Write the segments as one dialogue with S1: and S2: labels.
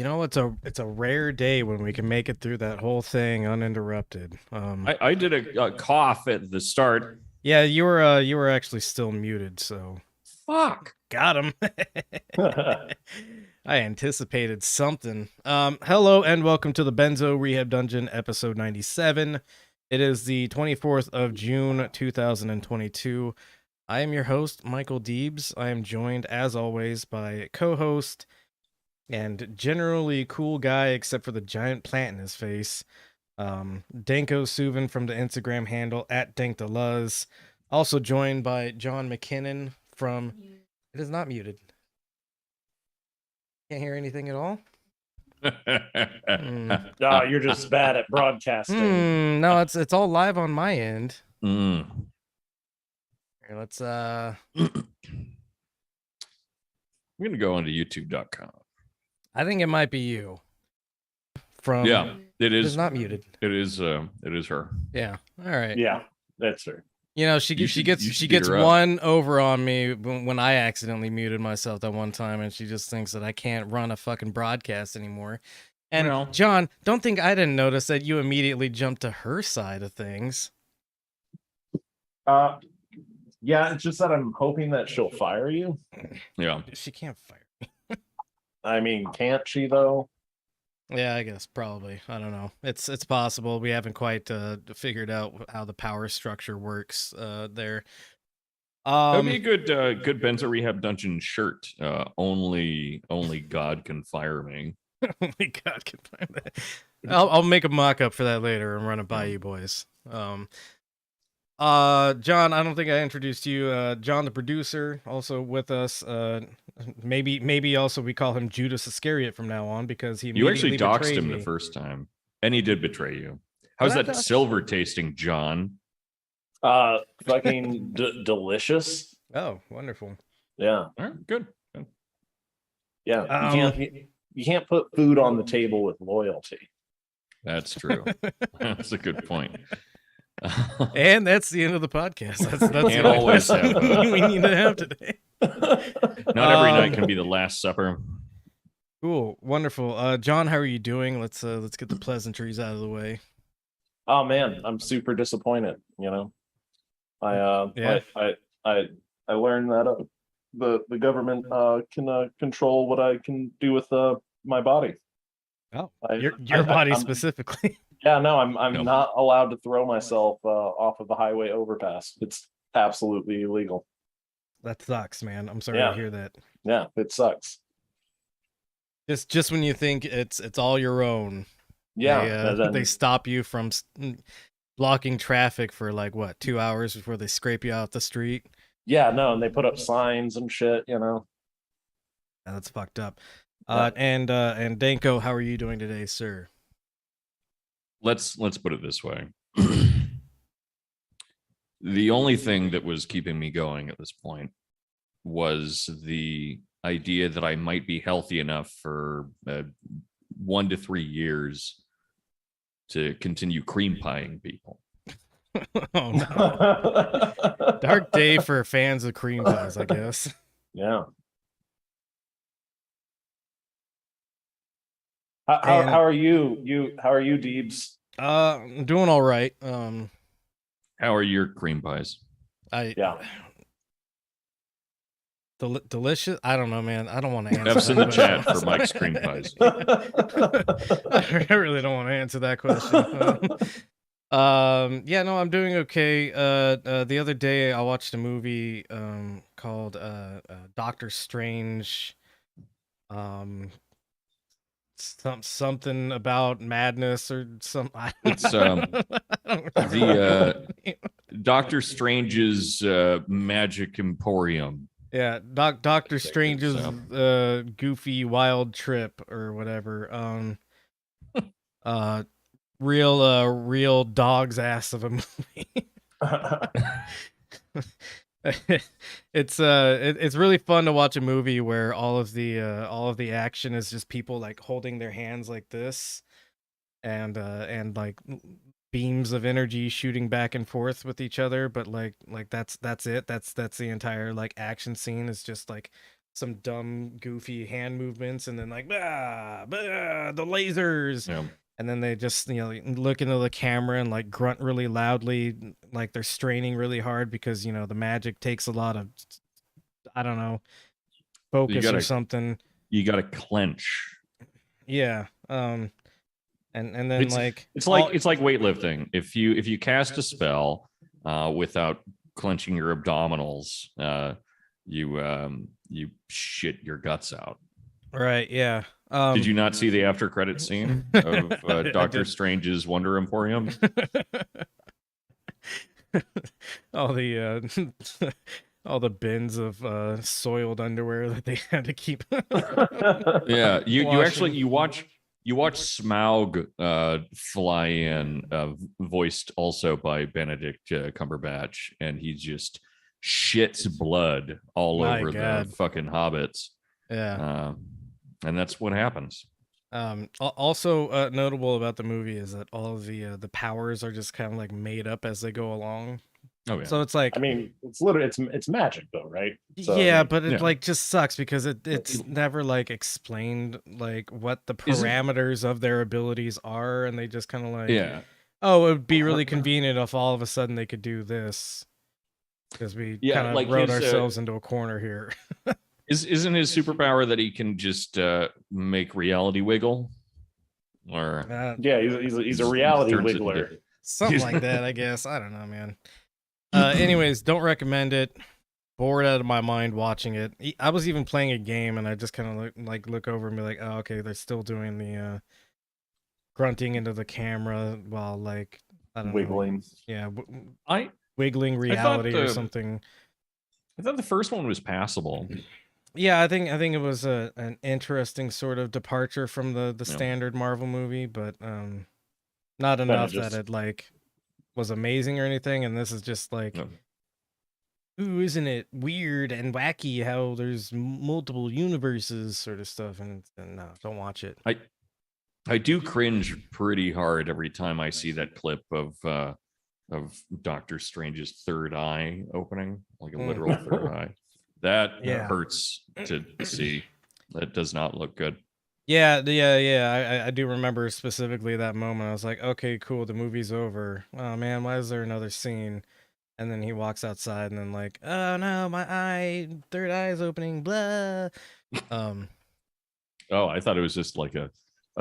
S1: it's a rare day when we can make it through that whole thing uninterrupted.
S2: I did a cough at the start.
S1: Yeah, you were actually still muted, so
S2: Fuck.
S1: got him. I anticipated something. Hello and welcome to the Benzo Rehab Dungeon, episode 97. It is the 24th of June, 2022. I am your host, Michael Deebs. I am joined, as always, by co-host and generally cool guy, except for the giant plant in his face, Danko Suvin from the Instagram handle at DankTheLuz. Also joined by John McKinnon from... It is not muted. Can't hear anything at all?
S3: No, you're just bad at broadcasting.
S1: No, it's all live on my end.
S2: Mm.
S1: Here, let's
S2: I'm gonna go onto youtube.com.
S1: I think it might be you. From
S2: Yeah, it is.
S1: It's not muted.
S2: It is her.
S1: Yeah. All right.
S3: Yeah, that's her.
S1: You know, she gets one over on me when I accidentally muted myself that one time, and she just thinks that I can't run a fucking broadcast anymore. And
S2: Well,
S1: John, don't think I didn't notice that you immediately jumped to her side of things.
S3: Yeah, it's just that I'm hoping that she'll fire you.
S2: yeah.
S1: She can't fire.
S3: I mean, can't she though?
S1: Yeah, I guess probably. I don't know. It's possible. We haven't quite figured out how the power structure works there.
S2: That'd be a good Benzo Rehab Dungeon shirt. Only God can fire me.
S1: Only God can find that. I'll make a mock-up for that later and run it by you boys. John, I don't think I introduced you. John, the producer, also with us. Maybe also we call him Judas Iscariot from now on because
S2: You actually doxed
S1: betrayed
S2: him
S1: me.
S2: the first time, and he did betray you. How's
S1: Did I
S2: that
S1: dox
S2: silver tasting, John?
S3: Fucking delicious.
S1: Oh, wonderful.
S3: Yeah,
S2: All right, good.
S3: yeah. You can't put food on the table with loyalty.
S2: That's true. That's a good point.
S1: And that's the end of the podcast. That's
S2: Can't always have
S1: we need to have today.
S2: Not every night can be the last supper.
S1: Cool, wonderful. John, how are you doing? Let's get the pleasantries out of the way.
S3: Oh man, I'm super disappointed. You know, I learned that the government can control what I can do with my body.
S1: Oh, your body specifically.
S3: Yeah, no, I'm
S2: Nope.
S3: not allowed to throw myself off of the highway overpass. It's absolutely illegal.
S1: That sucks, man. I'm sorry
S3: Yeah.
S1: to hear that.
S3: Yeah, it sucks.
S1: Just when you think it's all your own,
S3: Yeah,
S1: they stop you from blocking traffic for like what 2 hours before they scrape you off the street.
S3: yeah, no, and they put up signs and shit. You know.
S1: Yeah, that's fucked up.
S3: Yeah.
S1: And Danko, how are you doing today, sir?
S2: Let's put it this way. The only thing that was keeping me going at this point was the idea that I might be healthy enough for 1 to 3 years to continue cream pieing people.
S1: Oh no. Dark day for fans of cream pies, I guess.
S3: Yeah. How are you? How are you, Deebs?
S1: I'm doing all right.
S2: How are your cream pies?
S3: Yeah.
S1: Delicious. I don't know, man. I don't want to answer.
S2: F's in
S1: that
S2: the
S1: question.
S2: chat for Mike's cream pies.
S1: I really don't want to answer that question. Yeah, no, I'm doing okay. The other day I watched a movie called Doctor Strange. Something about madness or some.
S2: It's the Doctor Strange's Magic Emporium.
S1: Yeah, Doctor Strange's goofy wild trip or whatever. Real dog's ass of a movie. It's really fun to watch a movie where all of the action is just people like holding their hands like this and like beams of energy shooting back and forth with each other, but like that's it. That's the entire like action scene is just like some dumb, goofy hand movements, and then like the lasers,
S2: Yeah.
S1: and then they just look into the camera and like grunt really loudly, like they're straining really hard because the magic takes a lot of, I don't know, focus or something.
S2: You gotta clench.
S1: Yeah. And then
S2: It's like weightlifting. If you cast a spell without clenching your abdominals, you shit your guts out.
S1: Right. Yeah.
S2: Did you not see the after credit scene of Doctor Strange's Wonder Emporium?
S1: all the all the bins of soiled underwear that they had to keep.
S2: Yeah, you watch Smaug fly in, voiced also by Benedict Cumberbatch, and he just shits blood all
S1: My
S2: over
S1: God.
S2: the fucking hobbits.
S1: Yeah.
S2: And that's what happens.
S1: Also notable about the movie is that all of the powers are just kind of like made up as they go along.
S2: Oh yeah.
S1: So it's like,
S3: I mean, it's literally it's magic though, right? So,
S1: yeah,
S3: I mean,
S1: but it
S2: yeah.
S1: like just sucks because it's never like explained like what the
S2: Is it-
S1: parameters of their abilities are, and they just kind of like,
S2: yeah.
S1: oh, it would be really convenient if all of a sudden they could do this because we
S2: Yeah,
S1: kind of
S2: like
S1: wrote
S2: his,
S1: ourselves into a corner here.
S2: Isn't his superpower that he can just make reality wiggle? Or
S3: yeah, he's a reality
S2: turns it
S3: wiggler.
S2: into-
S1: Something like that, I guess. I don't know, man. Anyways, don't recommend it. Bored out of my mind watching it. I was even playing a game, and I just kind of look over and be like, "Oh, okay, they're still doing the grunting into the camera while like I don't
S3: Wiggling.
S1: know, yeah,
S2: I
S1: wiggling
S2: thought
S1: reality or something."
S2: I thought the first one was passable.
S1: Yeah, I think it was an interesting sort of departure from the
S2: Yeah.
S1: standard Marvel movie, but not enough
S3: just-
S1: that it like was amazing or anything. And this is just like.
S2: No.
S1: Ooh, isn't it weird and wacky how there's multiple universes sort of stuff, and no, don't watch it.
S2: I do cringe pretty hard every time I see that clip of Doctor Strange's third eye opening, like a literal third eye. That
S1: Yeah.
S2: hurts to see. That does not look good.
S1: Yeah. I do remember specifically that moment. I was like, okay, cool, the movie's over. Oh man, why is there another scene? And then he walks outside, and then like, oh no, my third eye is opening. Blah.
S2: Oh, I thought it was just like a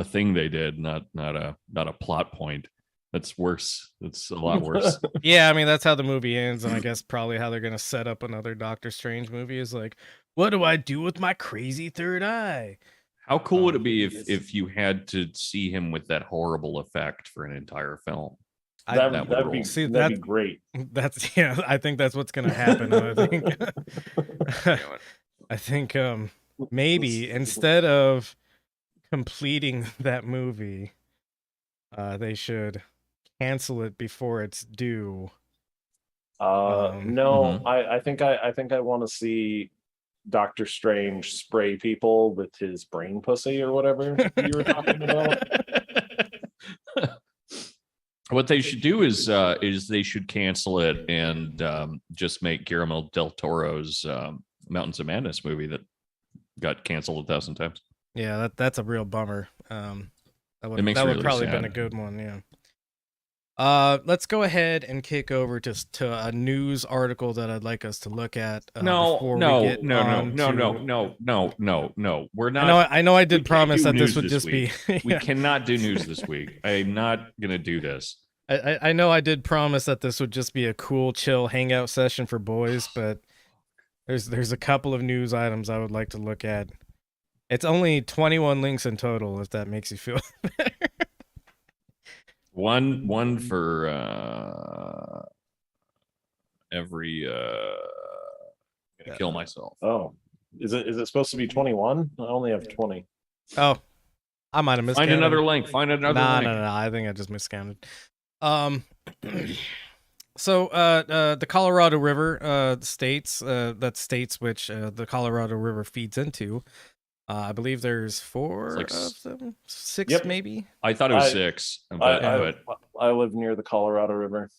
S2: thing they did, not a plot point. That's worse. That's a lot worse.
S1: Yeah, I mean that's how the movie ends, and I guess probably how they're gonna set up another Doctor Strange movie is like, what do I do with my crazy third eye?
S2: How cool would it be if you had to see him with that horrible effect for an entire film?
S3: That'd
S2: would
S3: be
S2: rule.
S1: See,
S3: that'd be great.
S1: That's I think that's what's gonna happen. I think maybe instead of completing that movie, they should cancel it before it's due.
S3: No, I think I want to see Doctor Strange spray people with his brain pussy or whatever you were talking about.
S2: What they should do is they should cancel it and just make Guillermo del Toro's Mountains of Madness movie that got canceled 1,000 times.
S1: Yeah, that's a real bummer. That would
S2: makes it really
S1: probably
S2: sad.
S1: been a good one. Yeah. Let's go ahead and kick over to a news article that I'd like us to look at.
S2: No.
S1: We're
S2: We're not.
S1: I know. I
S2: we
S1: did
S2: can't
S1: promise
S2: do
S1: that this
S2: news
S1: would
S2: this
S1: just
S2: week.
S1: be.
S2: We
S1: Yeah.
S2: cannot do news this week. I'm not gonna do this.
S1: I know I did promise that this would just be a cool, chill hangout session for boys, but there's a couple of news items I would like to look at. It's only 21 links in total, if that makes you feel better.
S2: One for every gonna kill myself.
S3: Oh, is it supposed to be 21? I only have 20.
S1: Oh, I might have miscounted.
S2: Find another link. Find another link.
S1: No. I think I just miscounted. So the Colorado River states which the Colorado River feeds into. I believe there's 4
S2: It's like
S1: of them, 6
S3: Yep.
S1: maybe.
S2: I thought it was 6, but
S3: I live near the Colorado River.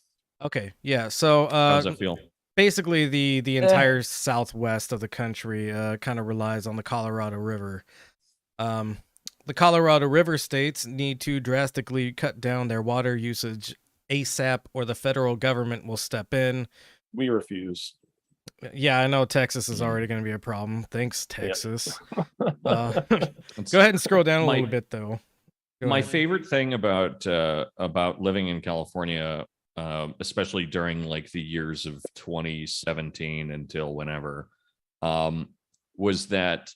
S1: Okay, yeah. So
S2: how does that feel?
S1: basically the entire southwest of the country kind of relies on the Colorado River. The Colorado River states need to drastically cut down their water usage ASAP, or the federal government will step in.
S3: We refuse.
S1: Yeah, I know Texas is already going to be a problem. Thanks, Texas. Go
S2: It's-
S1: ahead and scroll down a
S2: my-
S1: little bit, though. Go
S2: My
S1: ahead.
S2: favorite thing about living in California, especially during like the years of 2017 until whenever, was that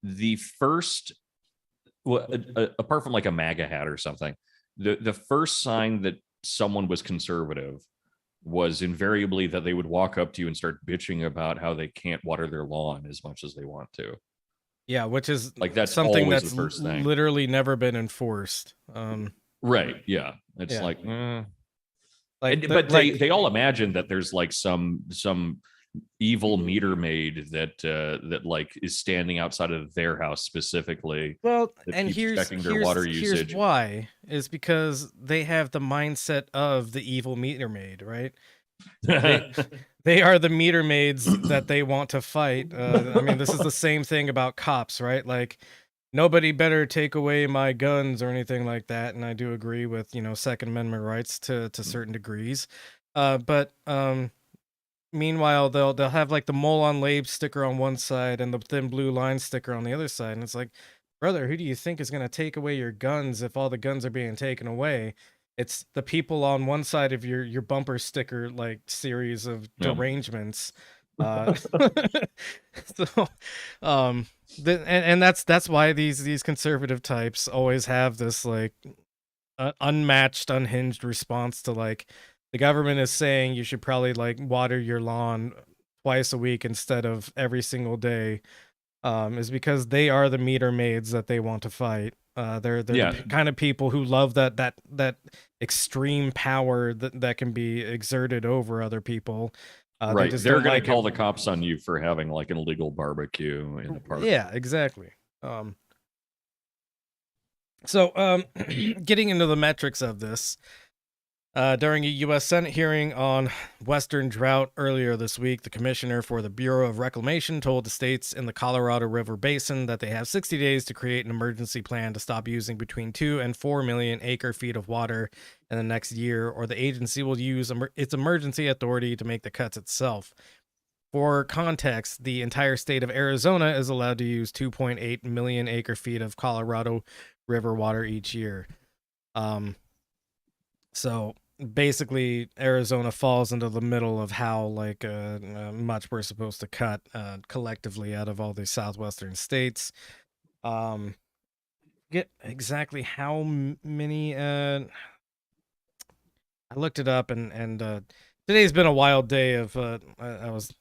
S2: the first, well, apart from like a MAGA hat or something, the first sign that someone was conservative was invariably that they would walk up to you and start bitching about how they can't water their lawn as much as they want to.
S1: Yeah, which is
S2: Like that's
S1: something
S2: always
S1: that's
S2: the first thing.
S1: literally never been enforced.
S2: Right. Yeah. It's
S1: Yeah.
S2: like,
S1: But
S2: they all imagine that there's like some evil meter maid that like is standing outside of their house specifically.
S1: well,
S2: that
S1: and
S2: keeps checking their water
S1: here's
S2: usage.
S1: why is because they have the mindset of the evil meter maid, right? They are the meter maids that they want to fight. I mean, this is the same thing about cops, right? Like, nobody better take away my guns or anything like that. And I do agree with, Second Amendment rights to certain degrees. But meanwhile, they'll have like the mole on Labe sticker on one side and the thin blue line sticker on the other side. And it's like, brother, who do you think is going to take away your guns if all the guns are being taken away? It's the people on one side of your bumper sticker like series of
S2: Yeah.
S1: derangements. So and that's why these conservative types always have this like unmatched, unhinged response to like the government is saying you should probably like water your lawn twice a week instead of every single day. Is because they are the meter maids that they want to fight. They're the kind of people who love that extreme power that can be exerted over other people.
S2: Right.
S1: Just
S2: They're
S1: don't
S2: going
S1: like
S2: to call
S1: it.
S2: the cops on you for having like an illegal barbecue in the park.
S1: Yeah, exactly. So getting into the metrics of this, during a U.S. Senate hearing on Western drought earlier this week, the commissioner for the Bureau of Reclamation told the states in the Colorado River Basin that they have 60 days to create an emergency plan to stop using between 2 and 4 million acre-feet of water in the next year, or the agency will use its emergency authority to make the cuts itself. For context, the entire state of Arizona is allowed to use 2.8 million acre-feet of Colorado River water each year. So basically Arizona falls into the middle of how like much we're supposed to cut collectively out of all these southwestern states. Get exactly how many I looked it up, and today's been a wild day of I was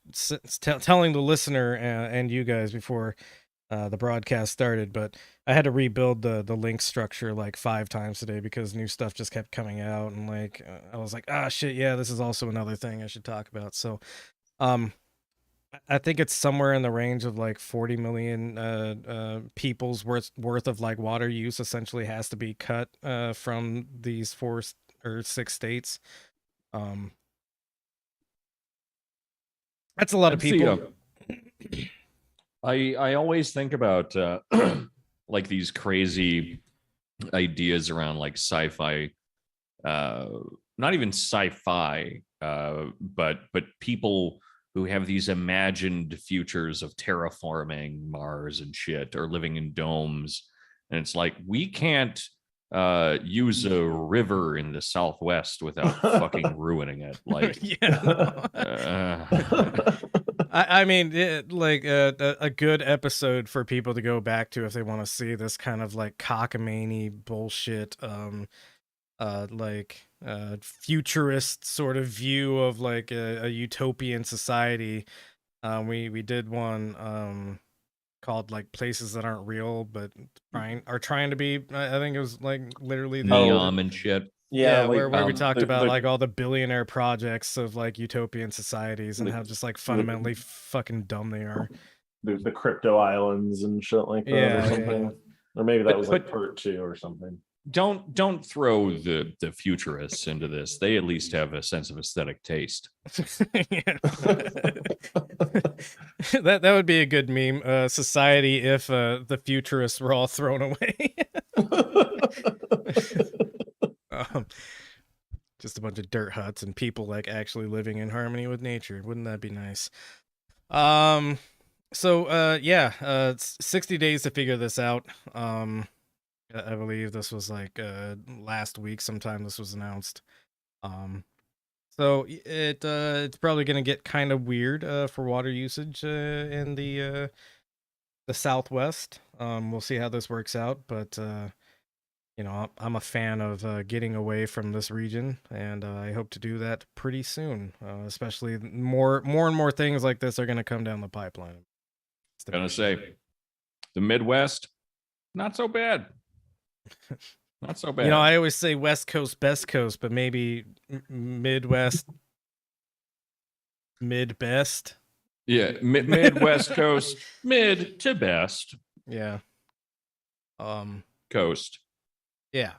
S1: telling the listener and you guys before the broadcast started, but I had to rebuild the link structure like 5 times today because new stuff just kept coming out, and like I was like, shit, yeah, this is also another thing I should talk about. So I think it's somewhere in the range of like 40 million people's worth of like water use essentially has to be cut from these 4 or 6 states. That's a lot of people.
S2: I always think about like these crazy ideas around like sci-fi, not even sci-fi, but people who have these imagined futures of terraforming Mars and shit, or living in domes. And it's like, we can't use a river in the Southwest without fucking ruining it. Like,
S1: I mean, like a good episode for people to go back to if they want to see this kind of like cockamamie bullshit, like futurist sort of view of like a utopian society. We did one called like Places That Aren't Real but are trying to be. I think it was like literally the
S2: and shit.
S1: Yeah, like, where we talked about like all the billionaire projects of like utopian societies and how just like fundamentally fucking dumb they are.
S3: The crypto islands and shit like that, or something. Or maybe that was like part 2 or something.
S2: don't throw the futurists into this. They at least have a sense of aesthetic taste.
S1: that would be a good meme. Society if the futurists were all thrown away. Just a bunch of dirt huts and people like actually living in harmony with nature. Wouldn't that be nice? It's 60 days to figure this out. I believe this was like last week sometime this was announced. It's probably going to get kind of weird for water usage in the Southwest. We'll see how this works out, but I'm a fan of getting away from this region, and I hope to do that pretty soon. Especially more and more things like this are going to come down the pipeline.
S2: Gonna say, the Midwest, not so bad. Not so bad.
S1: I always say West Coast, best coast, but maybe Midwest, mid best.
S2: Yeah, Midwest coast, mid to best.
S1: Yeah.
S2: Coast.
S1: Yeah.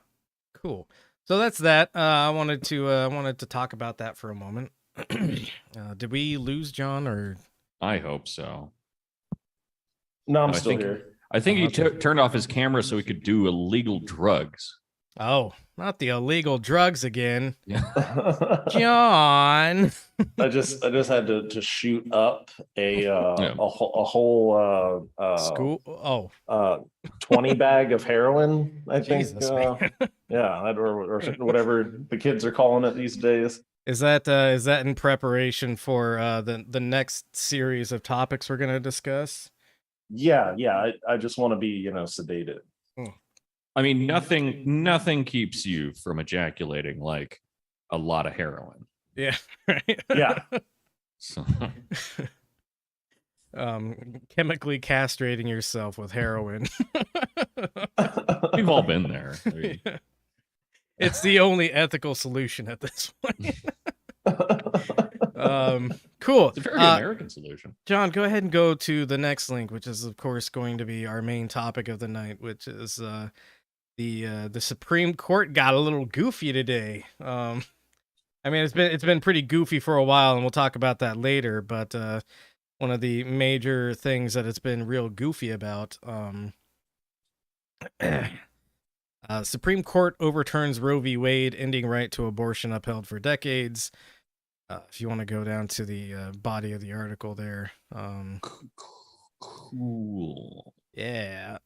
S1: Cool. So that's that. I wanted to talk about that for a moment. Did we lose John or?
S2: I hope so.
S3: No, I'm still here.
S2: I think he turned off his camera so he could do illegal drugs.
S1: Oh, not the illegal drugs again.
S2: Yeah.
S1: John.
S3: I just had to shoot up a whole
S1: school
S3: 20 bag of heroin, I think.
S1: Jesus,
S3: yeah, or whatever the kids are calling it these days.
S1: Is that in preparation for the next series of topics we're going to discuss?
S3: Yeah. I just want to be, sedated.
S2: I mean, nothing keeps you from ejaculating like a lot of heroin.
S1: Yeah, right.
S3: Yeah.
S2: So.
S1: Chemically castrating yourself with heroin.
S2: We've all been there. I mean.
S1: It's the only ethical solution at this point. Cool.
S2: It's a very American solution.
S1: John, go ahead and go to the next link, which is of course going to be our main topic of the night, which is the Supreme Court got a little goofy today. I mean, it's been pretty goofy for a while, and we'll talk about that later. But one of the major things that it's been real goofy about, Supreme Court overturns Roe v. Wade, ending right to abortion upheld for decades. If you want to go down to the body of the article there.
S2: Cool.
S1: Yeah.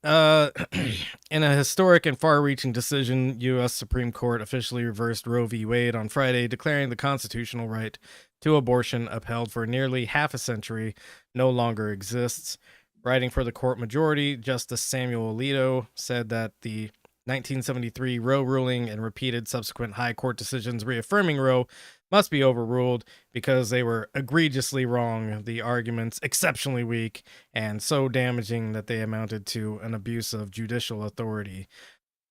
S1: In a historic and far-reaching decision, U.S. Supreme Court officially reversed Roe v. Wade on Friday, declaring the constitutional right to abortion, upheld for nearly half a century, no longer exists. Writing for the court majority, Justice Samuel Alito said that the 1973 Roe ruling and repeated subsequent high court decisions reaffirming Roe must be overruled because they were egregiously wrong, the arguments exceptionally weak, and so damaging that they amounted to an abuse of judicial authority.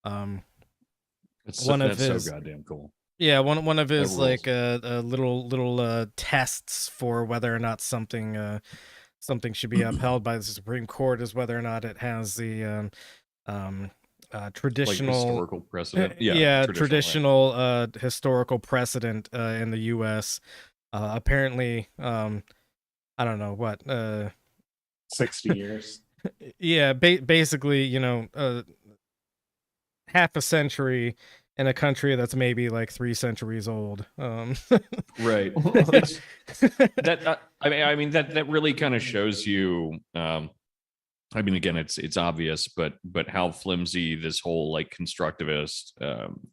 S2: That's so goddamn cool.
S1: Yeah, one of his like little tests for whether or not something should be upheld by the Supreme Court is whether or not it has the traditional
S2: like historical precedent.
S1: traditional historical precedent in the US. Apparently I don't know what
S3: 60 years.
S1: Yeah, basically, half a century in a country that's maybe like 3 centuries old.
S2: Right. I mean that really kind of shows you I mean, again, it's obvious, but how flimsy this whole like constructivist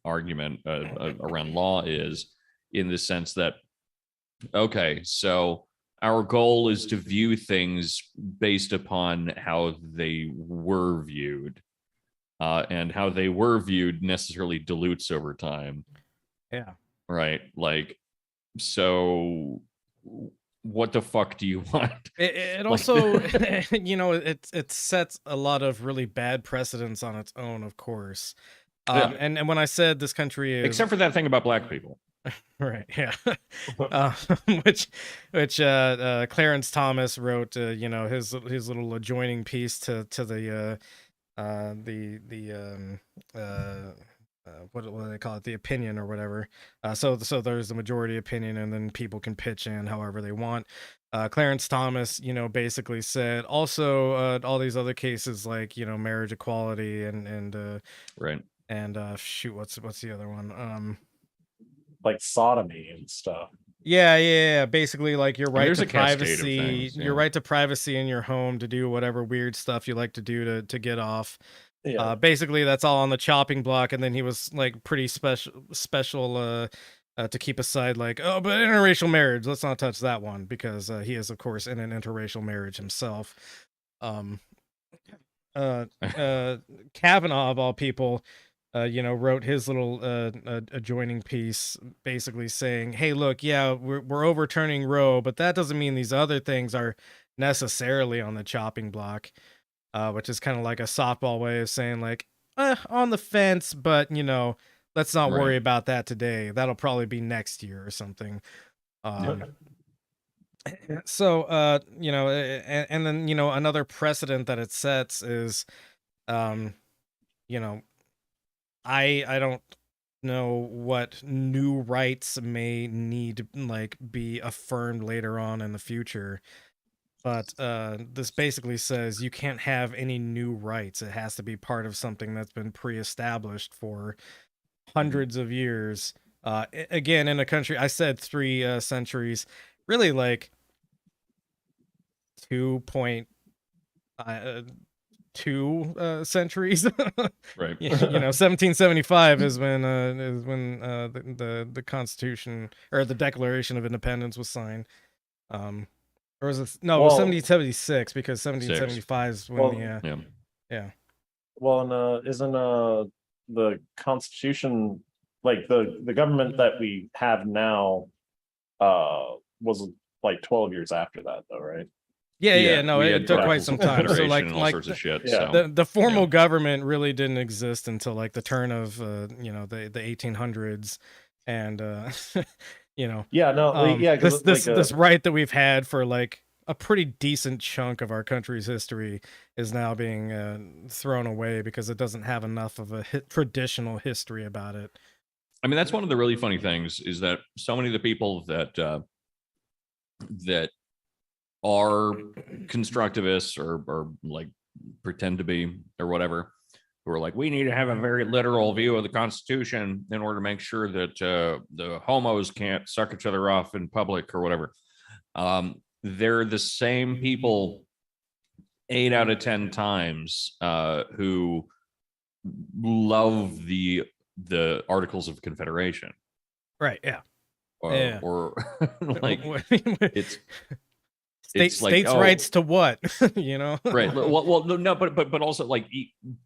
S2: argument around law is, in the sense that, okay, so our goal is to view things based upon how they were viewed, and how they were viewed necessarily dilutes over time.
S1: Yeah.
S2: Right. Like, so what the fuck do you want?
S1: It also, it sets a lot of really bad precedents on its own, of course. And when I said this country is,
S2: except for that thing about black people,
S1: right? Yeah, which Clarence Thomas wrote, his little adjoining piece to the what do they call it, the opinion or whatever. So there's the majority opinion, and then people can pitch in however they want. Clarence Thomas, basically said also all these other cases like marriage equality and
S2: Right.
S1: shoot, what's the other one?
S3: Like sodomy and stuff.
S1: Yeah. Basically, like your right
S2: there's
S1: to
S2: a cascade of
S1: privacy,
S2: things,
S1: your
S2: yeah.
S1: right to privacy in your home to do whatever weird stuff you like to do to get off.
S3: Yeah.
S1: Basically, that's all on the chopping block, and then he was like pretty special to keep aside, like, oh, but interracial marriage, let's not touch that one because he is, of course, in an interracial marriage himself. Kavanaugh, of all people, wrote his little adjoining piece, basically saying, "Hey, look, yeah, we're overturning Roe, but that doesn't mean these other things are necessarily on the chopping block." Which is kind of like a softball way of saying, like, on the fence, but let's not worry
S2: Right.
S1: about that today. That'll probably be next year or something. So, and then another precedent that it sets is, you know, I don't know what new rights may need like be affirmed later on in the future. But this basically says you can't have any new rights. It has to be part of something that's been pre-established for hundreds of years. Again, in a country, I said 3 centuries, really like 2.2 centuries.
S2: Right.
S1: 1775 is when the Constitution or the Declaration of Independence was signed. Or was it? No, it was 1776 because 1775 is when yeah.
S3: Well, and isn't the Constitution, like the government that we have now, was like 12 years after that, though, right?
S1: Yeah. No,
S2: we
S1: it
S2: had
S1: took quite
S2: Articles
S1: some
S2: of
S1: time. So
S2: Confederation and all
S1: like
S2: sorts of shit.
S3: yeah.
S2: So
S1: the formal government really didn't exist until like the turn of the 1800s, and
S3: Yeah, no, yeah, because
S1: this right that we've had for like a pretty decent chunk of our country's history is now being thrown away because it doesn't have enough of a traditional history about it.
S2: I mean, that's one of the really funny things is that so many of the people that that are constructivists or like pretend to be or whatever, who are like, we need to have a very literal view of the Constitution in order to make sure that the homos can't suck each other off in public or whatever. They're the same people 8 out of 10 times who love the Articles of Confederation.
S1: Right. Yeah.
S2: Or like it's
S1: states rights to what?
S2: Right. Well, no, but also like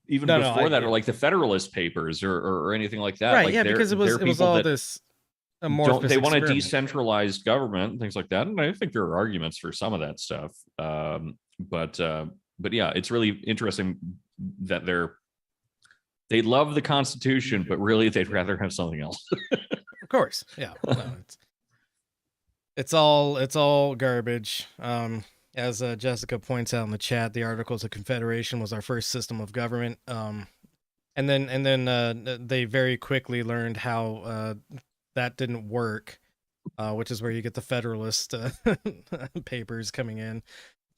S2: even before that, or like the Federalist Papers or anything like that.
S1: Right.
S2: Like
S1: yeah, because it was all this amorphous.
S2: They want a decentralized government and things like that, and I think there are arguments for some of that stuff. But yeah, it's really interesting that they love the Constitution, but really they'd rather have something else.
S1: Of course, yeah. No, it's all garbage. As Jessica points out in the chat, the Articles of Confederation was our first system of government. And then they very quickly learned how that didn't work, which is where you get the Federalist papers coming in.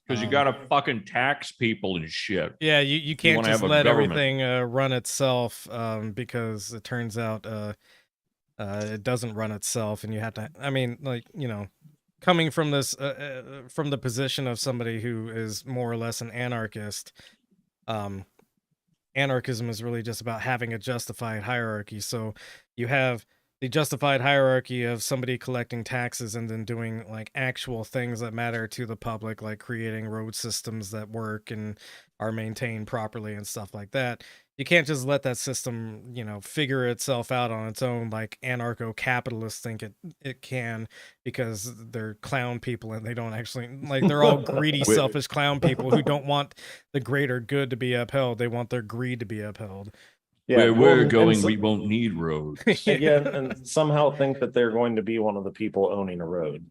S2: Because you gotta fucking tax people and shit.
S1: Yeah, you can't just let everything run itself, because it turns out it doesn't run itself, and you have to. I mean, like coming from this from the position of somebody who is more or less an anarchist, anarchism is really just about having a justified hierarchy. So you have the justified hierarchy of somebody collecting taxes and then doing like actual things that matter to the public, like creating road systems that work and are maintained properly and stuff like that. You can't just let that system, figure itself out on its own like anarcho-capitalists think it can, because they're clown people and they don't actually, like, they're all greedy, selfish clown people who don't want the greater good to be upheld. They want their greed to be upheld.
S3: Yeah,
S2: where we're going, we won't need roads.
S3: Again, and somehow think that they're going to be one of the people owning a road.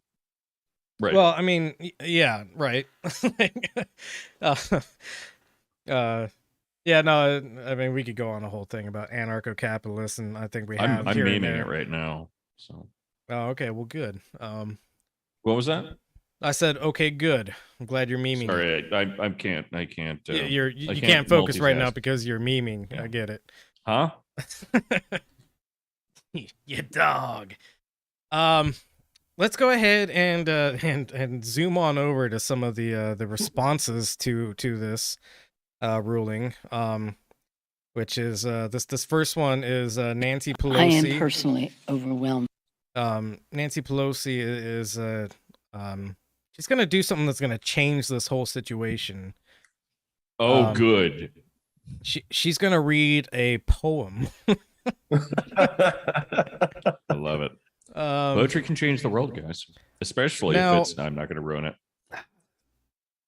S2: Right.
S1: Well, I mean, yeah, right. Yeah, no, I mean, we could go on a whole thing about anarcho-capitalists, and I think we have
S2: I'm
S1: here and
S2: memeing
S1: there.
S2: it right now. So
S1: Oh, okay, well, good.
S2: what was that?
S1: I said, okay, good. I'm glad you're memeing it.
S2: Sorry, I can't.
S1: You can't focus right now
S2: multitask.
S1: because you're memeing.
S2: Yeah.
S1: I get it.
S2: Huh?
S1: You dog. Let's go ahead and zoom on over to some of the responses to this ruling. Which is this first one is Nancy Pelosi.
S4: I am personally overwhelmed.
S1: Nancy Pelosi is she's gonna do something that's gonna change this whole situation.
S2: Oh, good.
S1: She's gonna read a poem.
S2: I love it. Poetry can change the world, guys. Especially
S1: now,
S2: if it's. I'm not going to ruin it.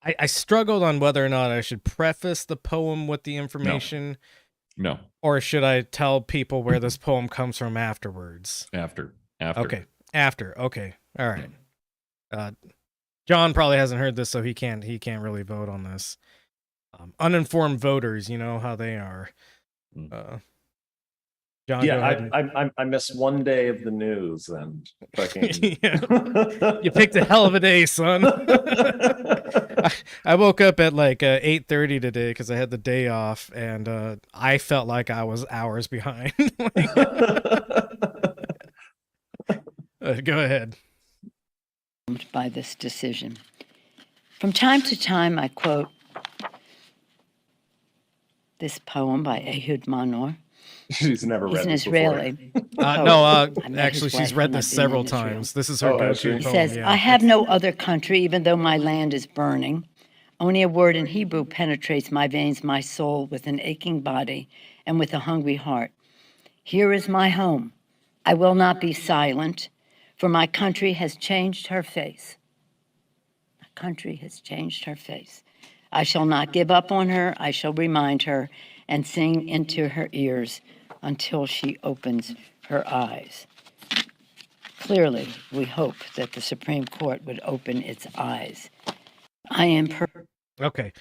S1: I struggled on whether or not I should preface the poem with the information.
S2: No.
S1: Or should I tell people where this poem comes from afterwards?
S2: After.
S1: Okay. After. Okay. All right. John probably hasn't heard this, so he can't really vote on this. Uninformed voters, you know how they are. John,
S3: yeah, I missed one day of the news and fucking.
S1: You picked a hell of a day, son. I woke up at like 8:30 today because I had the day off, and I felt like I was hours behind. Go ahead.
S4: By this decision. From time to time, I quote this poem by Ehud Manor.
S3: She's never read
S4: He's an
S3: this
S4: Israeli.
S1: No,
S4: met
S1: actually,
S4: his
S1: she's
S4: wife
S1: read
S4: when
S1: this
S4: I've been
S1: several
S4: in Israel.
S1: times. This is her
S3: Oh,
S1: go-to
S3: actually?
S4: He
S1: poem.
S4: says,
S1: Yeah.
S4: I have no other country, even though my land is burning. Only a word in Hebrew penetrates my veins, my soul, with an aching body and with a hungry heart. Here is my home. I will not be silent, for my country has changed her face. My country has changed her face. I shall not give up on her. I shall remind her and sing into her ears until she opens her eyes. Clearly, we hope that the Supreme Court would open its eyes. I am
S1: Okay.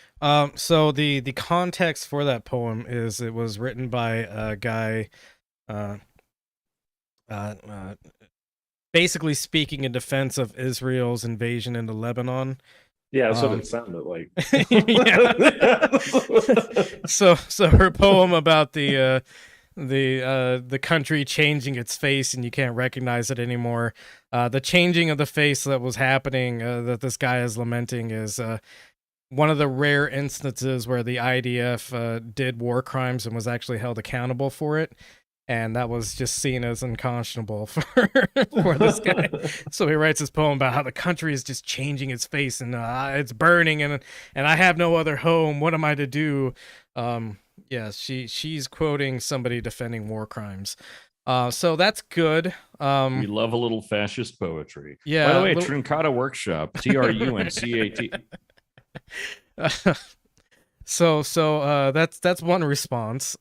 S1: So the context for that poem is it was written by a guy basically speaking in defense of Israel's invasion into Lebanon.
S3: Yeah, that's what it sounded like.
S1: So her poem about the country changing its face and you can't recognize it anymore. The changing of the face that was happening that this guy is lamenting is one of the rare instances where the IDF did war crimes and was actually held accountable for it. And that was just seen as unconscionable for this guy. So he writes this poem about how the country is just changing its face and it's burning and I have no other home. What am I to do? Yeah, she's quoting somebody defending war crimes. So that's good.
S2: We love a little fascist poetry.
S1: Yeah.
S2: By the way, Truncata Workshop, TRUNCAT.
S1: So that's one response.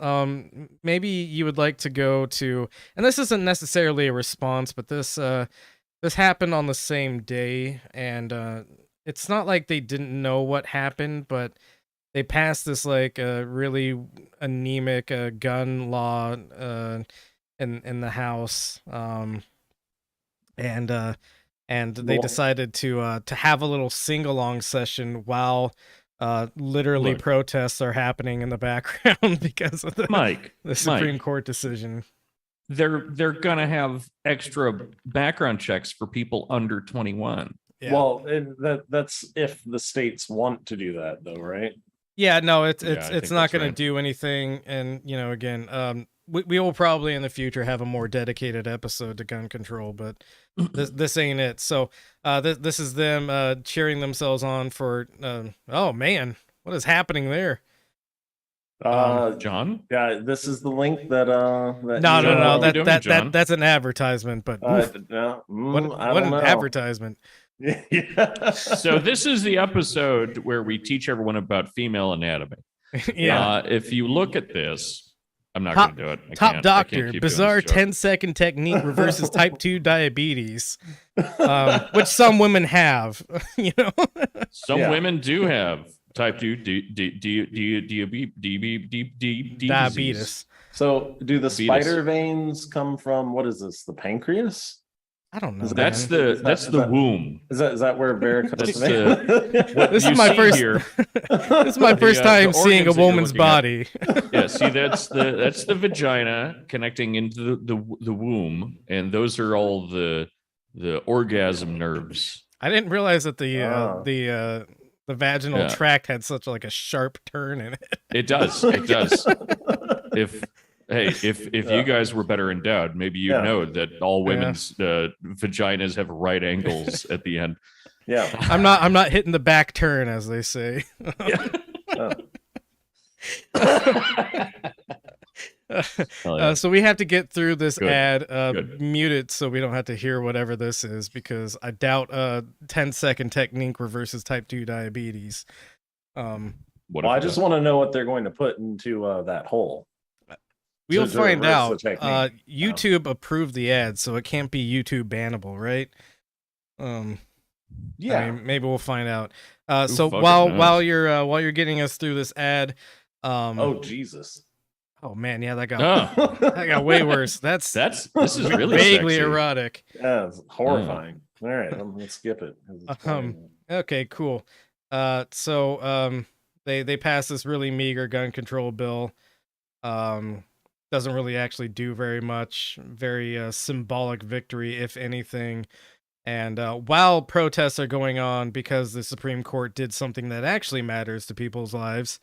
S1: Maybe you would like to go to, and this isn't necessarily a response, but this happened on the same day, and it's not like they didn't know what happened, but they passed this like really anemic gun law in the House, and they decided to have a little sing-along session while literally
S2: Look.
S1: protests are happening in the background because of the Supreme Court decision.
S2: They're gonna have extra background checks for people under 21.
S1: Yeah.
S3: Well, that's if the states want to do that, though, right?
S1: Yeah, no,
S2: I
S1: it's
S2: think
S1: not
S2: that's
S1: going
S2: right.
S1: to do anything, and again, we will probably in the future have a more dedicated episode to gun control, but this ain't it. So this is them cheering themselves on for. Oh man, what is happening there?
S2: John?
S3: Yeah, this is the link that
S1: No,
S2: what are you doing, John?
S1: that's an advertisement, but oof,
S3: no,
S1: what
S3: I don't
S1: an
S3: know.
S1: advertisement.
S3: Yeah.
S2: So this is the episode where we teach everyone about female anatomy.
S1: Yeah.
S2: If you look at this, I'm not going to do it. I
S1: Top
S2: can't
S1: doctor,
S2: keep doing
S1: bizarre
S2: this joke.
S1: 10-second technique reverses type 2 diabetes, which some women have,
S2: Some
S3: Yeah.
S2: women do have. Type 2
S1: Diabetes.
S3: So do the
S2: Diabetes.
S3: spider veins come from, what is this? The pancreas?
S1: I don't know.
S3: Is
S2: That's
S1: man.
S2: the that's the womb.
S3: Is that where varicose
S2: That's
S3: veins?
S2: what
S1: This
S2: you
S1: is my
S2: see
S1: first.
S2: here.
S1: This is my first
S2: the
S1: time seeing a
S2: organs that you're
S1: woman's
S2: looking at.
S1: body.
S2: Yeah, see, that's the vagina connecting into the womb, and those are all the orgasm nerves.
S1: I didn't realize that
S3: Oh.
S1: the vaginal
S2: Yeah.
S1: tract had such like a sharp turn in it.
S2: It does. It does. If you guys were better endowed, maybe you'd
S3: Yeah.
S2: know that all women's vaginas have right angles at the end.
S3: Yeah.
S1: I'm not hitting the back turn, as they say.
S2: Hell yeah.
S1: So we have to get through this
S2: Good.
S1: ad,
S2: Good.
S1: mute it so we don't have to hear whatever this is, because I doubt 10-second technique reverses type 2 diabetes.
S2: What
S3: Well,
S2: if
S3: I just want to know what they're going to put into that hole.
S1: We'll
S3: to
S1: find
S3: reverse
S1: out.
S3: the technique.
S1: YouTube approved the ad, so it can't be YouTube bannable, right?
S3: Yeah.
S1: I mean, maybe we'll find out.
S2: Who
S1: So
S2: fucking
S1: while
S2: knows?
S1: you're getting us through this ad,
S3: Oh Jesus.
S1: oh man, yeah, that got
S2: Oh,
S1: that got way worse. This
S2: this is really
S1: vaguely
S2: sexy.
S1: erotic.
S3: Yeah, it's horrifying. All right, let's skip it. 'cause it's boring.
S1: Okay, cool. So they passed this really meager gun control bill. Doesn't really actually do very much. Very symbolic victory, if anything. And while protests are going on because the Supreme Court did something that actually matters to people's lives,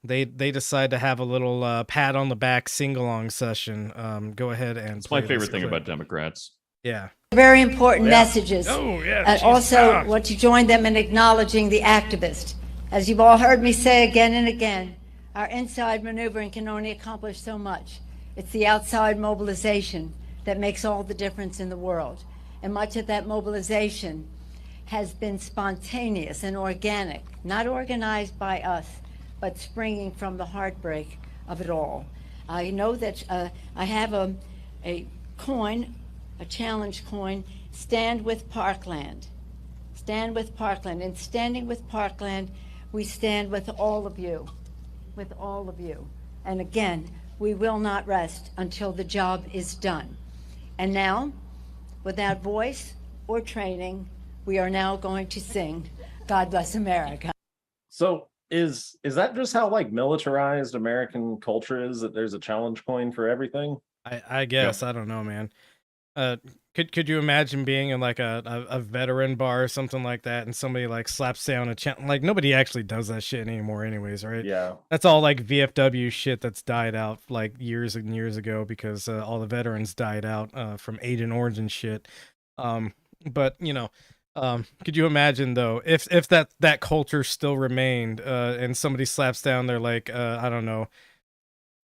S1: they decide to have a little pat on the back sing-along session. Go ahead and
S2: It's my
S1: play
S2: favorite
S1: this
S2: thing
S1: clip.
S2: about Democrats.
S1: Yeah.
S5: Very important
S3: Yeah.
S5: messages.
S1: Oh yeah.
S5: And
S1: jeez.
S5: also
S1: Ah.
S5: want to join them in acknowledging the activist. As you've all heard me say again and again, our inside maneuvering can only accomplish so much. It's the outside mobilization that makes all the difference in the world. And much of that mobilization has been spontaneous and organic, not organized by us, but springing from the heartbreak of it all. I know that I have a coin, a challenge coin, Stand with Parkland. Stand with Parkland. In standing with Parkland, we stand with all of you, with all of you. And again, we will not rest until the job is done. And now, without voice or training, we are now going to sing God Bless America.
S3: So is that just how like militarized American culture is, that there's a challenge coin for everything?
S1: I guess I don't know, man. Could you imagine being in like a veteran bar or something like that, and somebody like slaps down a challenge? Like nobody actually does that shit anymore, anyways, right?
S3: Yeah.
S1: That's all like VFW shit that's died out like years and years ago because all the veterans died out from Agent Orange and shit. But you know, could you imagine though if that culture still remained and somebody slaps down their like I don't know,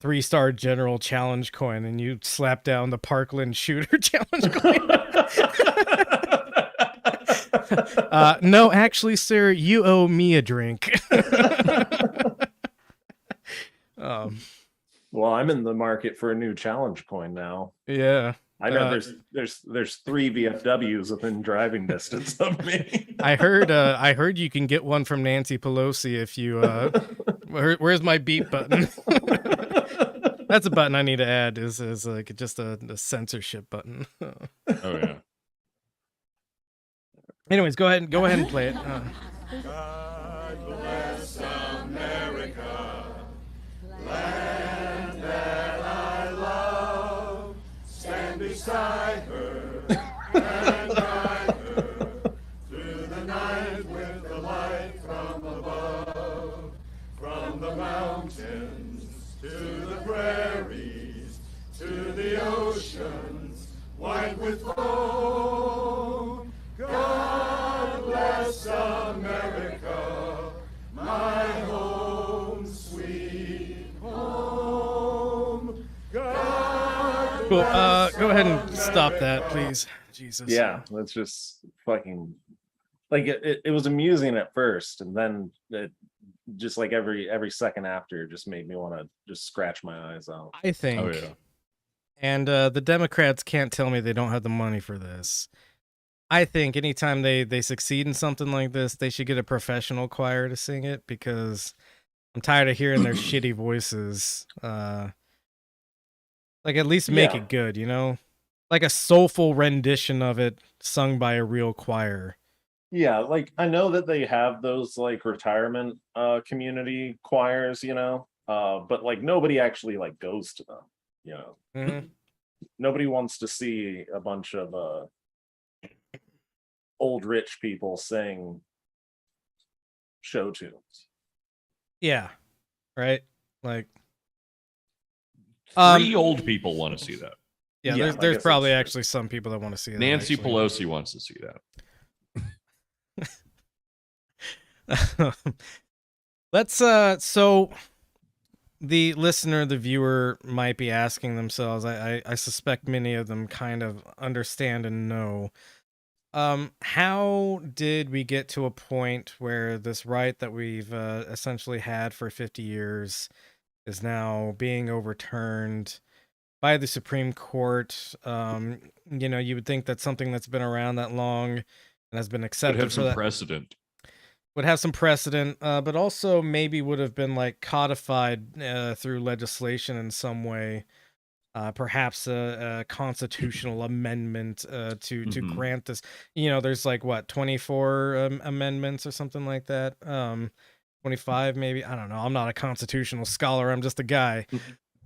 S1: 3-star general challenge coin, and you slap down the Parkland shooter challenge coin? No, actually, sir, you owe me a drink.
S3: Well, I'm in the market for a new challenge coin now.
S1: Yeah.
S3: I know there's 3 VFWs within driving distance of me.
S1: I heard you can get one from Nancy Pelosi if you where's my beep button? That's a button I need to add is like just a censorship button.
S2: Oh yeah.
S1: Anyways, go ahead and play it.
S6: God bless America, land that I love. Stand beside her and guide her through the night with the light from above. From the mountains to the prairies, to the oceans, white with foam. God bless America, my home, sweet home. God
S1: Cool.
S6: bless
S1: Go ahead and stop that, please. Jesus.
S3: Yeah, that's just fucking like it was amusing at first, and then it just like every second after just made me want to just scratch my eyes out.
S1: I think.
S2: Oh yeah.
S1: And the Democrats can't tell me they don't have the money for this. I think anytime they succeed in something like this, they should get a professional choir to sing it, because I'm tired of hearing their shitty voices. Like, at least make
S3: Yeah.
S1: it good, you know? Like a soulful rendition of it sung by a real choir.
S3: Yeah, like I know that they have those like retirement community choirs, but like nobody actually like goes to them, you know.
S1: Mhm.
S3: Nobody wants to see a bunch of old rich people sing show tunes.
S1: Yeah. Right? Like,
S2: Three old people want to see that.
S1: yeah,
S3: Yeah, I
S1: there's
S3: guess
S1: probably
S3: that's true.
S1: actually some people that want to see that.
S2: Nancy
S1: actually.
S2: Pelosi wants to see that.
S1: Let's so the listener, the viewer might be asking themselves, I suspect many of them kind of understand and know, how did we get to a point where this right that we've essentially had for 50 years is now being overturned by the Supreme Court? You would think that something that's been around that long and has been
S2: Would
S1: accepted
S2: have
S1: for
S2: some
S1: that
S2: precedent.
S1: would have some precedent, but also maybe would have been like codified through legislation in some way, perhaps a constitutional amendment to
S2: Mhm.
S1: grant this. There's like what, 24 amendments or something like that. 25 maybe. I don't know. I'm not a constitutional scholar. I'm just a guy.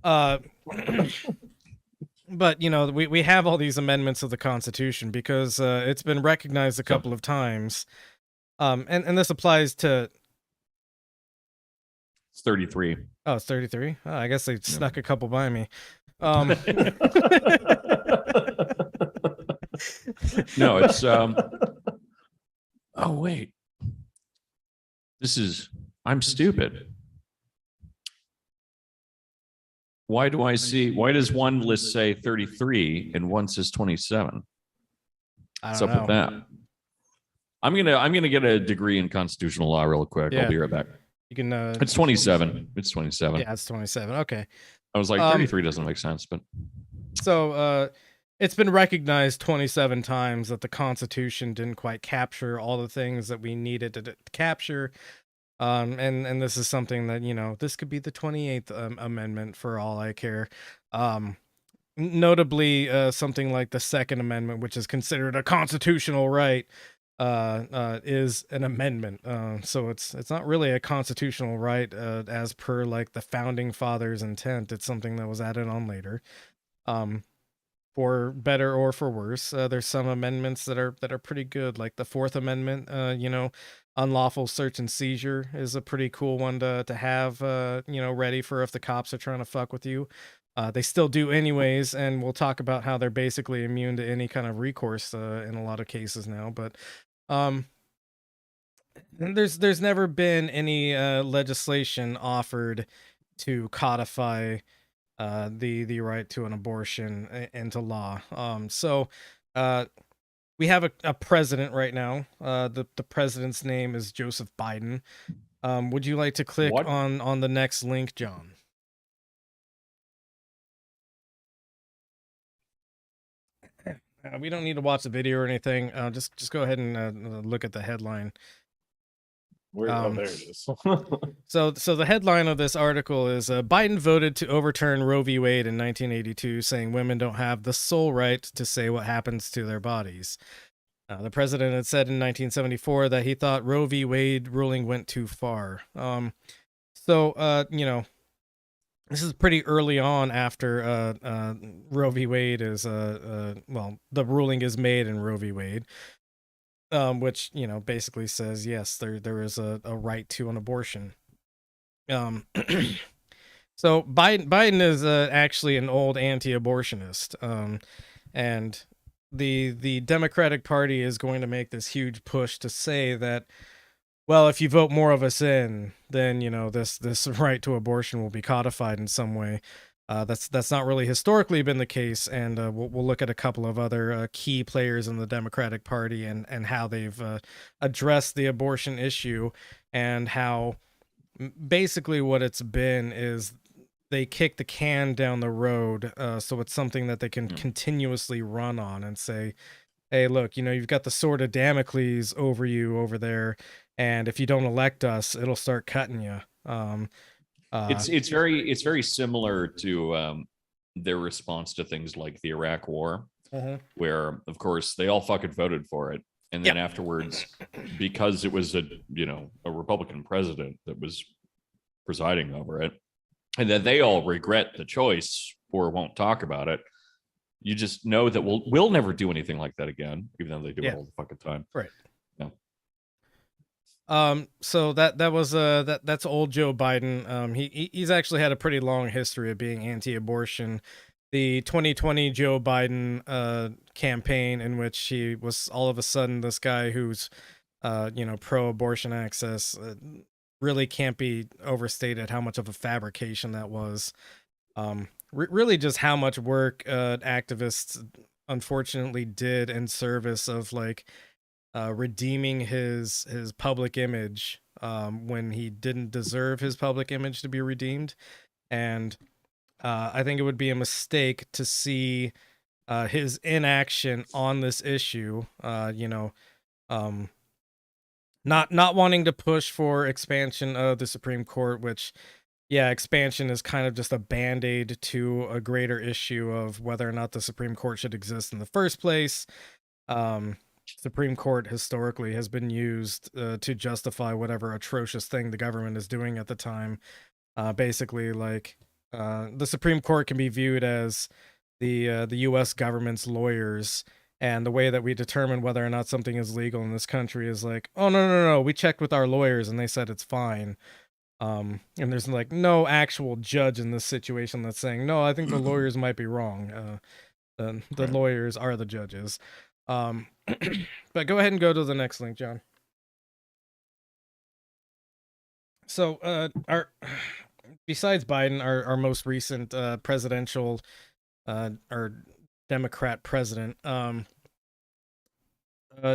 S1: Uh, but we have all these amendments of the Constitution because it's been recognized a couple of times. And this applies to.
S2: It's 33.
S1: Oh, it's 33. Oh, I guess they snuck a couple by me.
S2: No, it's oh wait. I'm stupid. Why does one list say 33 and one says 27?
S1: I
S2: What's
S1: don't
S2: up with
S1: know.
S2: that? I'm gonna get a degree in constitutional law real quick.
S1: Yeah.
S2: I'll be right back.
S1: You can.
S2: It's 27. It's 27.
S1: Yeah, it's 27. Okay.
S2: I was like 33 doesn't make sense, but
S1: So it's been recognized 27 times that the Constitution didn't quite capture all the things that we needed to capture. And this is something that, this could be the 28th amendment for all I care. Notably, something like the Second Amendment, which is considered a constitutional right, is an amendment. So it's not really a constitutional right as per like the founding fathers' intent. It's something that was added on later. For better or for worse, there's some amendments that are pretty good, like the Fourth Amendment. Unlawful search and seizure is a pretty cool one to have ready for if the cops are trying to fuck with you. They still do anyways, and we'll talk about how they're basically immune to any kind of recourse in a lot of cases now. But there's never been any legislation offered to codify the right to an abortion into law. So we have a president right now. The president's name is Joseph Biden. Would you like to click
S2: What?
S1: on the next link, John? We don't need to watch the video or anything. Just go ahead and look at the headline.
S3: Where, there it is.
S1: So the headline of this article is Biden voted to overturn Roe v. Wade in 1982, saying women don't have the sole right to say what happens to their bodies. The president had said in 1974 that he thought Roe v. Wade ruling went too far. This is pretty early on after Roe v. Wade is the ruling is made in Roe v. Wade. Which basically says yes, there is a right to an abortion. So Biden is actually an old anti-abortionist, and the Democratic Party is going to make this huge push to say that, well, if you vote more of us in, then this right to abortion will be codified in some way. That's not really historically been the case, and we'll look at a couple of other key players in the Democratic Party and how they've addressed the abortion issue, and how basically what it's been is they kick the can down the road, so it's something that they can continuously run on and say, hey, look, you've got the sword of Damocles over you over there, and if you don't elect us, it'll start cutting you.
S2: It's very similar to their response to things like the Iraq War, where of course they all fucking voted for it, and then afterwards, because it was a Republican president that was presiding over it, and then they all regret the choice or won't talk about it. You just know that we'll never do anything like that again, even though they do it all the fucking time.
S1: Right.
S2: Yeah.
S1: So that was that's old Joe Biden. He's actually had a pretty long history of being anti-abortion. The 2020 Joe Biden campaign, in which he was all of a sudden this guy who's pro-abortion access, really can't be overstated how much of a fabrication that was. Really just how much work activists unfortunately did in service of redeeming his public image when he didn't deserve his public image to be redeemed. And I think it would be a mistake to see his inaction on this issue, not wanting to push for expansion of the Supreme Court, which expansion is kind of just a band-aid to a greater issue of whether or not the Supreme Court should exist in the first place. Supreme Court historically has been used to justify whatever atrocious thing the government is doing at the time. Basically, the Supreme Court can be viewed as the U.S. government's lawyers, and the way that we determine whether or not something is legal in this country is like, oh no, we checked with our lawyers and they said it's fine. And there's no actual judge in this situation that's saying, no, I think the lawyers might be wrong. The lawyers are the judges. But go ahead and go to the next link, John. So besides Biden, our most recent presidential or Democrat president,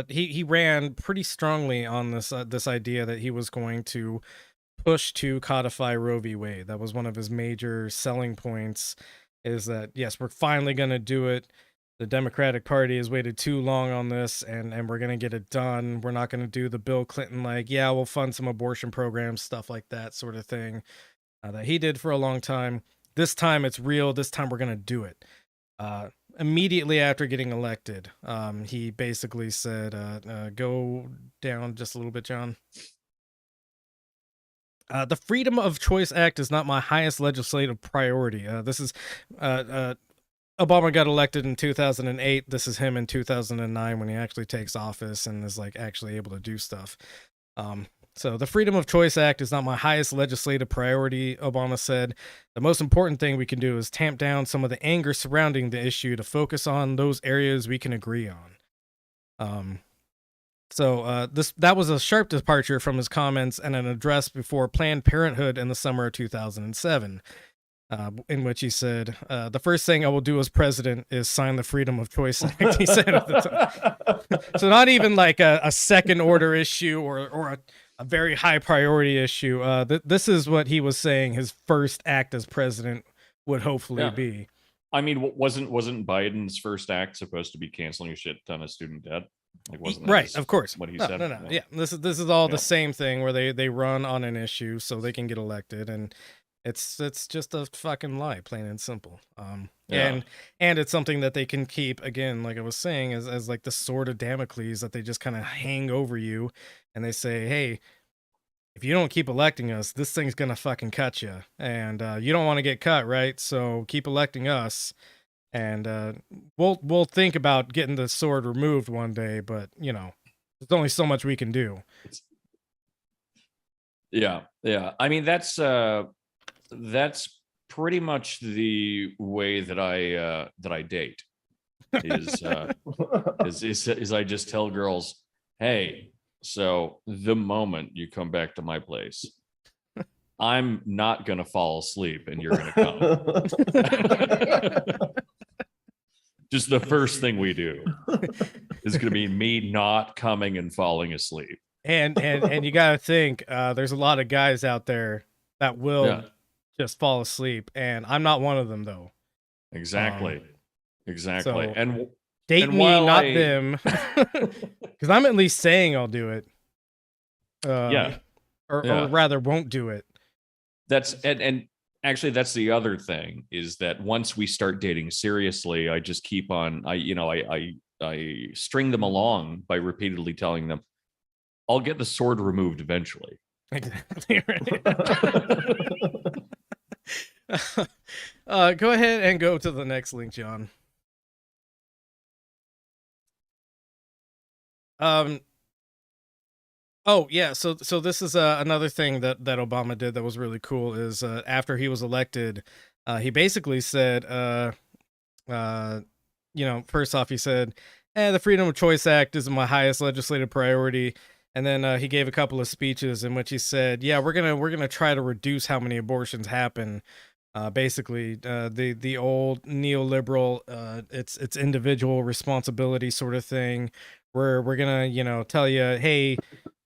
S1: he ran pretty strongly on this idea that he was going to push to codify Roe v. Wade. That was one of his major selling points, is that, yes, we're finally going to do it. The Democratic Party has waited too long on this, and we're going to get it done. We're not going to do the Bill Clinton, we'll fund some abortion programs, stuff like that sort of thing that he did for a long time. This time it's real. This time we're going to do it. Immediately after getting elected, he basically said, go down just a little bit, John. The Freedom of Choice Act is not my highest legislative priority. This is Obama got elected in 2008. This is him in 2009 when he actually takes office and is actually able to do stuff. So the Freedom of Choice Act is not my highest legislative priority, Obama said. The most important thing we can do is tamp down some of the anger surrounding the issue to focus on those areas we can agree on. So that was a sharp departure from his comments and an address before Planned Parenthood in the summer of 2007, in which he said, the first thing I will do as president is sign the Freedom of Choice Act, he said at the time. So not even a second order issue or a very high priority issue. This is what he was saying his first act as president would hopefully be.
S2: I mean, wasn't Biden's first act supposed to be canceling a shit ton of student debt?
S1: Right, of course.
S2: What he said.
S1: No. Yeah, this is all the same thing where they run on an issue so they can get elected, and it's just a fucking lie, plain and simple. And it's something that they can keep, again, like I was saying, as the sword of Damocles that they just kind of hang over you, and they say, hey, if you don't keep electing us, this thing's gonna fucking cut you, and you don't want to get cut, right? So keep electing us. And we'll think about getting the sword removed one day, but there's only so much we can do.
S2: Yeah. I mean, that's pretty much the way that I date. Is I just tell girls, hey, so the moment you come back to my place, I'm not gonna fall asleep, and you're gonna come. Just the first thing we do is going to be me not coming and falling asleep.
S1: And you got to think, there's a lot of guys out there that will just fall asleep, and I'm not one of them, though.
S2: Exactly.
S1: So,
S2: And
S1: Date
S2: And
S1: me,
S2: while
S1: not
S2: I-
S1: them. Because I'm at least saying I'll do it.
S2: Yeah.
S1: Or
S2: Yeah.
S1: rather won't do it.
S2: That's and actually that's the other thing is that once we start dating seriously, I just keep on I string them along by repeatedly telling them I'll get the sword removed eventually.
S1: Exactly. Right. Go ahead and go to the next link, John. Oh yeah, so this is another thing that Obama did that was really cool is after he was elected, he basically said, first off he said, the Freedom of Choice Act is my highest legislative priority, and then he gave a couple of speeches in which he said, yeah, we're gonna try to reduce how many abortions happen. Basically, the old neoliberal, it's individual responsibility sort of thing, where we're gonna tell you, hey,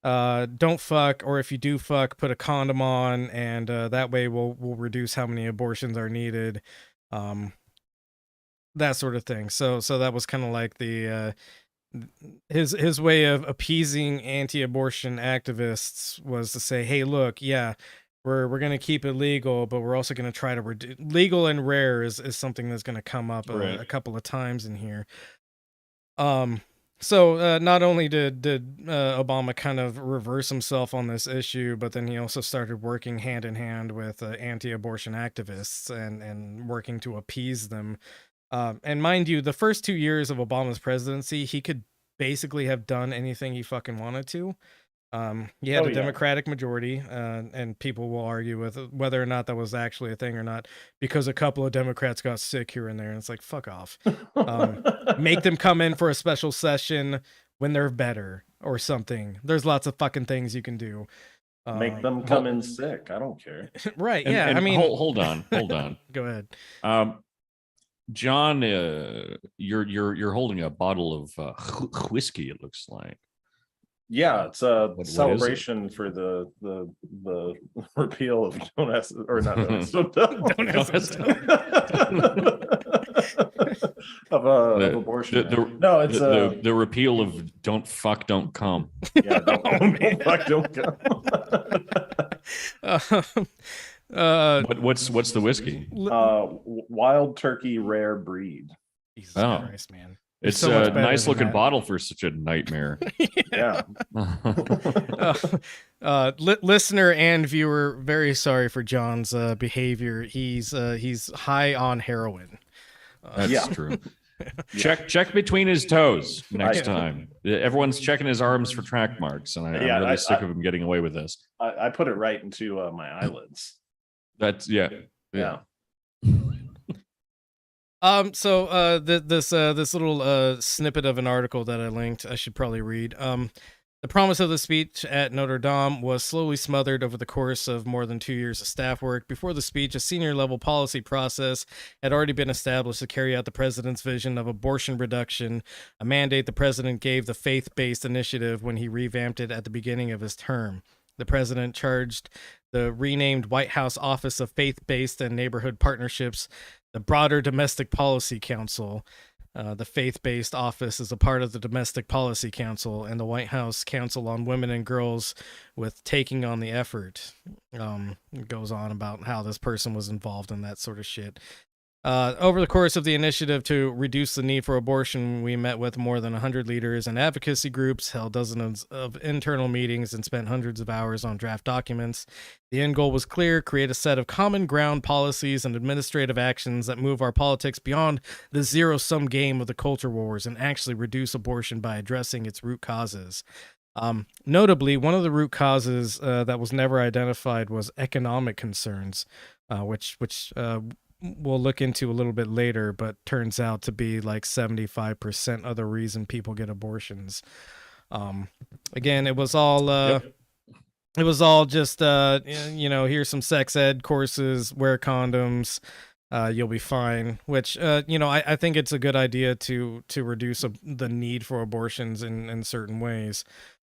S1: don't fuck, or if you do fuck, put a condom on, and that way we'll reduce how many abortions are needed, that sort of thing. So that was kind of like the his way of appeasing anti-abortion activists was to say, hey, look, yeah, we're gonna keep it legal, but we're also gonna try to reduce. Legal and rare is something that's gonna come up
S2: Right.
S1: a couple of times in here. So not only did Obama kind of reverse himself on this issue, but then he also started working hand in hand with anti-abortion activists and working to appease them. And mind you, the first 2 years of Obama's presidency, he could basically have done anything he fucking wanted to. He had
S3: Oh,
S1: a
S3: yeah.
S1: Democratic majority, and people will argue with whether or not that was actually a thing or not, because a couple of Democrats got sick here and there, and it's like, fuck off. Make them come in for a special session when they're better or something. There's lots of fucking things you can do.
S3: Make them come in sick. I don't care.
S1: Right,
S2: And,
S1: yeah,
S2: and
S1: I mean...
S2: hold on.
S1: Go ahead.
S2: John, you're holding a bottle of whiskey, it looks like.
S3: Yeah, it's a
S2: What is it?
S3: celebration for the repeal of don't ask or not don't ask,
S1: Don't
S3: of abortion. No, it's
S2: the repeal of don't fuck, don't come.
S3: yeah, don't fuck, don't go.
S2: What's the whiskey?
S3: Wild Turkey Rare Breed.
S1: Jesus
S2: Oh.
S1: Christ, man.
S2: It's
S1: so much
S2: a
S1: better
S2: nice
S1: than
S2: looking
S1: that.
S2: bottle for such a nightmare.
S3: Yeah.
S1: Listener and viewer, very sorry for John's behavior. He's high on heroin.
S2: That's
S3: Yeah.
S2: true. Check between his toes next time. Everyone's checking his arms for track marks, and I'm really sick of him getting away with this.
S3: I put it right into my eyelids.
S2: That's yeah.
S3: Yeah.
S1: So this little snippet of an article that I linked, I should probably read. The promise of the speech at Notre Dame was slowly smothered over the course of more than 2 years of staff work. Before the speech, a senior-level policy process had already been established to carry out the president's vision of abortion reduction, a mandate the president gave the faith-based initiative when he revamped it at the beginning of his term. The president charged the renamed White House Office of Faith-Based and Neighborhood Partnerships the broader Domestic Policy Council. The faith-based office is a part of the Domestic Policy Council and the White House Council on Women and Girls with taking on the effort. It goes on about how this person was involved in that sort of shit. Over the course of the initiative to reduce the need for abortion, we met with more than 100 leaders and advocacy groups, held dozens of internal meetings, and spent hundreds of hours on draft documents. The end goal was clear: create a set of common ground policies and administrative actions that move our politics beyond the zero-sum game of the culture wars and actually reduce abortion by addressing its root causes. Notably, one of the root causes that was never identified was economic concerns, which we'll look into a little bit later, but turns out to be like 75% of the reason people get abortions. Again, it was all it was all just here's some sex ed courses, wear condoms, you'll be fine, which I think it's a good idea to reduce the need for abortions in certain ways.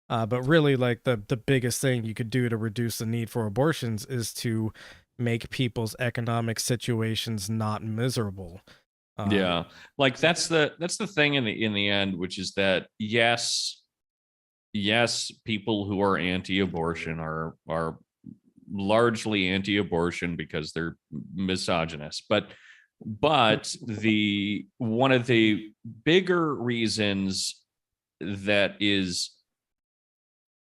S1: But really, like the biggest thing you could do to reduce the need for abortions is to make people's economic situations not miserable.
S2: Yeah, like that's the thing in the end, which is that yes, people who are anti-abortion are largely anti-abortion because they're misogynist, but the one of the bigger reasons that is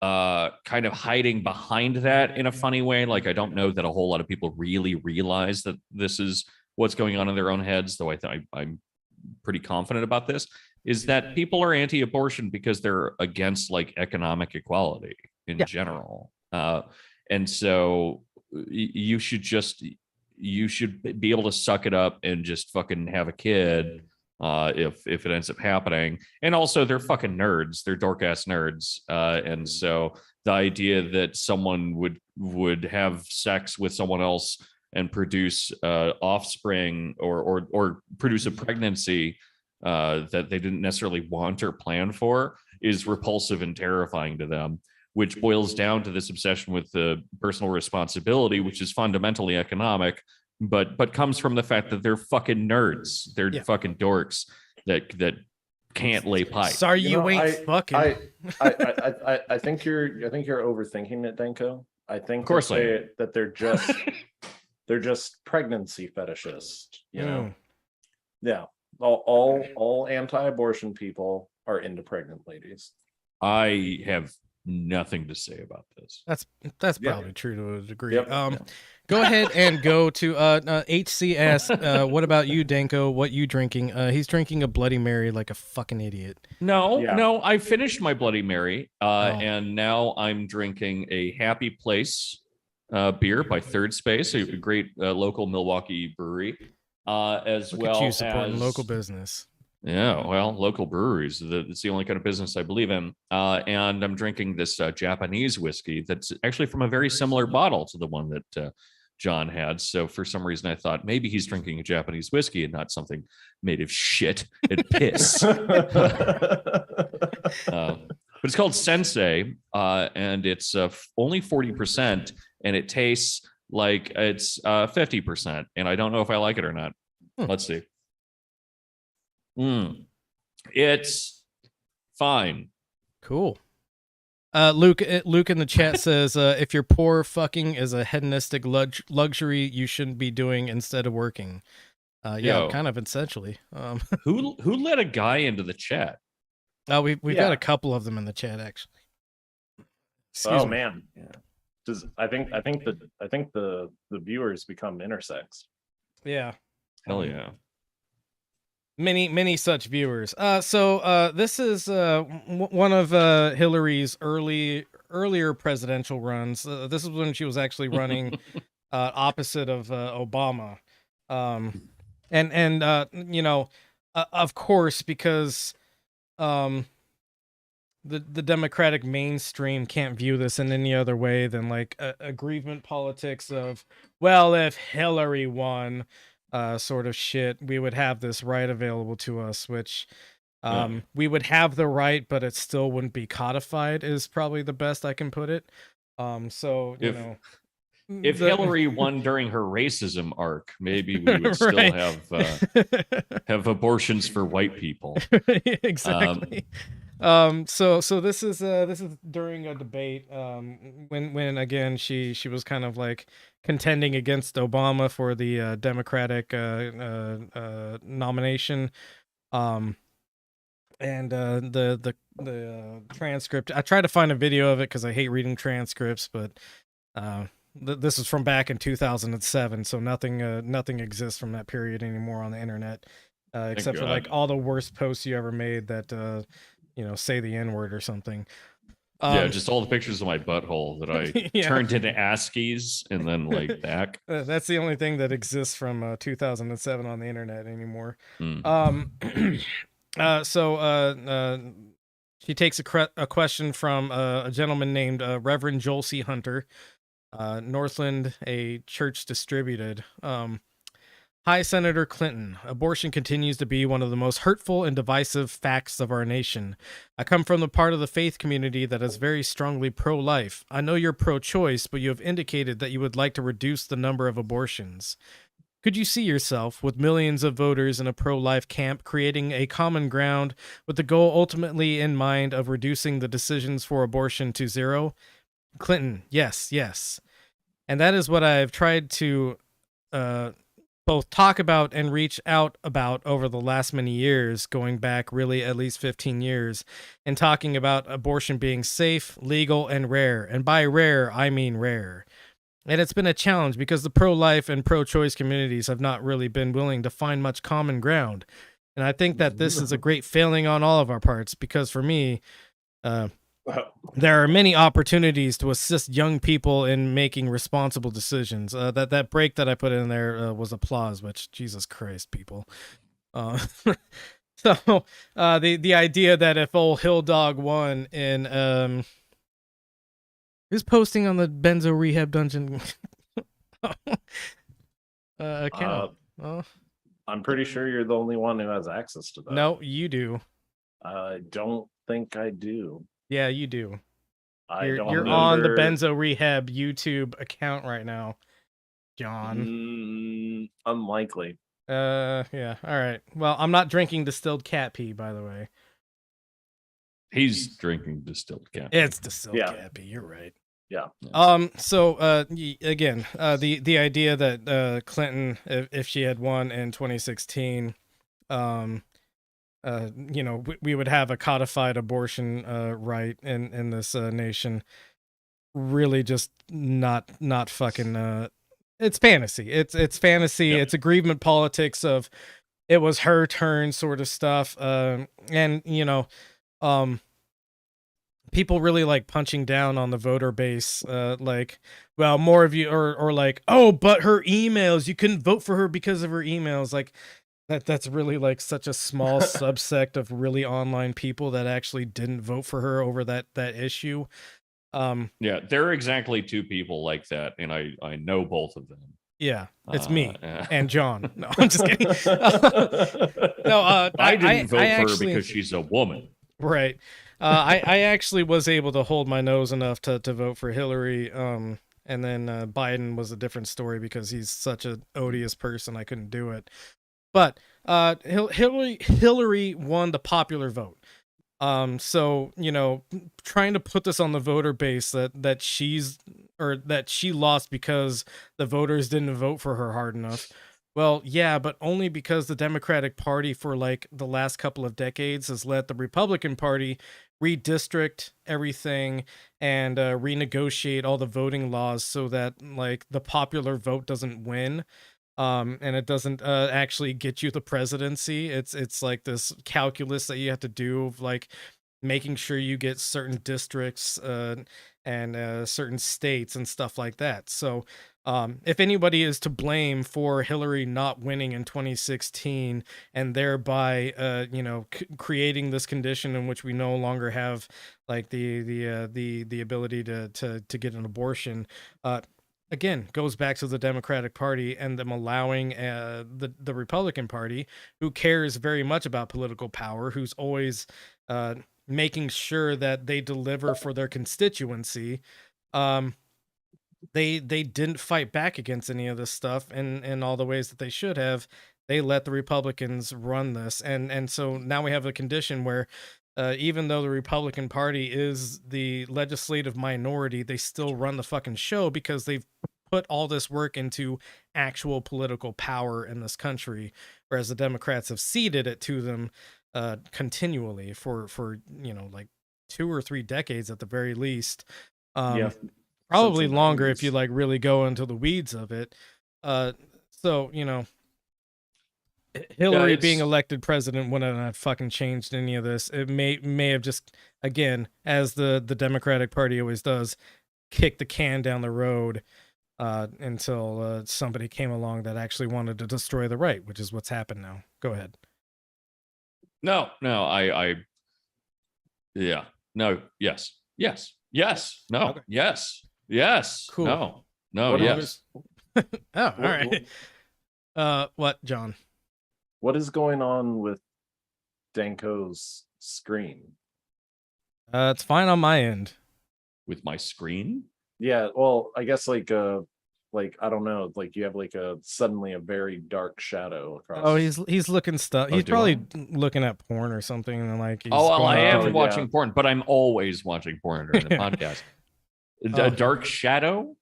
S2: kind of hiding behind that in a funny way, like I don't know that a whole lot of people really realize that this is what's going on in their own heads, though I'm pretty confident about this, is that people are anti-abortion because they're against like economic equality in general. And so you should be able to suck it up and just fucking have a kid if it ends up happening. And also they're fucking nerds, they're dork ass nerds. And so the idea that someone would have sex with someone else and produce offspring or produce a pregnancy that they didn't necessarily want or plan for is repulsive and terrifying to them, which boils down to this obsession with the personal responsibility, which is fundamentally economic, but comes from the fact that they're fucking nerds. They're fucking dorks that can't lay pipe.
S1: Sorry, you ain't fucking.
S3: I think you're overthinking it, Danko. I think
S2: of course
S3: that they're just pregnancy fetishists, you know. Yeah. All anti-abortion people are into pregnant ladies.
S2: I have nothing to say about this.
S1: That's probably true to a degree. Go ahead and go to HCS. What about you, Danko? What you drinking? He's drinking a Bloody Mary like a fucking idiot.
S2: No, I finished my Bloody Mary, and now I'm drinking a Happy Place beer by Third Space, a great local Milwaukee brewery. As
S1: Look
S2: well
S1: at you supporting
S2: as
S1: local business.
S2: Yeah, well, local breweries. It's the only kind of business I believe in. And I'm drinking this Japanese whiskey that's actually from a very similar bottle to the one that John had. So for some reason, I thought maybe he's drinking a Japanese whiskey and not something made of shit and piss. But it's called Sensei, and it's only 40%, and it tastes like it's 50%. And I don't know if I like it or not. Let's see. It's fine.
S1: Cool. Luke in the chat says, if you're poor, fucking is a hedonistic luxury you shouldn't be doing instead of working. Yeah, kind of essentially.
S2: Who let a guy into the chat?
S1: We've got a couple of them in the chat actually.
S3: Excuse me. Man. Yeah. I think the viewers become intersex.
S1: Yeah.
S2: Hell yeah.
S1: Many such viewers. So this is one of Hillary's earlier presidential runs. This is when she was actually running opposite of Obama. And you know, of course, because the Democratic mainstream can't view this in any other way than like aggrievement politics of, well, if Hillary won, sort of shit, we would have this right available to us, which we would have the right, but it still wouldn't be codified, is probably the best I can put it. So you know,
S2: if Hillary won during her racism arc, maybe we would still have abortions for white people.
S1: Exactly. So this is during a debate when again she was kind of like contending against Obama for the Democratic nomination. And the transcript, I tried to find a video of it because I hate reading transcripts, but this is from back in 2007, so nothing exists from that period anymore on the internet, except for like all the worst posts you ever made that you know, say the N-word or something.
S2: Yeah, just all the pictures of my butthole that I turned into ASCIIs and then like back.
S1: That's the only thing that exists from 2007 on the internet anymore. So she takes a question from a gentleman named Reverend Joel C. Hunter, Northland, a church distributed. Hi, Senator Clinton. Abortion continues to be one of the most hurtful and divisive facts of our nation. I come from the part of the faith community that is very strongly pro-life. I know you're pro-choice, but you have indicated that you would like to reduce the number of abortions. Could you see yourself with millions of voters in a pro-life camp creating a common ground with the goal ultimately in mind of reducing the decisions for abortion to zero? Clinton, yes, yes. And that is what I've tried to both talk about and reach out about over the last many years, going back really at least 15 years, and talking about abortion being safe, legal, and rare. And by rare, I mean rare. And it's been a challenge because the pro-life and pro-choice communities have not really been willing to find much common ground. And I think that this is a great failing on all of our parts, because for me, there are many opportunities to assist young people in making responsible decisions. That break that I put in there was applause, which Jesus Christ, people. So the idea that if old Hill Dog won in who's posting on the Benzo Rehab Dungeon account?
S3: I'm pretty sure you're the only one who has access to that.
S1: No, you do.
S3: I don't think I do.
S1: Yeah, you do.
S3: You're
S1: on the Benzo Rehab YouTube account right now, John.
S3: Unlikely.
S1: Yeah. All right. Well, I'm not drinking distilled cat pee, by the way.
S2: He's drinking distilled cat.
S1: It's distilled
S3: Yeah.
S1: cat pee. You're right.
S3: Yeah.
S1: So again, the idea that Clinton, if she had won in 2016, we would have a codified abortion right in this nation. Really, just not fucking. It's fantasy. It's fantasy.
S3: Yeah.
S1: It's aggrievement politics of it was her turn sort of stuff. And people really like punching down on the voter base. Like, well, more of you or like, oh, but her emails, you couldn't vote for her because of her emails. Like, that's really like such a small subsect of really online people that actually didn't vote for her over that issue.
S2: Yeah, there are exactly two people like that, and I know both of them.
S1: Yeah, it's me and John. No, I'm just kidding.
S2: I didn't vote for her because she's a woman.
S1: Right. I actually was able to hold my nose enough to vote for Hillary. And then Biden was a different story because he's such an odious person. I couldn't do it. But Hillary won the popular vote. So, trying to put this on the voter base that she lost because the voters didn't vote for her hard enough. Well, yeah, but only because the Democratic Party for like the last couple of decades has let the Republican Party redistrict everything and renegotiate all the voting laws so that like the popular vote doesn't win. And it doesn't actually get you the presidency. It's like this calculus that you have to do of like making sure you get certain districts and certain states and stuff like that. So if anybody is to blame for Hillary not winning in 2016 and thereby creating this condition in which we no longer have like the ability to get an abortion, again, goes back to the Democratic Party and them allowing the Republican Party, who cares very much about political power, who's always making sure that they deliver for their constituency. They didn't fight back against any of this stuff in all the ways that they should have. They let the Republicans run this. And so now we have a condition where even though the Republican Party is the legislative minority, they still run the fucking show because they've put all this work into actual political power in this country, whereas the Democrats have ceded it to them continually for like 2 or 3 decades at the very least. Probably longer if you like really go into the weeds of it. So Hillary being elected president wouldn't have fucking changed any of this. It may have just, again, as the Democratic Party always does, kicked the can down the road until somebody came along that actually wanted to destroy the right, which is what's happened now. Go ahead.
S2: No, yes, no,
S1: Okay.
S2: yes,
S1: Cool.
S2: no, yes.
S1: Oh, all right. What, John?
S3: What is going on with Danko's screen?
S1: It's fine on my end.
S2: With my screen?
S3: Yeah, well, I guess like like I don't know, like you have like a suddenly a very dark shadow across.
S1: Oh, he's looking stuff.
S2: Oh,
S1: He's
S2: do
S1: probably looking at porn or something, and like he's
S2: Oh, well,
S1: going
S2: I
S1: up
S2: am
S1: to-
S3: yeah.
S2: watching porn, but I'm always watching porn during the podcast.
S1: Oh.
S2: A dark shadow?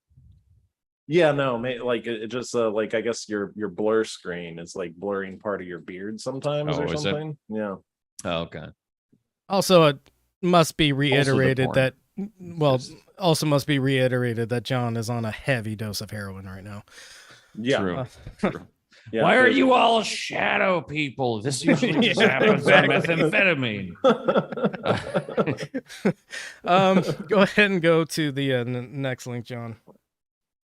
S3: Yeah, no, like it just like I guess your blur screen is like blurring part of your beard sometimes
S2: Oh,
S3: or
S2: is it?
S3: something. Yeah.
S2: Oh, okay.
S1: Also, it must be reiterated
S2: porn.
S1: that well,
S2: Just-
S1: also must be reiterated that John is on a heavy dose of heroin right now.
S3: Yeah.
S2: True. True.
S3: Yeah,
S2: Why are
S3: there's-
S2: you all shadow people? This usually just
S1: Yeah,
S2: happens
S1: exactly.
S2: on methamphetamine.
S1: Go ahead and go to the next link, John.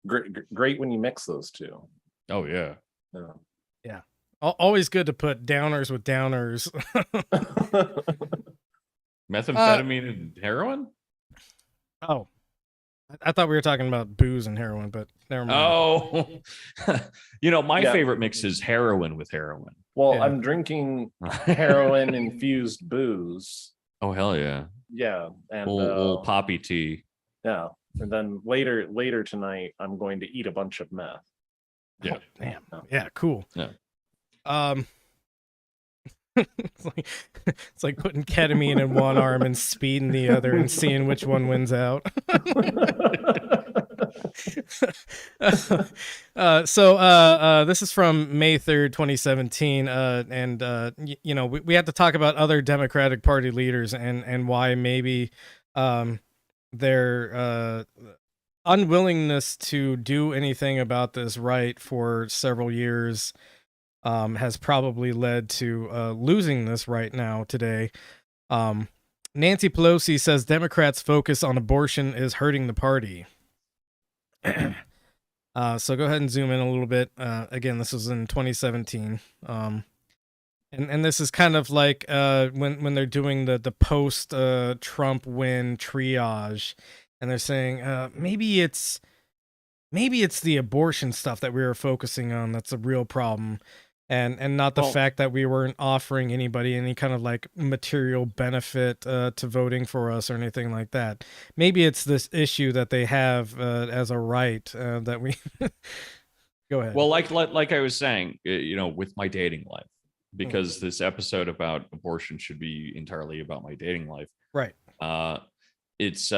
S3: great when you mix those two.
S2: Oh, yeah.
S3: Yeah.
S1: Always good to put downers with downers.
S2: Methamphetamine and heroin?
S1: Oh, I thought we were talking about booze and heroin, but never mind.
S2: Oh, my
S3: Yeah.
S2: favorite mix is heroin with heroin.
S3: Well,
S1: Yeah.
S3: I'm drinking heroin infused booze.
S2: Oh, hell yeah.
S3: Yeah, and
S2: Old poppy tea.
S3: yeah, and then later tonight I'm going to eat a bunch of meth.
S2: Yeah.
S1: Damn. Yeah, cool.
S2: Yeah.
S1: It's like putting ketamine in one arm and speed in the other and seeing which one wins out. This is from May 3rd, 2017. We have to talk about other Democratic Party leaders and why maybe their unwillingness to do anything about this right for several years has probably led to losing this right now today. Nancy Pelosi says Democrats' focus on abortion is hurting the party. So go ahead and zoom in a little bit. Again, this was in 2017. And this is kind of like when they're doing the post Trump win triage, and they're saying maybe it's the abortion stuff that we were focusing on that's a real problem. And not the fact that we weren't offering anybody any kind of like material benefit to voting for us or anything like that. Maybe it's this issue that they have as a right that we go ahead.
S2: Well, like I was saying, with my dating life, because this episode about abortion should be entirely about my dating life.
S1: Right.
S2: It's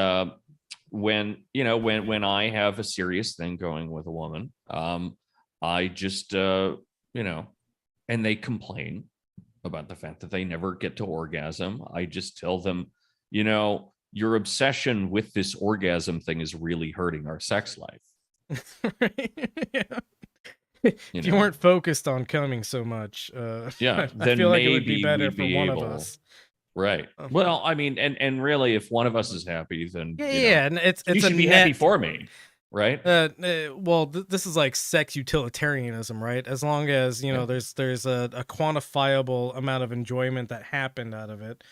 S2: when I have a serious thing going with a woman, I just and they complain about the fact that they never get to orgasm. I just tell them, your obsession with this orgasm thing is really hurting our sex life.
S1: Yeah. If you weren't focused on coming so much,
S2: yeah,
S1: I
S2: then
S1: feel like
S2: maybe
S1: it would be better
S2: we'd
S1: for
S2: be
S1: one
S2: able,
S1: of us.
S2: Right. Well, I mean, and really, if one of us is happy, then
S1: And it's
S2: you should
S1: a
S2: be
S1: net,
S2: happy for me, right?
S1: this is like sex utilitarianism, right? As long as there's a quantifiable amount of enjoyment that happened out of it.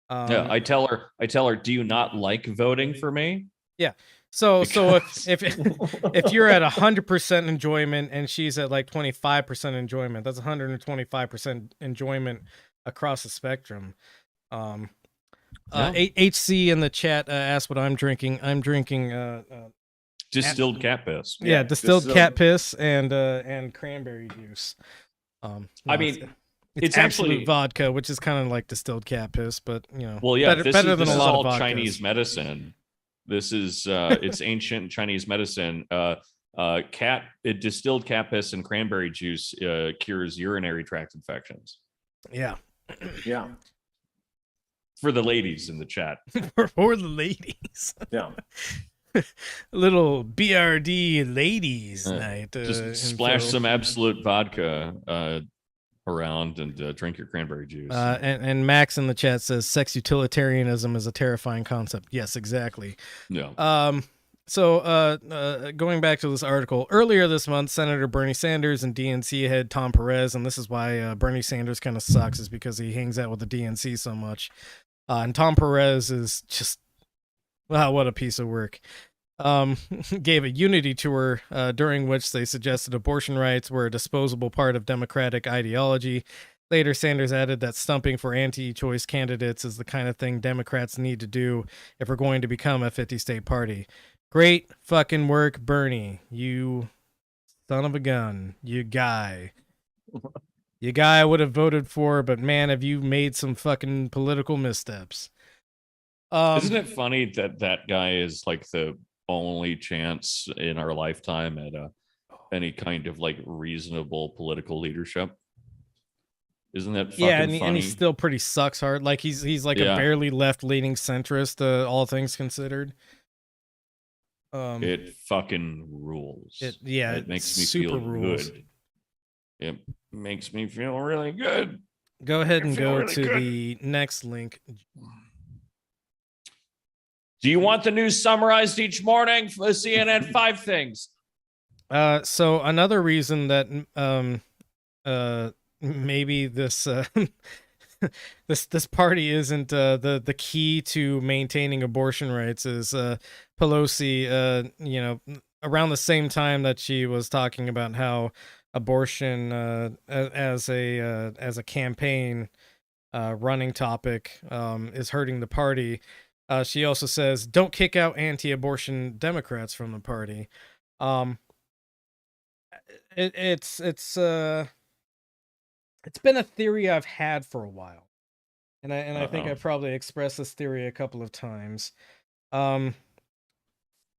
S2: Yeah, I tell her, do you not like voting for me?
S1: Yeah. So
S2: Because-
S1: if you're at 100% enjoyment and she's at like 25% enjoyment, that's 125% enjoyment across the spectrum. HC in the chat asked what I'm drinking. I'm drinking
S2: Distilled cat piss.
S1: distilled cat piss and cranberry juice.
S2: I mean,
S1: it's
S2: it's
S1: absolute
S2: actually-
S1: vodka, which is kind of like distilled cat piss, but
S2: Well, yeah,
S1: better
S2: this
S1: than
S2: is
S1: a lot
S2: all
S1: of vodkas.
S2: Chinese medicine. This is it's ancient Chinese medicine. Distilled cat piss and cranberry juice cures urinary tract infections.
S1: Yeah.
S3: Yeah.
S2: For the ladies in the chat.
S1: For the ladies.
S3: Yeah.
S1: Little BRD ladies night.
S2: Just splash some absolute vodka around and drink your cranberry juice.
S1: And Max in the chat says sex utilitarianism is a terrifying concept. Yes, exactly.
S2: Yeah.
S1: So going back to this article, earlier this month, Senator Bernie Sanders and DNC head Tom Perez, and this is why Bernie Sanders kind of sucks, is because he hangs out with the DNC so much. And Tom Perez is just, wow, what a piece of work. Gave a unity tour during which they suggested abortion rights were a disposable part of Democratic ideology. Later, Sanders added that stumping for anti-choice candidates is the kind of thing Democrats need to do if we're going to become a 50-state party. Great fucking work, Bernie. You son of a gun. You guy. You guy I would have voted for, but man, have you made some fucking political missteps.
S2: Isn't it funny that that guy is like the only chance in our lifetime at any kind of like reasonable political leadership? Isn't that fucking
S1: yeah, and
S2: funny?
S1: he still pretty sucks hard. Like he's like
S2: Yeah.
S1: a barely left-leaning centrist, all things considered.
S2: It fucking rules.
S1: It
S2: makes me
S1: super
S2: feel
S1: rules.
S2: good. It makes me feel really good.
S1: Go ahead and
S2: feel
S1: go
S2: really
S1: to
S2: good.
S1: the next link.
S2: Do you want the news summarized each morning for the CNN 5 things?
S1: So another reason that maybe this this party isn't the key to maintaining abortion rights is Pelosi, around the same time that she was talking about how abortion as a campaign running topic is hurting the party. She also says, "Don't kick out anti-abortion Democrats from the party." It's been a theory I've had for a while, and I think I've probably expressed this theory a couple of times.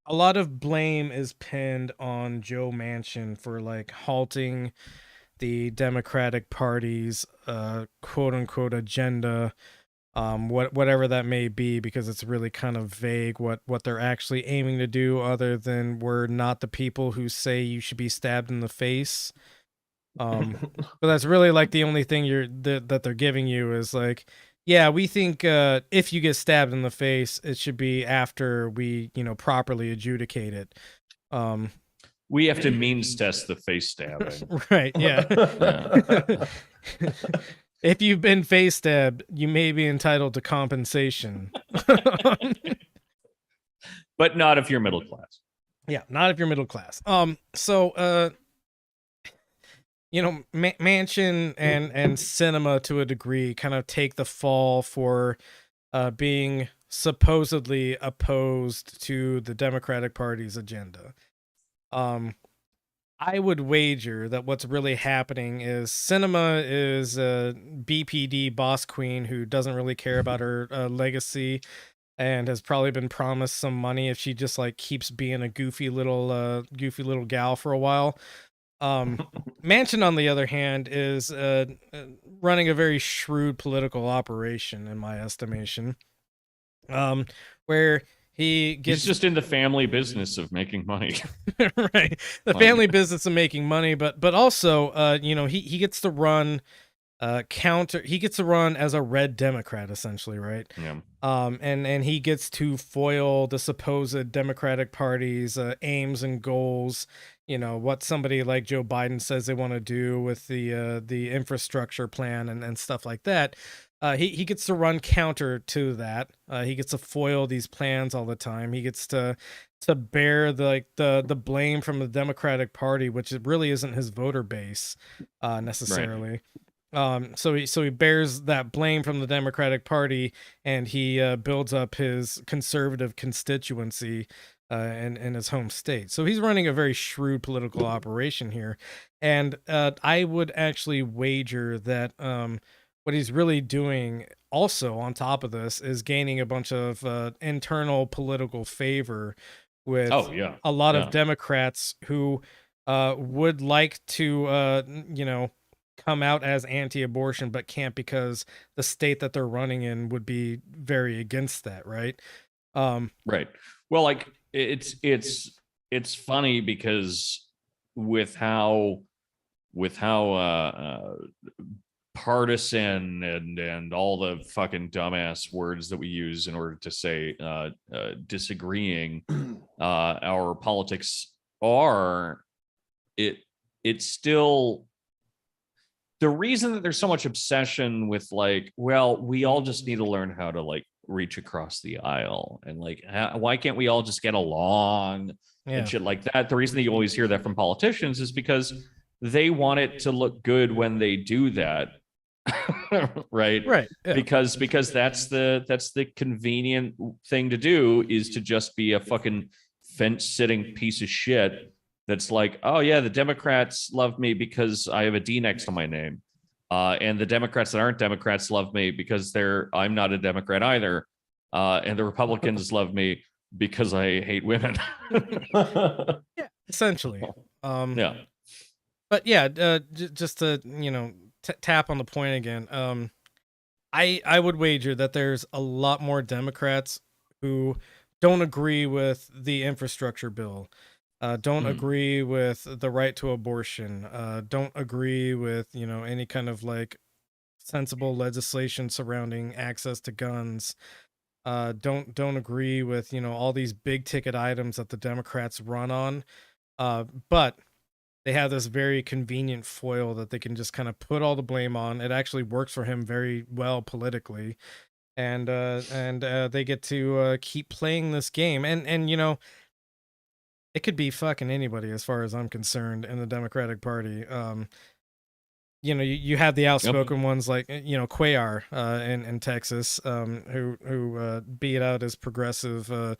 S1: A lot of blame is pinned on Joe Manchin for like halting the Democratic Party's quote unquote agenda. Whatever that may be, because it's really kind of vague what they're actually aiming to do, other than we're not the people who say you should be stabbed in the face. But that's really like the only thing that they're giving you is like, yeah, we think if you get stabbed in the face, it should be after we properly adjudicate it.
S2: We have to means test the face stabbing.
S1: Right, yeah. If you've been face stabbed, you may be entitled to compensation.
S2: But not if you're middle class.
S1: Yeah, not if you're middle class. Manchin and Cinema to a degree kind of take the fall for being supposedly opposed to the Democratic Party's agenda. I would wager that what's really happening is Cinema is a BPD boss queen who doesn't really care about her legacy and has probably been promised some money if she just like keeps being a goofy little gal for a while. Manchin, on the other hand, is running a very shrewd political operation, in my estimation, where he's
S2: just in the family business of making money.
S1: Right, the family business of making money, but also he gets to run he gets to run as a red Democrat, essentially, right?
S2: Yeah.
S1: And he gets to foil the supposed Democratic Party's aims and goals. What somebody like Joe Biden says they want to do with the infrastructure plan and stuff like that. He gets to run counter to that. He gets to foil these plans all the time. He gets to bear the blame from the Democratic Party, which it really isn't his voter base necessarily. Right. So he bears that blame from the Democratic Party, and he builds up his conservative constituency in his home state. So he's running a very shrewd political operation here, and I would actually wager that what he's really doing also on top of this is gaining a bunch of internal political favor with a lot of Democrats who would like to come out as anti-abortion but can't, because the state that they're running in would be very against that, right?
S2: Right. Well, like it's funny because with how partisan and all the fucking dumbass words that we use in order to say disagreeing our politics are, it's still the reason that there's so much obsession with like, well, we all just need to learn how to like reach across the aisle, and like why can't we all just get along and shit like that. The reason that you always hear that from politicians is because they want it to look good when they do that. right
S1: yeah.
S2: because that's the convenient thing to do, is to just be a fucking fence-sitting piece of shit that's like, oh yeah, the Democrats love me because I have a D next to my name. And the Democrats that aren't Democrats love me because I'm not a Democrat either. And the Republicans love me because I hate women.
S1: Yeah, essentially.
S2: Yeah.
S1: But yeah, just to tap on the point again. I would wager that there's a lot more Democrats who don't agree with the infrastructure bill, don't agree with the right to abortion, don't agree with any kind of like sensible legislation surrounding access to guns, don't agree with all these big ticket items that the Democrats run on, but they have this very convenient foil that they can just kind of put all the blame on. It actually works for him very well politically, and they get to keep playing this game, and it could be fucking anybody as far as I'm concerned in the Democratic Party. You have the outspoken ones like Cuellar in Texas, who beat out his progressive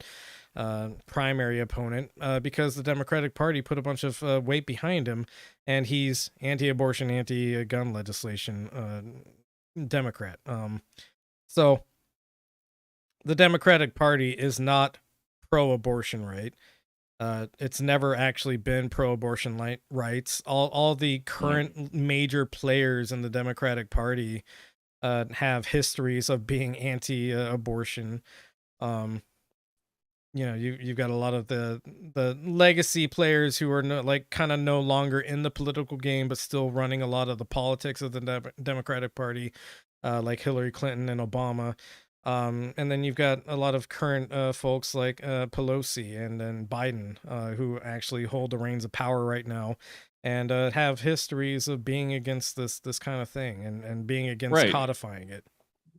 S1: primary opponent because the Democratic Party put a bunch of weight behind him, and he's anti-abortion, anti-gun legislation Democrat. So the Democratic Party is not pro-abortion, right? It's never actually been pro-abortion rights. All the current major players in the Democratic Party have histories of being anti-abortion. You've got a lot of the legacy players who are kind of no longer in the political game, but still running a lot of the politics of the Democratic Party, like Hillary Clinton and Obama. And then you've got a lot of current folks like Pelosi and then Biden, who actually hold the reins of power right now, and have histories of being against this kind of thing and being against codifying it.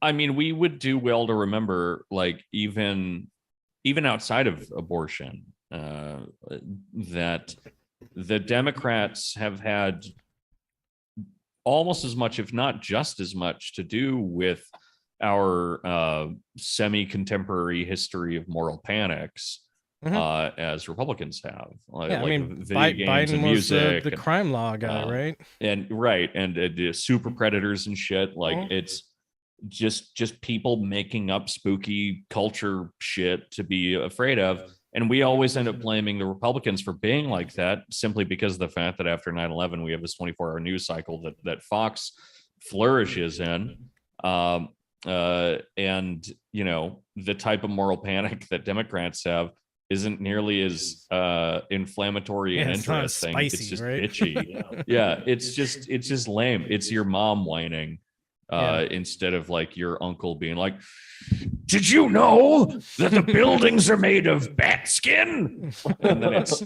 S2: I mean, we would do well to remember, like, even outside of abortion, that the Democrats have had almost as much, if not just as much, to do with our semi-contemporary history of moral panics as Republicans have.
S1: Yeah, I mean, Biden was the crime law guy, right?
S2: And the super predators and shit. Like, it's just people making up spooky culture shit to be afraid of. And we always end up blaming the Republicans for being like that, simply because of the fact that after 9/11, we have this 24-hour news cycle that Fox flourishes in. And the type of moral panic that Democrats have isn't nearly as inflammatory and interesting.
S1: Spicy,
S2: it's just
S1: right?
S2: bitchy. Yeah, it's just lame. It's your mom whining instead of like your uncle being like, "Did you know that the buildings are made of bat skin?" And then it's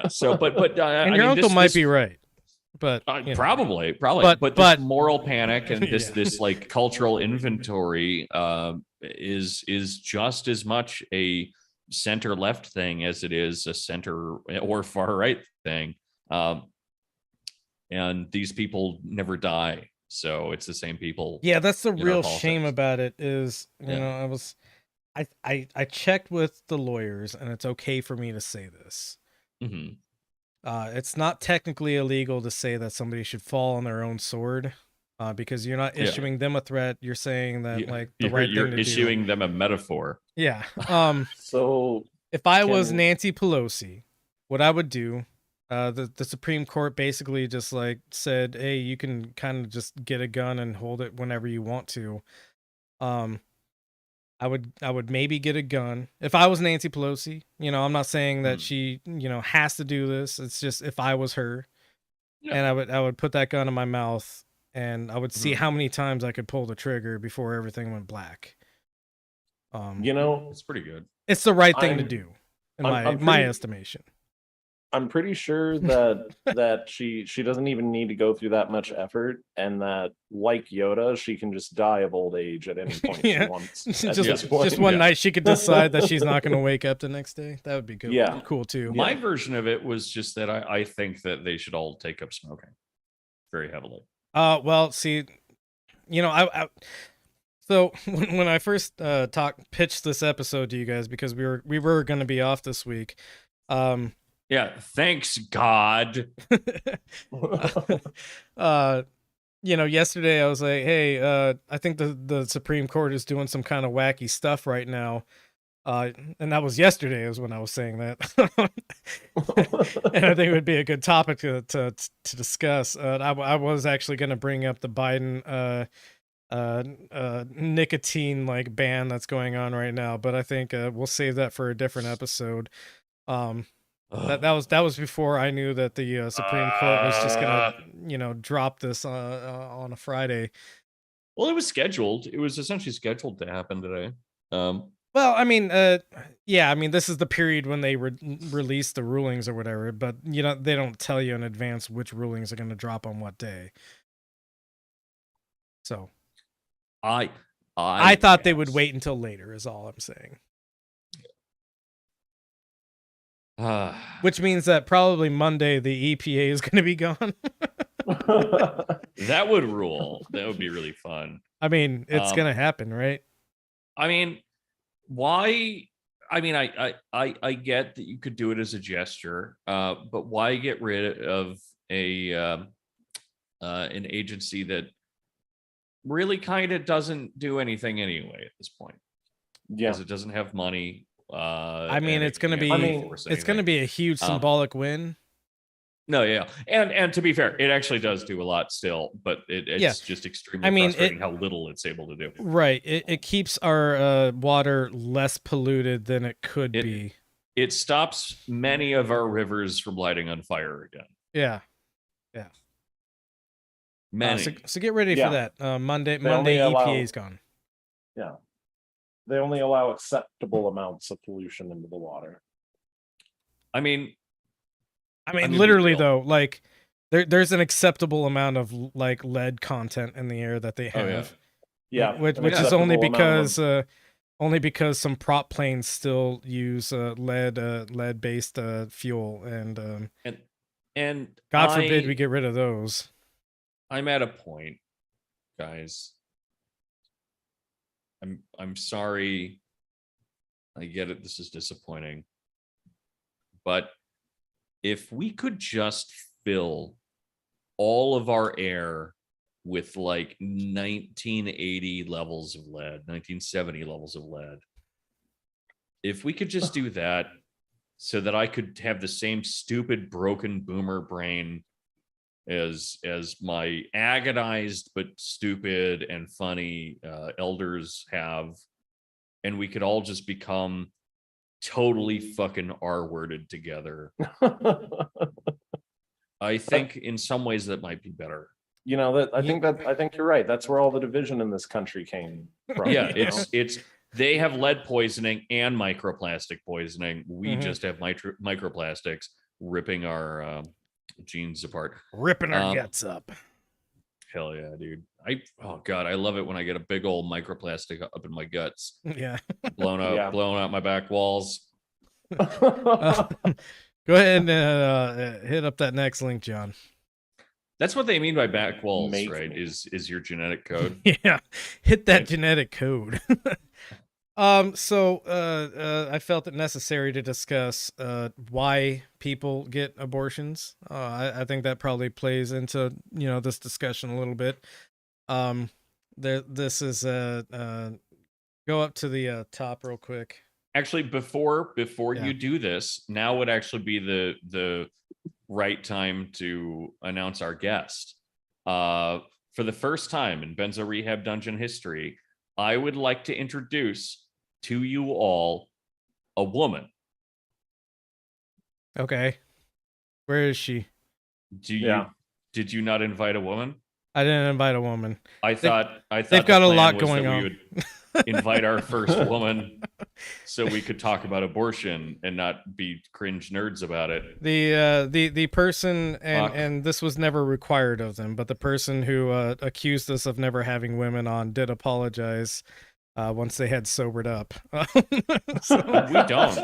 S2: So, but
S1: and your uncle might be right. But
S2: probably, but this moral panic and this like cultural inventory is just as much a center left thing as it is a center or far right thing, and these people never die, so it's the same people.
S1: Yeah, that's the real shame about it. Is I checked with the lawyers, and it's okay for me to say this. It's not technically illegal to say that somebody should fall on their own sword, because you're not issuing them a threat. You're saying that
S2: you're issuing them a metaphor.
S1: Yeah.
S3: So
S1: if I was Nancy Pelosi, what I would do, the Supreme Court basically just like said, hey, you can kind of just get a gun and hold it whenever you want to. I would maybe get a gun if I was Nancy Pelosi. I'm not saying that she, has to do this. It's just if I was her, and I would put that gun in my mouth, and I would see how many times I could pull the trigger before everything went black.
S2: It's pretty good.
S1: It's the right thing to do, in my estimation.
S3: I'm pretty sure that she doesn't even need to go through that much effort, and that, like Yoda, she can just die of old age at any point she wants.
S1: Just one night she could decide that she's not going to wake up the next day. That would be good.
S3: Yeah,
S1: cool too.
S2: My version of it was just that I think that they should all take up smoking very heavily.
S1: Well, see, So when I first pitched this episode to you guys, because we were going to be off this week,
S2: Yeah, thanks God.
S1: Yesterday I was like, hey, I think the Supreme Court is doing some kind of wacky stuff right now. And that was yesterday is when I was saying that. And I think it would be a good topic to discuss. I was actually going to bring up the Biden nicotine like ban that's going on right now, but I think we'll save that for a different episode. That was before I knew that the Supreme Court was just gonna drop this on a Friday.
S2: Well, it was scheduled. It was essentially scheduled to happen today.
S1: Well, I mean, yeah, I mean, this is the period when they release the rulings or whatever, but they don't tell you in advance which rulings are going to drop on what day. So, I thought they would wait until later. Is all I'm saying. Which means that probably Monday the EPA is going to be gone.
S2: That would rule. That would be really fun.
S1: I mean, it's going to happen, right?
S2: I mean, why? I mean, I get that you could do it as a gesture, but why get rid of an agency that really kind of doesn't do anything anyway at this point?
S3: Yeah,
S2: because it doesn't have money.
S1: I mean, it's going to be it's going to be a huge symbolic win.
S2: No, yeah, and to be fair, it actually does do a lot still, but it's just extremely frustrating how little it's able to do.
S1: Right, it keeps our water less polluted than it could be.
S2: It stops many of our rivers from lighting on fire again.
S1: Yeah.
S2: Many.
S1: So get ready for that. Monday EPA's gone.
S3: Yeah. They only allow acceptable amounts of pollution into the water.
S2: I mean,
S1: literally though, like there's an acceptable amount of like lead content in the air that they have. Which is only because some prop planes still use lead based fuel, and God forbid we get rid of those.
S2: I'm at a point, guys. I'm sorry. I get it. This is disappointing. But if we could just fill all of our air with like 1980 levels of lead, 1970 levels of lead, if we could just do that so that I could have the same stupid broken boomer brain as my agonized but stupid and funny elders have, and we could all just become totally fucking R-worded together. I think in some ways that might be better.
S3: I think you're right. That's where all the division in this country came from.
S2: Yeah, it's they have lead poisoning and microplastic poisoning. We just have microplastics ripping our genes apart,
S1: ripping our guts up.
S2: Hell yeah, dude. Oh god, I love it when I get a big old microplastic up in my guts.
S1: Yeah.
S2: blown out my back walls.
S1: Go ahead and hit up that next link, John.
S2: That's what they mean by back walls, right? Is your genetic code.
S1: Yeah, hit that genetic code. So I felt it necessary to discuss why people get abortions. I think that probably plays into this discussion a little bit. This is go up to the top real quick.
S2: Actually, before you do this, now would actually be the right time to announce our guest. For the first time in Benzo Rehab Dungeon history, I would like to introduce to you all a woman.
S1: Okay. Where is she?
S2: Did you not invite a woman?
S1: I didn't invite a woman.
S2: I thought
S1: they've got a lot going on.
S2: We would invite our first woman so we could talk about abortion and not be cringe nerds about it.
S1: The person, and this was never required of them, but the person who accused us of never having women on did apologize once they had sobered up.
S2: We don't.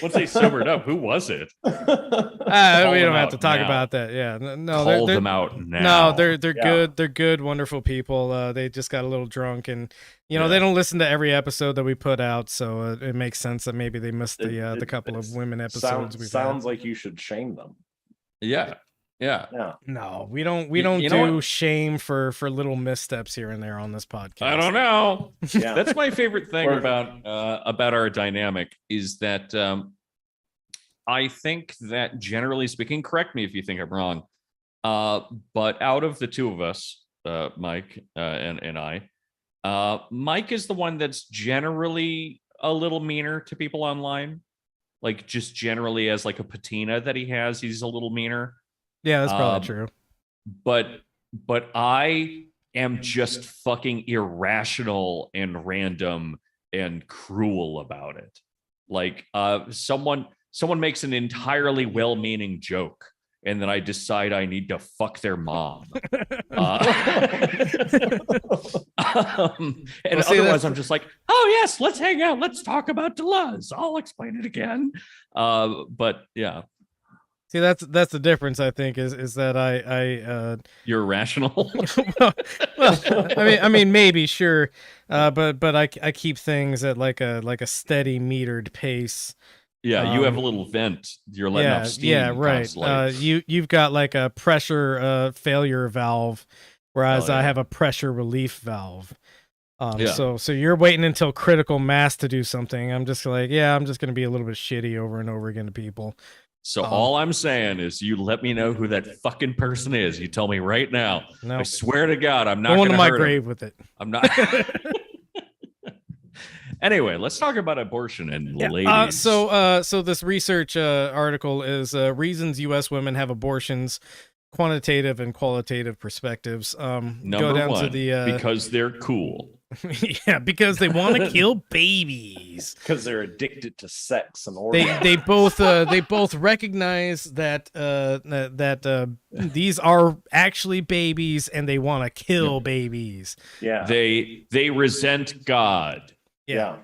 S2: Once they sobered up, who was it?
S1: We
S2: Call
S1: don't
S2: them
S1: have to
S2: out
S1: talk
S2: now.
S1: about that. Yeah, no,
S2: Call
S1: they're
S2: them out now.
S1: no, they're
S3: Yeah.
S1: good. They're good, wonderful people. They just got a little drunk, and they
S2: Yeah.
S1: don't listen to every episode that we put out, so it makes sense that maybe they missed the
S3: It-
S1: couple of
S3: it's-
S1: women episodes we've
S3: sounds like you should shame them.
S2: Yeah. Yeah.
S3: Yeah.
S1: had. No, we don't. We
S2: You-
S1: don't
S2: you know
S1: do
S2: what?
S1: shame for little missteps here and there on this podcast.
S2: I don't know.
S3: Yeah.
S2: That's my favorite thing
S3: Or-
S2: about our dynamic is that I think that generally speaking, correct me if you think I'm wrong, but out of the two of us, Mike and I, Mike is the one that's generally a little meaner to people online. Like just generally as like a patina that he has, he's a little meaner.
S1: Yeah, that's probably
S2: Um,
S1: true.
S2: But I am just fucking irrational and random and cruel about it. Like someone makes an entirely well-meaning joke and then I decide I need to fuck their mom. And
S1: Well, see,
S2: otherwise I'm just like, oh yes, let's hang out, let's talk about Deleuze, I'll explain it again. But yeah,
S1: See, that's the difference. I think is that I
S2: you're irrational.
S1: well, I mean, maybe sure, but I keep things at like a steady metered pace.
S2: Yeah, you have a little vent. You're letting off steam.
S1: Yeah, right.
S2: constantly.
S1: You've got like a pressure failure valve, whereas
S2: Oh, yeah.
S1: I have a pressure relief valve.
S2: Yeah.
S1: So you're waiting until critical mass to do something. I'm just like, yeah, I'm just gonna be a little bit shitty over and over again to people.
S2: So all I'm saying is, you let me know who that fucking person is. You tell me right now.
S1: No,
S2: I swear to God, I'm not
S1: going
S2: going
S1: to
S2: to
S1: my
S2: hurt him.
S1: grave with it.
S2: I'm not. Anyway, let's talk about abortion and ladies.
S1: So this research article is reasons U.S. women have abortions, quantitative and qualitative perspectives. Go
S2: Number
S1: down
S2: one,
S1: to the
S2: because they're cool.
S1: yeah, because they want to kill babies.
S3: Because they're addicted to sex and orgasm.
S1: They both recognize that these are actually babies and they want to kill babies.
S3: Yeah.
S2: They resent God.
S3: Yeah.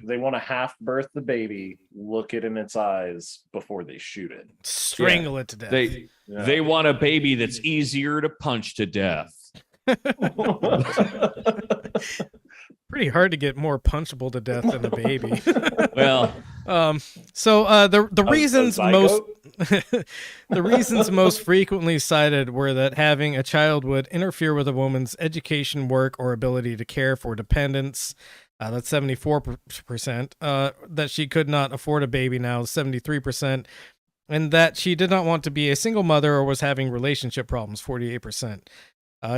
S3: They want to half birth the baby, look it in its eyes before they shoot it.
S1: strangle it to death.
S2: They want a baby that's easier to punch to death.
S1: Pretty hard to get more punchable to death than a baby.
S2: Well,
S1: So the reasons most
S3: zygote?
S1: the reasons most frequently cited were that having a child would interfere with a woman's education, work, or ability to care for dependents. That's 74%. That she could not afford a baby now, 73%. And that she did not want to be a single mother or was having relationship problems, 48%.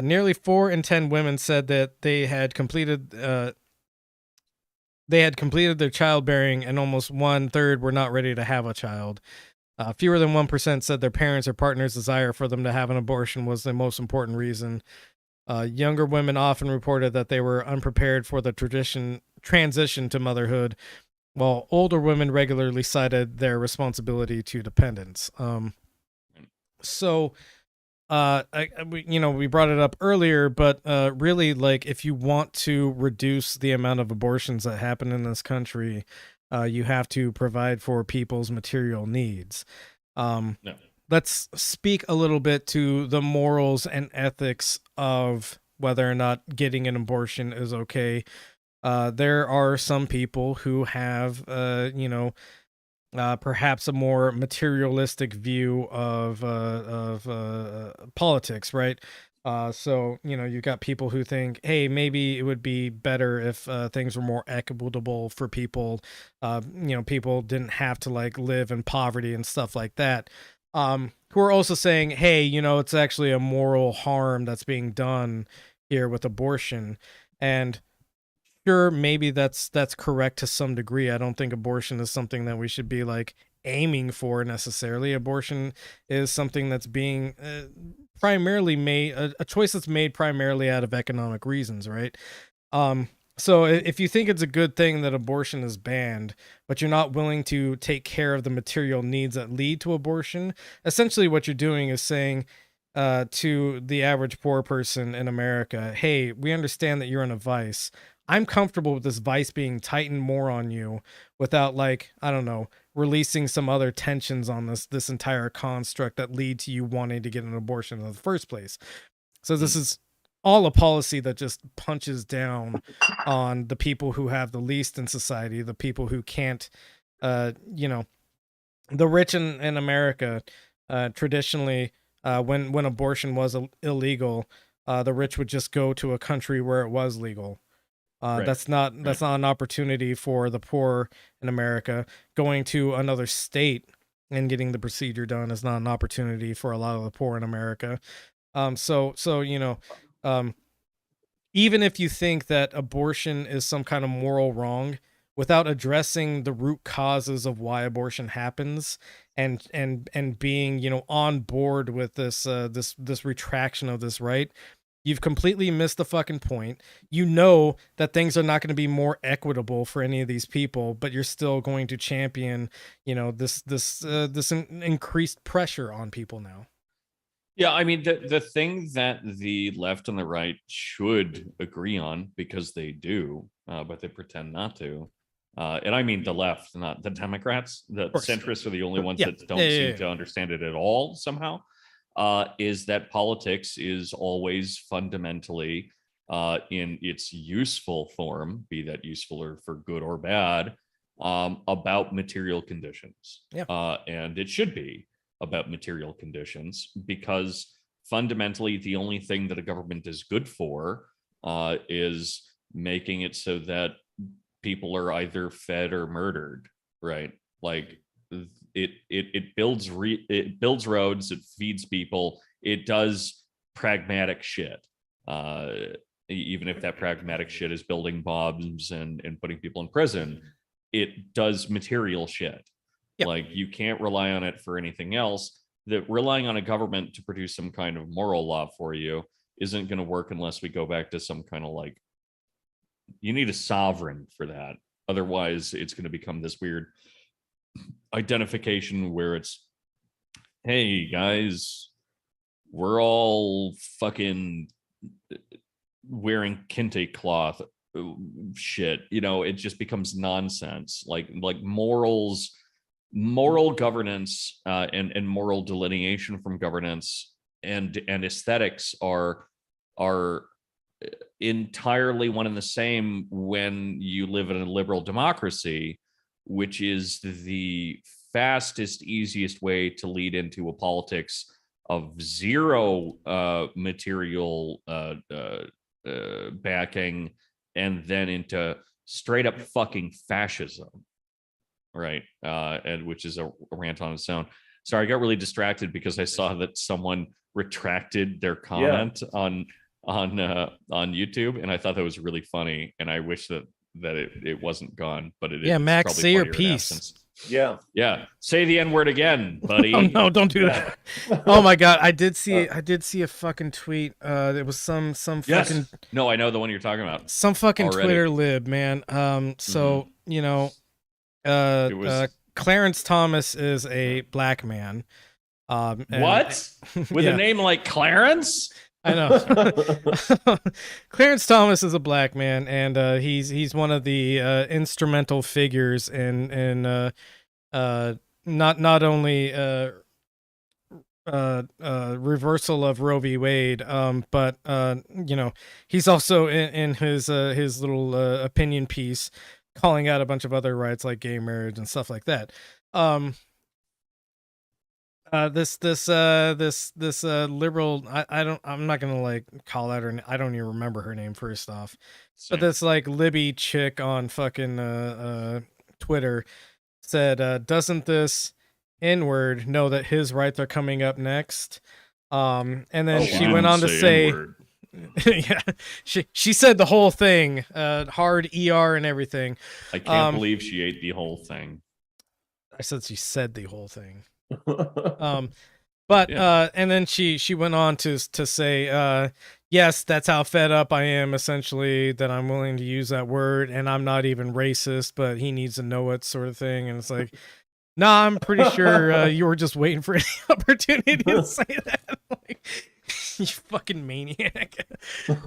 S1: Nearly 4 in 10 women said that they had completed their childbearing, and almost 1/3 were not ready to have a child. Fewer than 1% said their parents or partners' desire for them to have an abortion was the most important reason. Younger women often reported that they were unprepared for the transition to motherhood, while older women regularly cited their responsibility to dependents. We brought it up earlier, but really, like, if you want to reduce the amount of abortions that happen in this country, you have to provide for people's material needs.
S2: no.
S1: Let's speak a little bit to the morals and ethics of whether or not getting an abortion is okay. There are some people who have, perhaps a more materialistic view of politics, right? So you've got people who think, hey, maybe it would be better if things were more equitable for people. People didn't have to like live in poverty and stuff like that. Who are also saying, hey, it's actually a moral harm that's being done here with abortion. And sure, maybe that's correct to some degree. I don't think abortion is something that we should be like aiming for necessarily. Abortion is something that's being primarily made, a choice that's made primarily out of economic reasons, right? So if you think it's a good thing that abortion is banned, but you're not willing to take care of the material needs that lead to abortion, essentially what you're doing is saying to the average poor person in America, hey, we understand that you're in a vice. I'm comfortable with this vice being tightened more on you without, like, I don't know, releasing some other tensions on this entire construct that lead to you wanting to get an abortion in the first place. So this is all a policy that just punches down on the people who have the least in society, the people who can't, you know, the rich in America, traditionally, when abortion was illegal, the rich would just go to a country where it was legal.
S2: Right.
S1: That's not an opportunity for the poor in America. Going to another state and getting the procedure done is not an opportunity for a lot of the poor in America. So you know, even if you think that abortion is some kind of moral wrong, without addressing the root causes of why abortion happens and being, you know, on board with this retraction of this right, you've completely missed the fucking point. You know that things are not going to be more equitable for any of these people, but you're still going to champion, you know, this increased pressure on people now.
S2: Yeah, I mean, the thing that the left and the right should agree on, because they do, but they pretend not to, and I mean the left, not the Democrats. The centrists are the only ones that don't seem to understand it at all somehow, is that politics is always fundamentally, in its useful form, be that useful or for good or bad, about material conditions. And it should be about material conditions, because fundamentally the only thing that a government is good for is making it so that people are either fed or murdered, right? Like it builds roads, it feeds people, it does pragmatic shit, even if that pragmatic shit is building bombs and putting people in prison. It does material shit. Like, you can't rely on it for anything else. That relying on a government to produce some kind of moral law for you isn't going to work unless we go back to some kind of, like, you need a sovereign for that. Otherwise, it's going to become this weird identification where it's, hey guys, we're all fucking wearing kente cloth shit. You know, it just becomes nonsense. Like moral governance and moral delineation from governance and aesthetics are entirely one and the same when you live in a liberal democracy, which is the fastest, easiest way to lead into a politics of zero material backing, and then into straight up fucking fascism. Right. And which is a rant on its own. Sorry, I got really distracted because I saw that someone retracted their comment on YouTube, and I thought that was really funny, and I wish that it wasn't gone, but it is.
S1: Yeah, Max, say your piece.
S3: Yeah.
S2: Say the N-word again, buddy.
S1: Oh, no, don't do that. Oh my god, I did see a fucking tweet. It was some fucking
S2: No, I know the one you're talking about.
S1: Some fucking
S2: already.
S1: Twitter lib, man. So you know, Clarence Thomas is a black man.
S2: What? With a name like Clarence?
S1: I know. Clarence Thomas is a black man, and he's one of the instrumental figures in not only reversal of Roe v. Wade, but you know, he's also in his little opinion piece calling out a bunch of other rights like gay marriage and stuff like that. This liberal, I'm not gonna like call out her. I don't even remember her name first off, but this like Libby chick on fucking Twitter said, doesn't this N-word know that his rights are coming up next? And then she went on to say, yeah, she said the whole thing, hard ER and everything.
S2: I can't believe she ate the whole thing.
S1: I said she said the whole thing. But and then she went on to say, yes, that's how fed up I am, essentially, that I'm willing to use that word, and I'm not even racist, but he needs to know it, sort of thing. And it's like, nah, I'm pretty sure you were just waiting for any opportunity to say that. Like, You fucking maniac.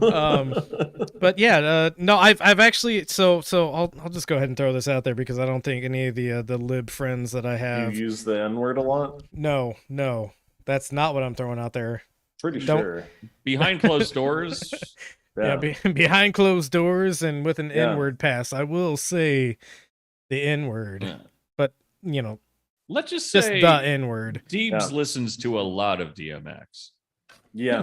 S1: But yeah, no, I've actually so I'll just go ahead and throw this out there because I don't think any of the lib friends that I
S3: You
S1: have.
S3: use the N-word a lot?
S1: No, that's not what I'm throwing out there.
S3: Pretty
S1: Don't-
S3: sure.
S2: Behind closed doors.
S1: Yeah, behind closed doors and with an
S3: Yeah.
S1: N-word pass, I will say the N-word.
S2: Yeah.
S1: But you know,
S2: Let's just
S1: just
S2: say
S1: the N-word.
S2: Deebs
S3: Yeah.
S2: listens to a lot of DMX.
S3: Yeah.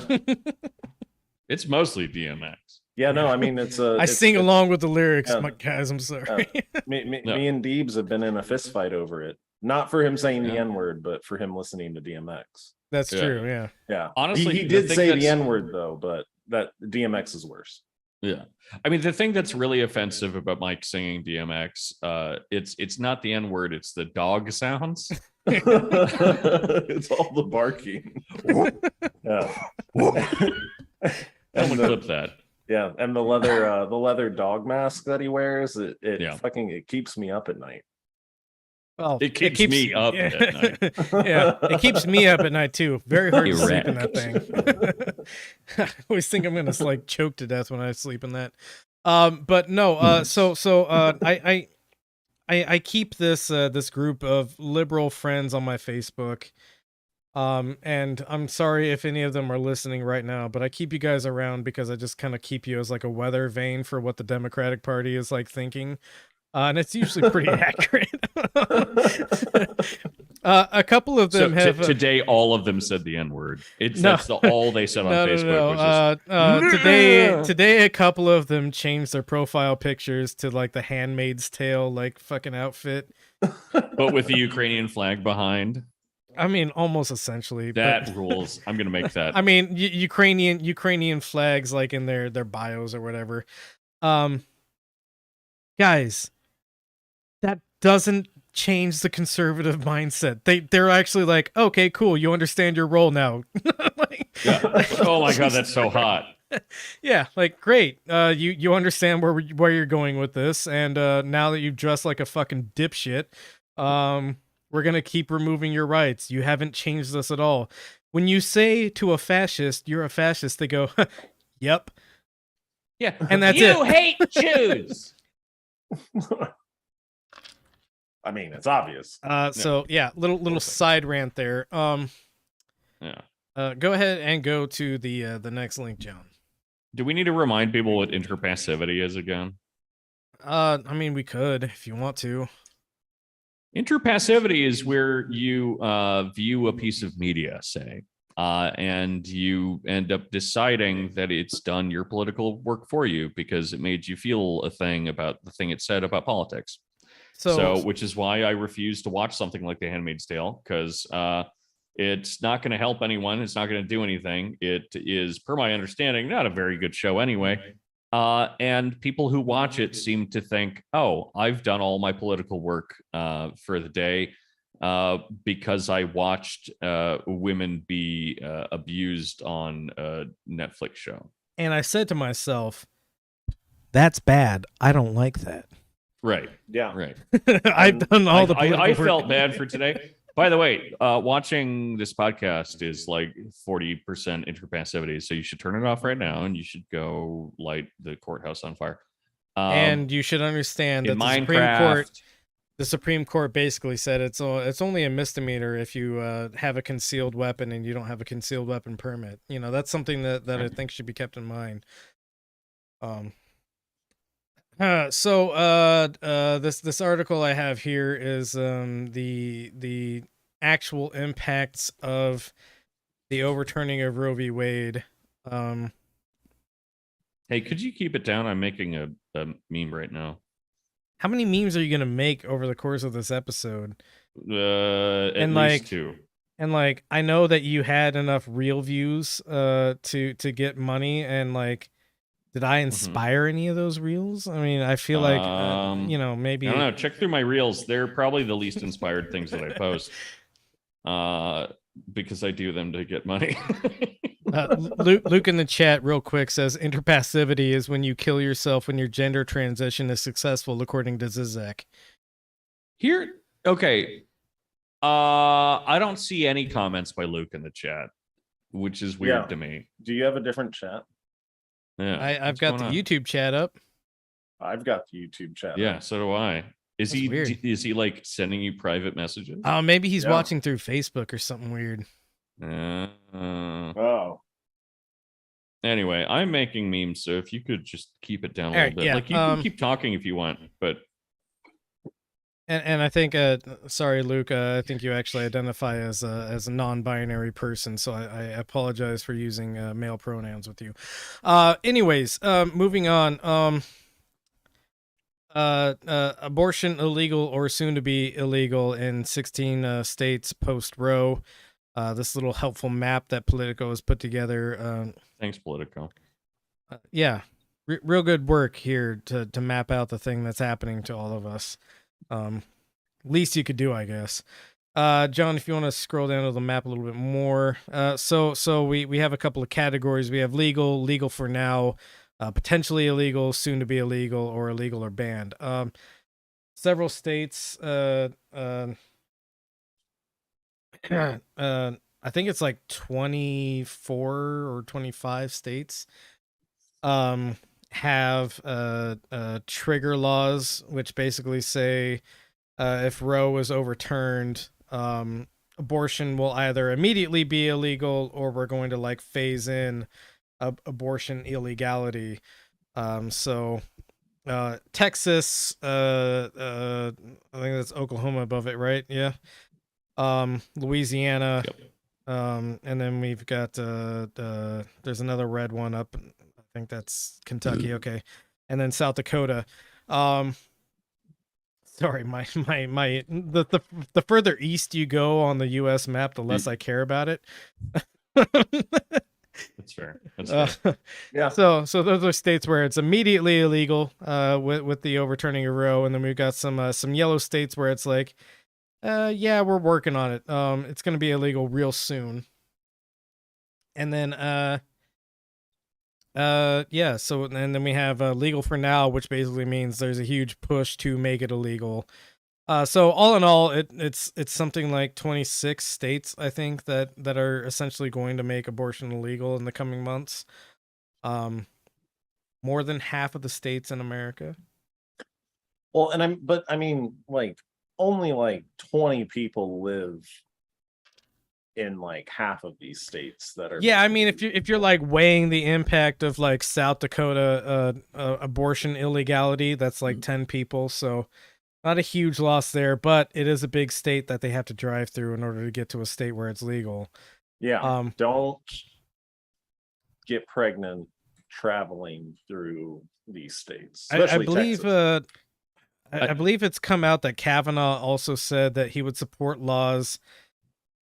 S2: It's mostly DMX.
S3: Yeah, no, I mean, it's a...
S1: I sing along with the lyrics,
S3: yeah.
S1: guys. I'm sorry.
S3: Me
S2: No.
S3: and Deebs have been in a fist fight over it. Not for him saying the
S2: Yeah.
S3: N-word, but for him listening to DMX.
S1: That's
S2: Yeah.
S1: true. Yeah.
S3: Yeah.
S2: Honestly,
S3: he
S2: the
S3: did
S2: thing
S3: say the
S2: that's-
S3: N-word, though, but that DMX is worse.
S2: Yeah. I mean, the thing that's really offensive about Mike singing DMX, it's not the N-word, it's the dog sounds.
S3: It's all the barking. Yeah.
S2: Someone clip that.
S3: Yeah, and the leather dog mask that he wears, it
S2: Yeah.
S3: fucking it keeps me up at night.
S1: Well,
S2: It keeps me up at night.
S1: Yeah, it keeps me up at night too. Very hard to sleep in that
S2: Erect.
S1: thing. I always think I'm gonna like choke to death when I sleep in that. But no. I keep this this group of liberal friends on my Facebook. And I'm sorry if any of them are listening right now, but I keep you guys around because I just kind of keep you as like a weather vane for what the Democratic Party is like thinking. And it's usually pretty accurate. A couple of them have
S2: today. All of them said the N-word.
S1: No.
S2: That's all they said on Facebook. Was just,
S1: today a couple of them changed their profile pictures to like the Handmaid's Tale like fucking outfit.
S2: but with the Ukrainian flag behind.
S1: I mean, almost essentially.
S2: That
S1: but,
S2: rules. I'm gonna make that.
S1: I mean, Ukrainian flags like in their bios or whatever. Guys, that doesn't change the conservative mindset. They're actually like, okay, cool, you understand your role now. Like,
S2: Yeah. Oh my god, that's so hot.
S1: yeah, like great. You understand where you're going with this, and now that you've dressed like a fucking dipshit, we're gonna keep removing your rights. You haven't changed this at all. When you say to a fascist, "You're a fascist," they go, "Yep,"
S2: Yeah,
S1: and that's
S2: you
S1: it.
S2: hate Jews.
S3: I mean, it's obvious.
S1: So yeah, little side rant there.
S2: Yeah.
S1: Go ahead and go to the next link, John.
S2: Do we need to remind people what interpassivity is again?
S1: I mean, we could if you want to.
S2: Interpassivity is where you view a piece of media, say, and you end up deciding that it's done your political work for you because it made you feel a thing about the thing it said about politics. So which is why I refuse to watch something like The Handmaid's Tale, because it's not going to help anyone. It's not going to do anything. It is, per my understanding, not a very good show anyway. And people who watch it seem to think, oh, I've done all my political work for the day because I watched women be abused on a Netflix show.
S1: And I said to myself, that's bad. I don't like that.
S2: Right.
S3: Yeah.
S2: Right.
S1: I've done all the political
S2: I
S1: work.
S2: felt bad for today. By the way, watching this podcast is like 40% interpassivity, so you should turn it off right now, and you should go light the courthouse on fire.
S1: And you should understand that
S2: in
S1: the
S2: Minecraft,
S1: Supreme Court basically said it's only a misdemeanor if you have a concealed weapon and you don't have a concealed weapon permit. You know, that's something that I think should be kept in mind. This article I have here is the actual impacts of the overturning of Roe v. Wade.
S2: hey, could you keep it down? I'm making a meme right now.
S1: How many memes are you gonna make over the course of this episode?
S2: At
S1: And,
S2: least
S1: like,
S2: 2.
S1: And like, I know that you had enough real views to get money, and like, did I inspire any of those reels? I mean, I feel like you know, maybe
S2: I don't know. Check through my reels. They're probably the least inspired things that I post. Because I do them to get money.
S1: Luke in the chat real quick says interpassivity is when you kill yourself when your gender transition is successful, according to Zizek.
S2: Here, okay. I don't see any comments by Luke in the chat. which is weird
S3: Yeah.
S2: to me.
S3: Do you have a different chat?
S2: Yeah,
S1: I've
S2: what's
S1: got
S2: going
S1: the
S2: on?
S1: YouTube chat up.
S3: I've got the YouTube chat.
S2: Yeah,
S3: up.
S2: so do I. Is
S1: That's
S2: he
S1: weird.
S2: is he like sending you private messages?
S1: Oh, maybe he's
S3: Yeah.
S1: watching through Facebook or something weird.
S3: Oh.
S2: Anyway, I'm making memes, so if you could just keep it down a
S1: All
S2: little
S1: right,
S2: bit.
S1: yeah,
S2: Like you can keep talking if you want, but
S1: And I think, sorry, Luke, I think you actually identify as a non-binary person, so I apologize for using male pronouns with you. Anyways, moving on. Abortion illegal or soon to be illegal in 16 states post Roe. This little helpful map that Politico has put together.
S2: thanks, Politico.
S1: Yeah, real good work here to map out the thing that's happening to all of us. Least you could do, I guess. John, if you want to scroll down to the map a little bit more. So we have a couple of categories. We have legal for now, potentially illegal, soon to be illegal, or illegal or banned. Several states, I think it's like 24 or 25 states have trigger laws, which basically say if Roe is overturned, abortion will either immediately be illegal or we're going to like phase in abortion illegality. So Texas, I think that's Oklahoma above it, right? Yeah. Louisiana,
S2: Yep.
S1: and then we've got there's another red one up. I think that's Kentucky. Okay, and then South Dakota. Sorry, the further east you go on the U.S. map, the less I care about it.
S2: That's fair. That's fair.
S3: Yeah.
S1: So those are states where it's immediately illegal with the overturning of Roe, and then we've got some yellow states where it's like, yeah, we're working on it. It's going to be illegal real soon. And then yeah, so and then we have legal for now, which basically means there's a huge push to make it illegal. So all in all, it's something like 26 states, I think, that are essentially going to make abortion illegal in the coming months. More than half of the states in America.
S3: Well, I mean, like only like 20 people live in like half of these states that are.
S1: Yeah, I mean, if you're like weighing the impact of like South Dakota abortion illegality, that's like 10 people, so not a huge loss there, but it is a big state that they have to drive through in order to get to a state where it's legal.
S3: Yeah. Don't get pregnant traveling through these states.
S1: I
S3: Especially
S1: believe
S3: Texas.
S1: I believe it's come out that Kavanaugh also said that he would support laws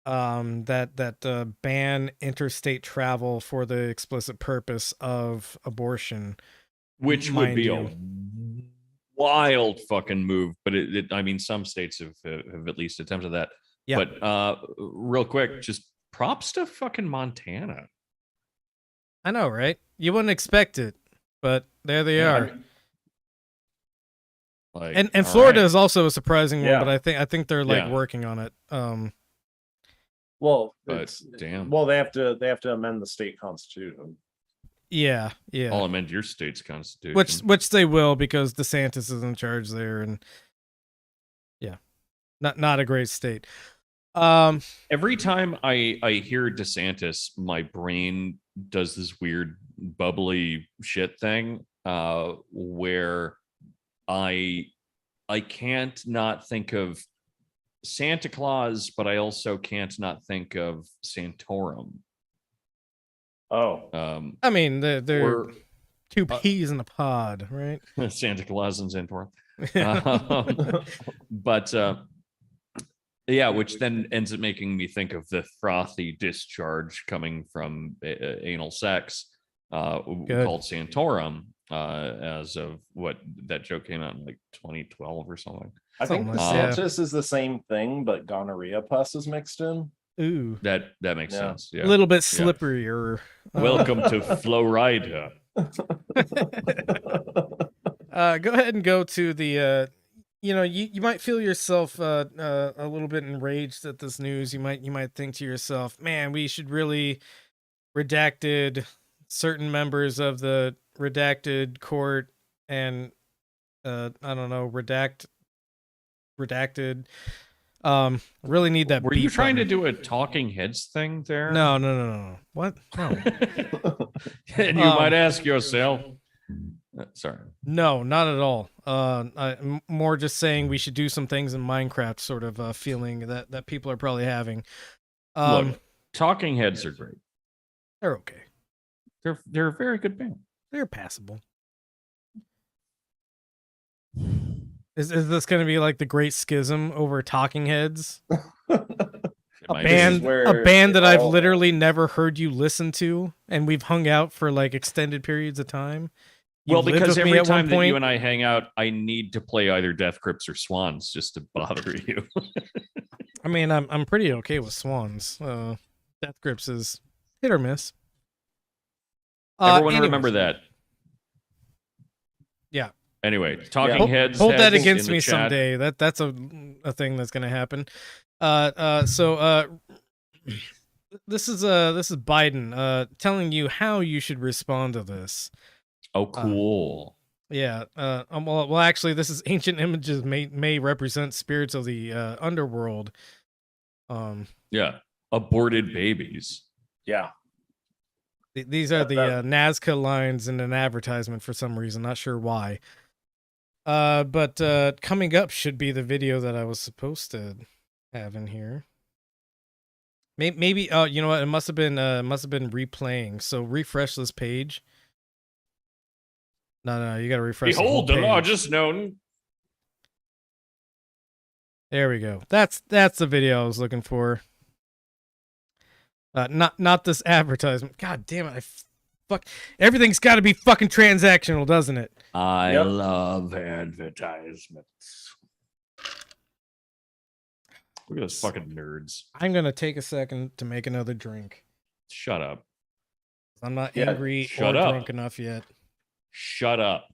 S1: that ban interstate travel for the explicit purpose of abortion,
S2: Which would
S1: mind
S2: be
S1: you.
S2: a wild fucking move, but I mean, some states have at least attempted that.
S1: Yeah.
S2: But real quick, just props to fucking Montana.
S1: I know, right? You wouldn't expect it, but there they
S2: Yeah,
S1: are.
S2: Like,
S1: And
S2: all
S1: Florida
S2: right.
S1: is also a surprising
S3: Yeah.
S1: one, but I think they're like
S2: Yeah.
S1: working on it.
S3: Well,
S2: But damn.
S3: Well, they have to amend the state constitution.
S1: Yeah.
S2: I'll amend your state's constitution.
S1: Which they will, because DeSantis is in charge there, and yeah, not a great state.
S2: Every time I hear DeSantis, my brain does this weird bubbly shit thing where I can't not think of Santa Claus, but I also can't not think of Santorum.
S3: Oh,
S1: I mean, they're
S2: Or
S1: two peas in a pod, right?
S2: Santa Claus and Santorum. But yeah, which then ends up making me think of the frothy discharge coming from anal sex
S1: Good.
S2: called Santorum as of what that joke came out in like 2012 or something.
S3: I think
S1: Something like that.
S3: DeSantis is the same thing, but gonorrhea pus is mixed in.
S1: Ooh,
S2: That makes
S3: Yeah.
S2: sense. Yeah.
S1: a little bit slipperier.
S2: Welcome to Florida.
S1: Go ahead and go to the you might feel yourself a little bit enraged at this news. You might think to yourself, man, we should really redacted certain members of the redacted court and I don't know, redacted. Really need that.
S2: Were you
S1: beep
S2: trying to
S1: button.
S2: do a talking heads thing there?
S1: No. What? No.
S2: And you might ask yourself. Sorry.
S1: No, not at all. More just saying we should do some things in Minecraft, sort of feeling that people are probably having.
S2: Look, talking heads are great.
S1: They're okay.
S2: They're a very good band.
S1: They're passable. Is this going to be like the Great Schism over Talking Heads? A band that I've literally never heard you listen to, and we've hung out for like extended periods of time.
S2: Well, because every time that you and I hang out, I need to play either Death Grips or Swans just to bother you.
S1: I mean, I'm pretty okay with Swans. Death Grips is hit or miss.
S2: Everyone remember that.
S1: Yeah.
S2: Anyway, Talking Heads.
S1: Hold that
S2: heads
S1: against
S2: in the
S1: me
S2: chat.
S1: someday. That's a thing that's going to happen. So this is Biden telling you how you should respond to this.
S2: Oh, cool.
S1: Yeah. Well, actually, this is ancient images may represent spirits of the underworld.
S2: Yeah. Aborted babies.
S3: Yeah.
S1: These are the Nazca lines in an advertisement for some reason. Not sure why. But coming up should be the video that I was supposed to have in here. Maybe. Oh, you know what? It must have been replaying. So refresh this page. No, you got to refresh.
S2: Behold
S1: the
S2: the
S1: whole page.
S2: largest known.
S1: There we go. That's the video I was looking for. Not this advertisement. God damn it! Fuck. Everything's got to be fucking transactional, doesn't it?
S2: I love advertisements. Look at those fucking nerds.
S1: I'm gonna take a second to make another drink.
S2: Shut up.
S1: I'm not angry
S2: shut
S1: or
S2: up.
S1: drunk enough yet.
S2: Shut up.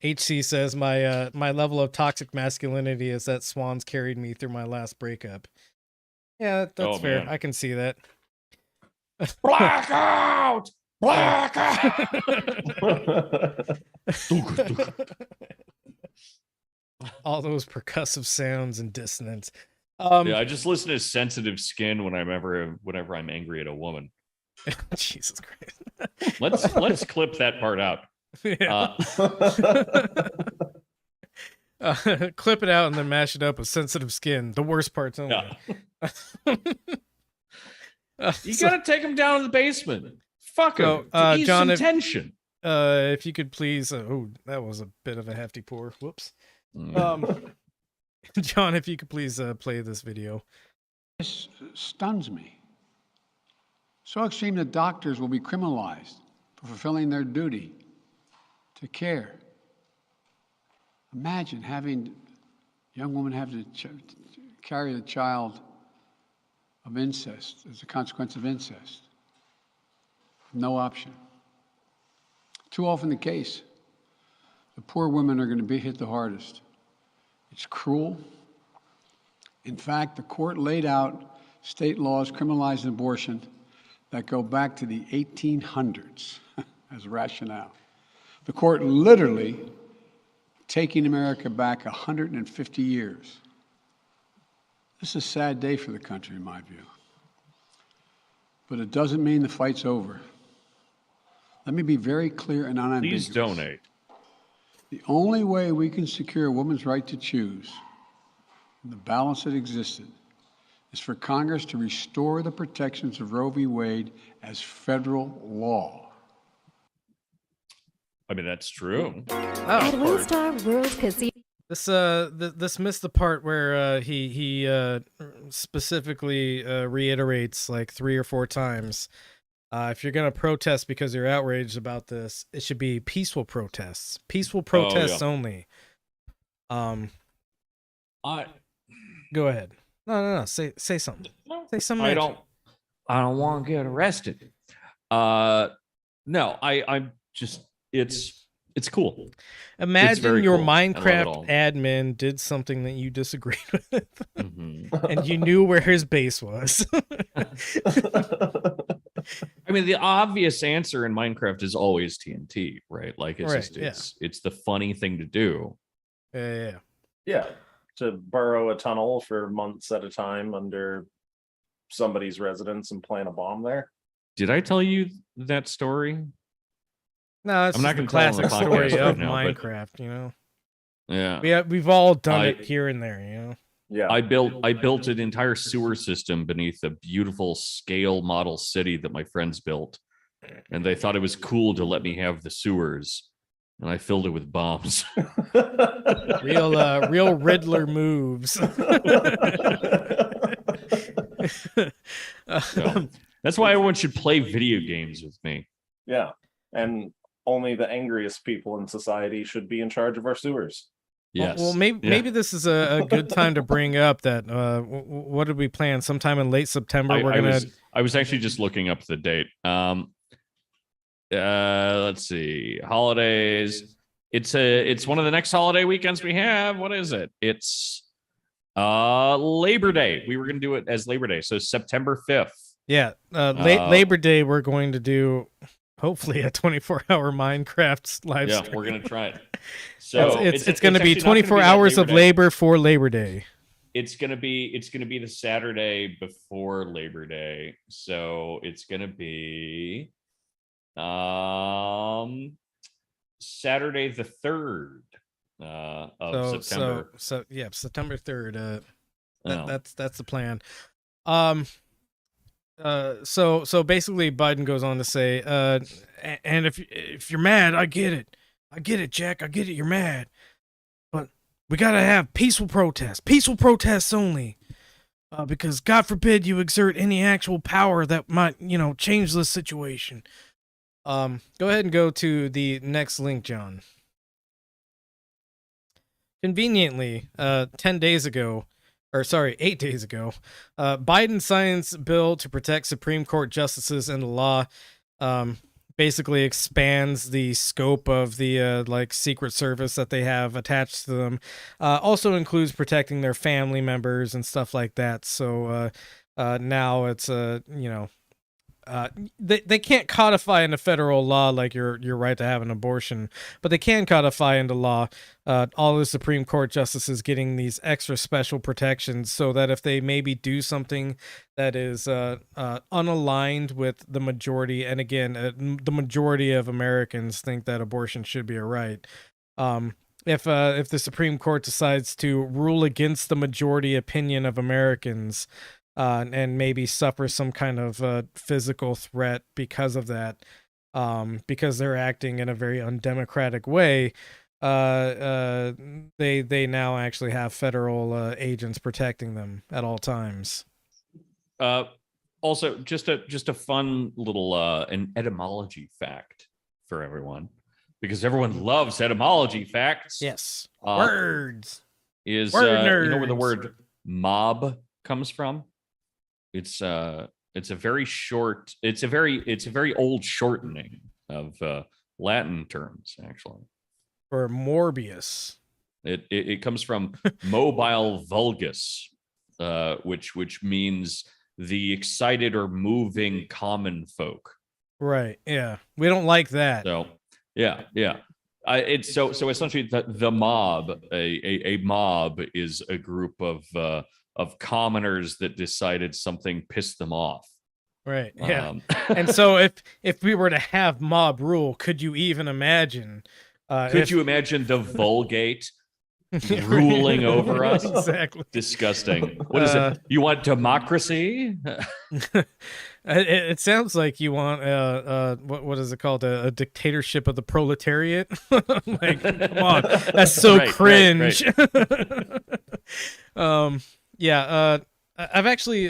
S1: HC says my level of toxic masculinity is that Swans carried me through my last breakup. Yeah, that's fair.
S2: Man.
S1: I can see that.
S2: Blackout! Blackout!
S1: All those percussive sounds and dissonance.
S2: Yeah, I just listen to Sensitive Skin whenever I'm angry at a woman.
S1: Jesus Christ.
S2: Let's clip that part out.
S1: Yeah. Clip it out and then mash it up with Sensitive Skin. The worst parts only.
S2: Yeah. You gotta take him down to the basement. Fuck him.
S1: So,
S2: Ease
S1: John,
S2: some tension.
S1: If you could please. Oh, that was a bit of a hefty pour. Whoops. John, if you could please play this video.
S7: This stuns me. So extreme that doctors will be criminalized for fulfilling their duty to care. Imagine having a young woman have to carry the child of incest as a consequence of incest. No option. Too often the case. The poor women are going to be hit the hardest. It's cruel. In fact, the court laid out state laws criminalizing abortion that go back to the 1800s as rationale. The court literally taking America back 150 years. This is a sad day for the country, in my view. But it doesn't mean the fight's over. Let me be very clear and unambiguous.
S2: Please donate.
S7: The only way we can secure a woman's right to choose, and the balance that existed, is for Congress to restore the protections of Roe v. Wade as federal law.
S2: I mean, that's true.
S8: At Winstar World Casino.
S1: This missed the part where he specifically reiterates like 3 or 4 times. If you're gonna protest because you're outraged about this, it should be peaceful protests. Peaceful protests only.
S2: I
S1: Go ahead. No. Say something. Say something.
S2: I don't want to get arrested. No, I'm just it's cool.
S1: Imagine your
S2: cool. I love it
S1: Minecraft
S2: all.
S1: admin did something that you disagreed with,
S2: Mhm.
S1: and you knew where his base was.
S2: I mean, the obvious answer in Minecraft is always TNT, right? Like it's
S1: Right,
S2: just
S1: yeah.
S2: it's the funny thing to do.
S1: Yeah.
S3: Yeah, to burrow a tunnel for months at a time under somebody's residence and plant a bomb there.
S2: Did I tell you that story?
S1: No, it's
S2: I'm not
S1: just the
S2: gonna tell on the
S1: classic story
S2: podcast
S1: of
S2: right now, but-
S1: Minecraft. You know,
S2: Yeah.
S1: we've all done
S2: I-
S1: it here and there. You know.
S3: Yeah.
S2: I built an entire sewer system beneath a beautiful scale model city that my friends built, and they thought it was cool to let me have the sewers, and I filled it with bombs.
S1: Real Riddler moves.
S2: So, that's why everyone should play video games with me.
S3: Yeah. And only the angriest people in society should be in charge of our sewers.
S2: Yes.
S1: Well, maybe this is a good time to bring up that what did we plan? Sometime in late September, we're gonna.
S2: I was actually just looking up the date. Let's see. Holidays. It's one of the next holiday weekends we have. What is it? It's Labor Day. We were gonna do it as Labor Day, so September 5th.
S1: Yeah, Labor Day. We're going to do hopefully a 24-hour Minecraft live stream.
S2: Yeah, we're gonna try it. So
S1: it's going to be
S2: actually not gonna
S1: 24
S2: that
S1: hours
S2: Labor
S1: of
S2: Day.
S1: labor for Labor Day.
S2: It's gonna be the Saturday before Labor Day. So it's gonna be Saturday the 3rd of September.
S1: So yeah, September 3rd.
S2: Oh.
S1: That's the plan. So basically Biden goes on to say, and if you're mad, I get it, Jack, I get it, you're mad, but we gotta have peaceful protests only, because God forbid you exert any actual power that might, change the situation. Go ahead and go to the next link, John. Conveniently, 8 days ago, Biden signs bill to protect Supreme Court justices, and the law basically expands the scope of the Secret Service that they have attached to them. Also includes protecting their family members and stuff like that. So now it's they can't codify into federal law like your right to have an abortion, but they can codify into law all the Supreme Court justices getting these extra special protections, so that if they maybe do something that is unaligned with the majority, and again, the majority of Americans think that abortion should be a right. If the Supreme Court decides to rule against the majority opinion of Americans, and maybe suffer some kind of physical threat because of that, because they're acting in a very undemocratic way, they now actually have federal agents protecting them at all times.
S2: Also, just a fun little an etymology fact for everyone, because everyone loves etymology facts.
S1: Yes, words.
S2: Is
S1: Word
S2: you know where the
S1: nerds.
S2: word mob comes from? It's a very old shortening of Latin terms, actually.
S1: Or Morbius.
S2: It comes from mobile vulgus, which means the excited or moving common folk.
S1: Right. Yeah. We don't like that.
S2: So yeah. It's so essentially the mob, a mob is a group of commoners that decided something pissed them off.
S1: Right. Yeah.
S2: And
S1: so if we were to have mob rule, could you even imagine?
S2: Could you imagine the Vulgate ruling over us?
S1: Exactly.
S2: Disgusting. What is it? You want democracy?
S1: It sounds like you want what is it called, a dictatorship of the proletariat. Like, come on, that's so
S2: Right,
S1: cringe.
S2: right.
S1: Yeah. I've actually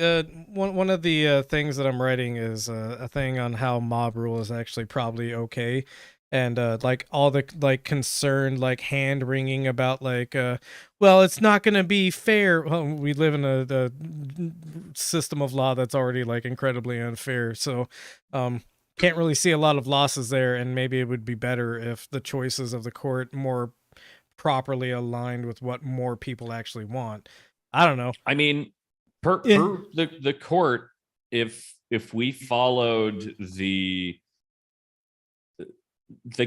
S1: one of the things that I'm writing is a thing on how mob rule is actually probably okay. And like all the concerned hand wringing about well, it's not going to be fair. Well, we live in a system of law that's already incredibly unfair. So can't really see a lot of losses there. And maybe it would be better if the choices of the court more properly aligned with what more people actually want. I don't know.
S2: I mean, per the court, if if we followed the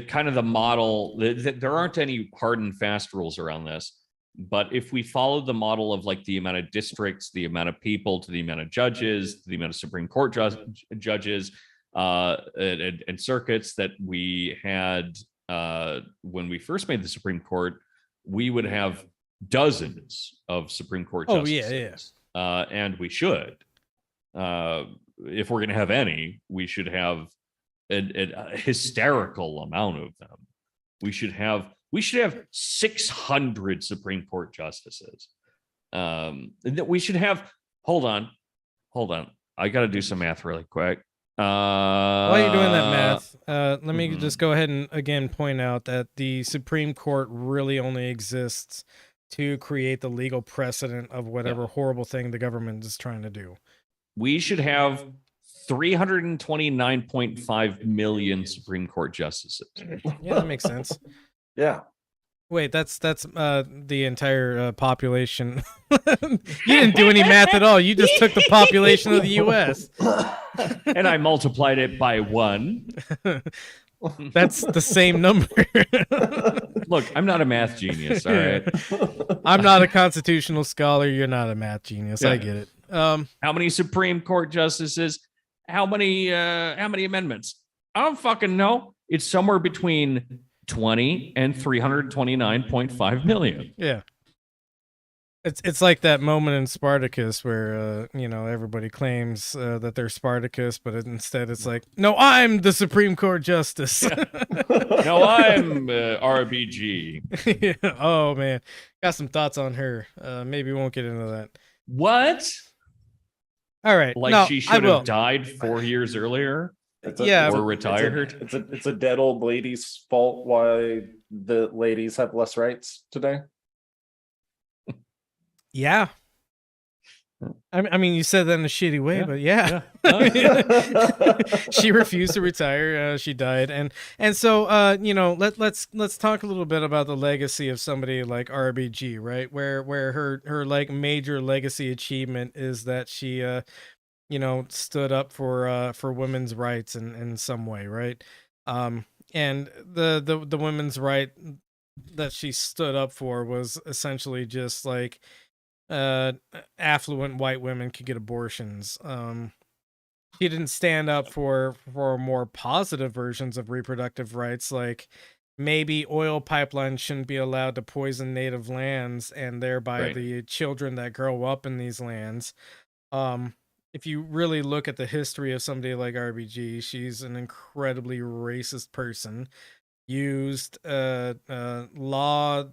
S2: kind of the model, there aren't any hard and fast rules around this, but if we followed the model of like the amount of districts, the amount of people to the amount of judges, the amount of Supreme Court judges, and circuits that we had when we first made the Supreme Court, we would have dozens of Supreme Court justices. And we should. If we're going to have any, we should have a hysterical amount of them. We should have 600 Supreme Court justices. We should have. Hold on. I got to do some math really quick.
S1: While you're doing that math, let me just go ahead and again point out that the Supreme Court really only exists to create the legal precedent of whatever horrible thing the government is trying to do.
S2: We should have 329.5 million Supreme Court justices.
S1: Yeah, that makes sense.
S3: Yeah.
S1: Wait, that's the entire population. You didn't do any math at all. You just took the population of the U.S.
S2: and I multiplied it by 1.
S1: That's the same number.
S2: Look, I'm not a math genius, all right?
S1: I'm not a constitutional scholar. You're not a math genius. I get it.
S2: How many Supreme Court justices? How many amendments? I don't fucking know. It's somewhere between 20 and 329.5 million.
S1: Yeah. It's like that moment in Spartacus where everybody claims that they're Spartacus, but instead it's like, no, I'm the Supreme Court justice.
S2: No, I'm RBG.
S1: Yeah. Oh man, got some thoughts on her. Maybe we won't get into that.
S2: What?
S1: All right.
S2: Like she should have died 4 years earlier. Or retired.
S3: It's a dead old lady's fault why the ladies have less rights today.
S1: Yeah. I mean, you said that in a shitty way, but yeah. She refused to retire. She died, and so let's talk a little bit about the legacy of somebody like RBG, right? Where her like major legacy achievement is that she stood up for women's rights in some way, right? And the women's right that she stood up for was essentially just like affluent white women could get abortions. She didn't stand up for more positive versions of reproductive rights, like maybe oil pipelines shouldn't be allowed to poison native lands and thereby the children that grow up in these lands. If you really look at the history of somebody like RBG, she's an incredibly racist person. Used law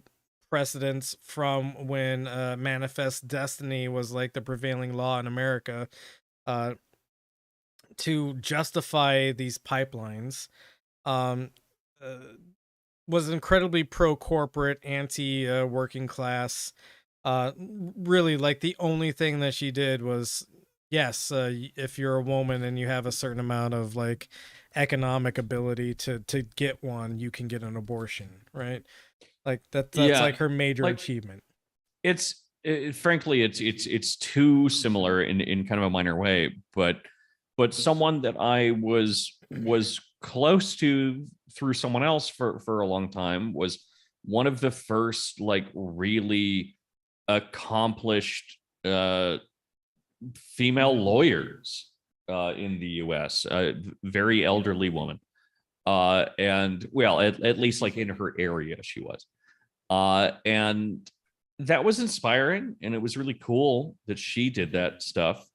S1: precedents from when Manifest Destiny was like the prevailing law in America to justify these pipelines. Was incredibly pro-corporate, anti-working class. Really, like the only thing that she did was, yes, if you're a woman and you have a certain amount of like economic ability to get one, you can get an abortion, right? Like that's like her major achievement.
S2: Frankly, it's too similar in kind of a minor way, but someone that I was close to through someone else for a long time was one of the first like really accomplished female lawyers in the US, a very elderly woman. And well, at least like in her area, she was. And that was inspiring, and it was really cool that she did that stuff.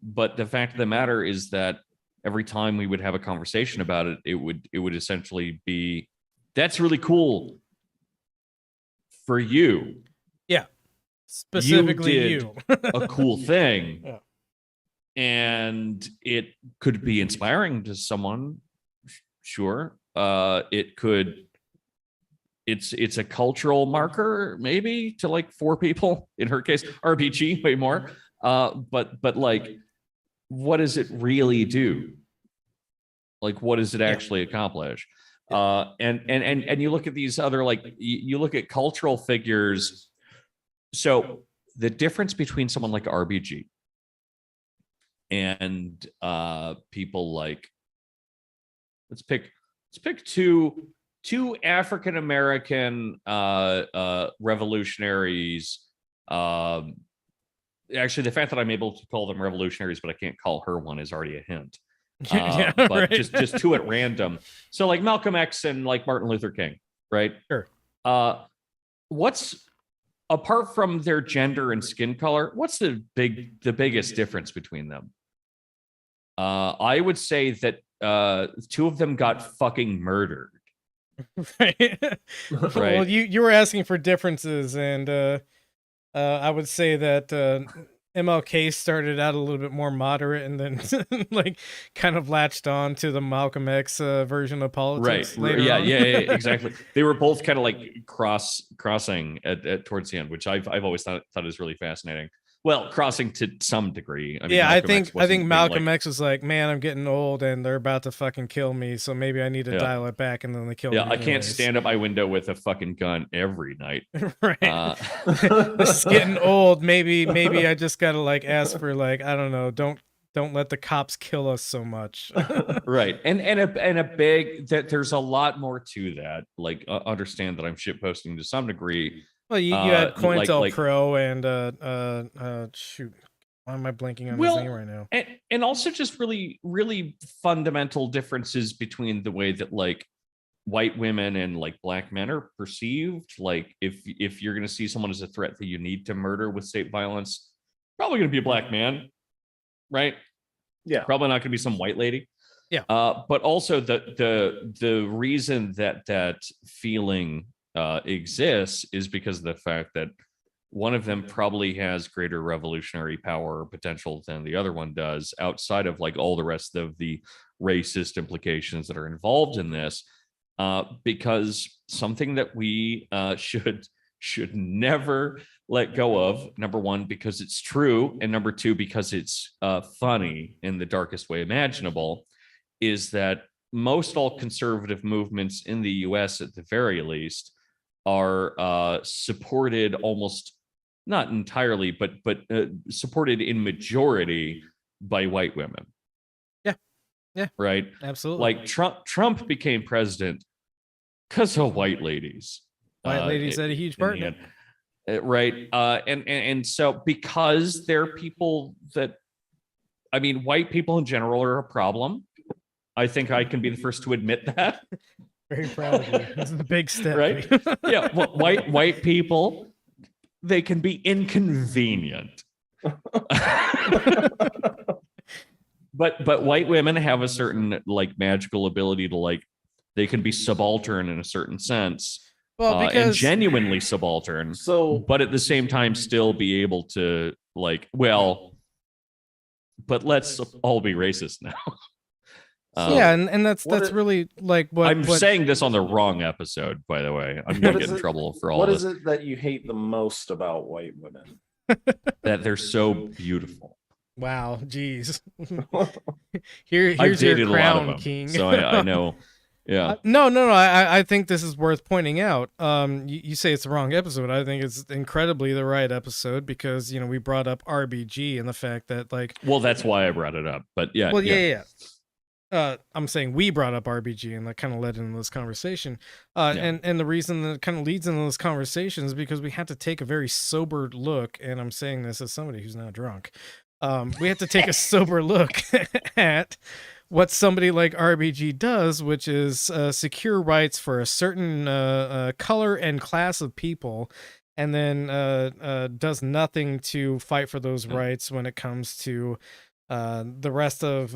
S2: But the fact of the matter is that every time we would have a conversation about it, it would essentially be, that's really cool for you.
S1: Yeah. Specifically
S2: you did a cool thing.
S1: Yeah.
S2: And it could be inspiring to someone. Sure. It could, it's a cultural marker, maybe, to like 4 people, in her case, RBG way more. But like, what does it really do? Like, what does it actually accomplish? And you look at these other, like, you look at cultural figures. So the difference between someone like RBG and people like, let's pick two African American revolutionaries. Actually, the fact that I'm able to call them revolutionaries, but I can't call her one, is already a hint.
S1: Yeah,
S2: But
S1: right.
S2: just two at random. So like Malcolm X and like Martin Luther King, right?
S1: Sure.
S2: What's, apart from their gender and skin color, what's the biggest difference between them? I would say that two of them got fucking murdered.
S1: Right.
S2: Right.
S1: Well, you were asking for differences, and I would say that MLK started out a little bit more moderate, and then like kind of latched on to the Malcolm X version of politics.
S2: Right.
S1: Later on.
S2: Yeah, exactly. They were both kind of like crossing at towards the end, which I've always thought is really fascinating. Well, crossing to some degree. I mean,
S1: Yeah,
S2: Malcolm X
S1: I
S2: wasn't
S1: think
S2: being,
S1: Malcolm
S2: like,
S1: X was like, man, I'm getting old and they're about to fucking kill me, so maybe I need to
S2: Yeah.
S1: dial it back, and then they kill me.
S2: Yeah, I can't
S1: anyways.
S2: stand at my window with a fucking gun every night.
S1: Right. This is getting old. Maybe I just gotta like ask for like, I don't know, don't let the cops kill us so much.
S2: Right. And a big, that there's a lot more to that. Like, understand that I'm shitposting to some degree.
S1: Well, you had
S2: like-
S1: COINTELPRO and shoot, why am I blanking on his name right now?
S2: And also just really fundamental differences between the way that like white women and like black men are perceived. Like if you're going to see someone as a threat that you need to murder with state violence, probably going to be a black man, right?
S3: Yeah.
S2: Probably not going to be some white lady.
S1: Yeah.
S2: But also the reason that feeling exists is because of the fact that one of them probably has greater revolutionary power or potential than the other one does, outside of like all the rest of the racist implications that are involved in this. Because something that we should never let go of, number one, because it's true, and number two, because it's funny in the darkest way imaginable, is that most all conservative movements in the US, at the very least, are supported almost, not entirely, but supported in majority by white women.
S1: Yeah.
S2: Right.
S1: Absolutely.
S2: Like Trump became president because of white ladies.
S1: White ladies had a huge part in it.
S2: Right. And so because they're people that, I mean, white people in general are a problem. I think I can be the first to admit that.
S1: Very proud of you. This is a big step.
S2: Right. Yeah. Well, white people, they can be inconvenient. But white women have a certain like magical ability to like, they can be subaltern in a certain sense.
S1: Well,
S2: and
S1: because
S2: genuinely subaltern.
S3: So,
S2: But at the same time, still be able to like, well, but let's all be racist now.
S1: yeah, and that's
S3: what
S1: really like what
S2: I'm saying this on the wrong episode, by the way. I'm gonna
S3: What
S2: get
S3: is
S2: in
S3: it-
S2: trouble for all
S3: what
S2: this.
S3: is it that you hate the most about white women?
S2: That they're so beautiful.
S1: wow, geez.
S2: I've
S1: Here's
S2: dated
S1: your
S2: a lot of
S1: crown,
S2: them,
S1: king.
S2: so I know. Yeah.
S1: No. I think this is worth pointing out. You say it's the wrong episode. I think it's incredibly the right episode because we brought up RBG and the fact that like.
S2: Well, that's why I brought it up. But yeah.
S1: Well, yeah. I'm saying we brought up RBG and that kind of led into this conversation. And the reason that it kind of leads into this conversation is because we had to take a very sober look, and I'm saying this as somebody who's not drunk. We have to take a sober look at what somebody like RBG does, which is secure rights for a certain color and class of people, and then does nothing to fight for those rights when it comes to the rest of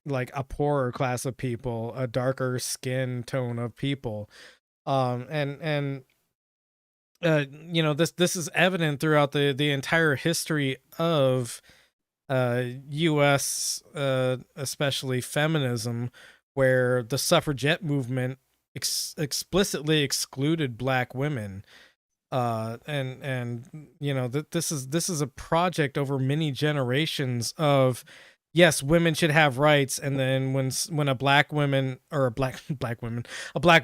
S1: like a poorer class of people, a darker skin tone of people. This is evident throughout the entire history of US, especially feminism, where the suffragette movement explicitly excluded black women. This is a project over many generations of, yes, women should have rights, and then when a black woman or a black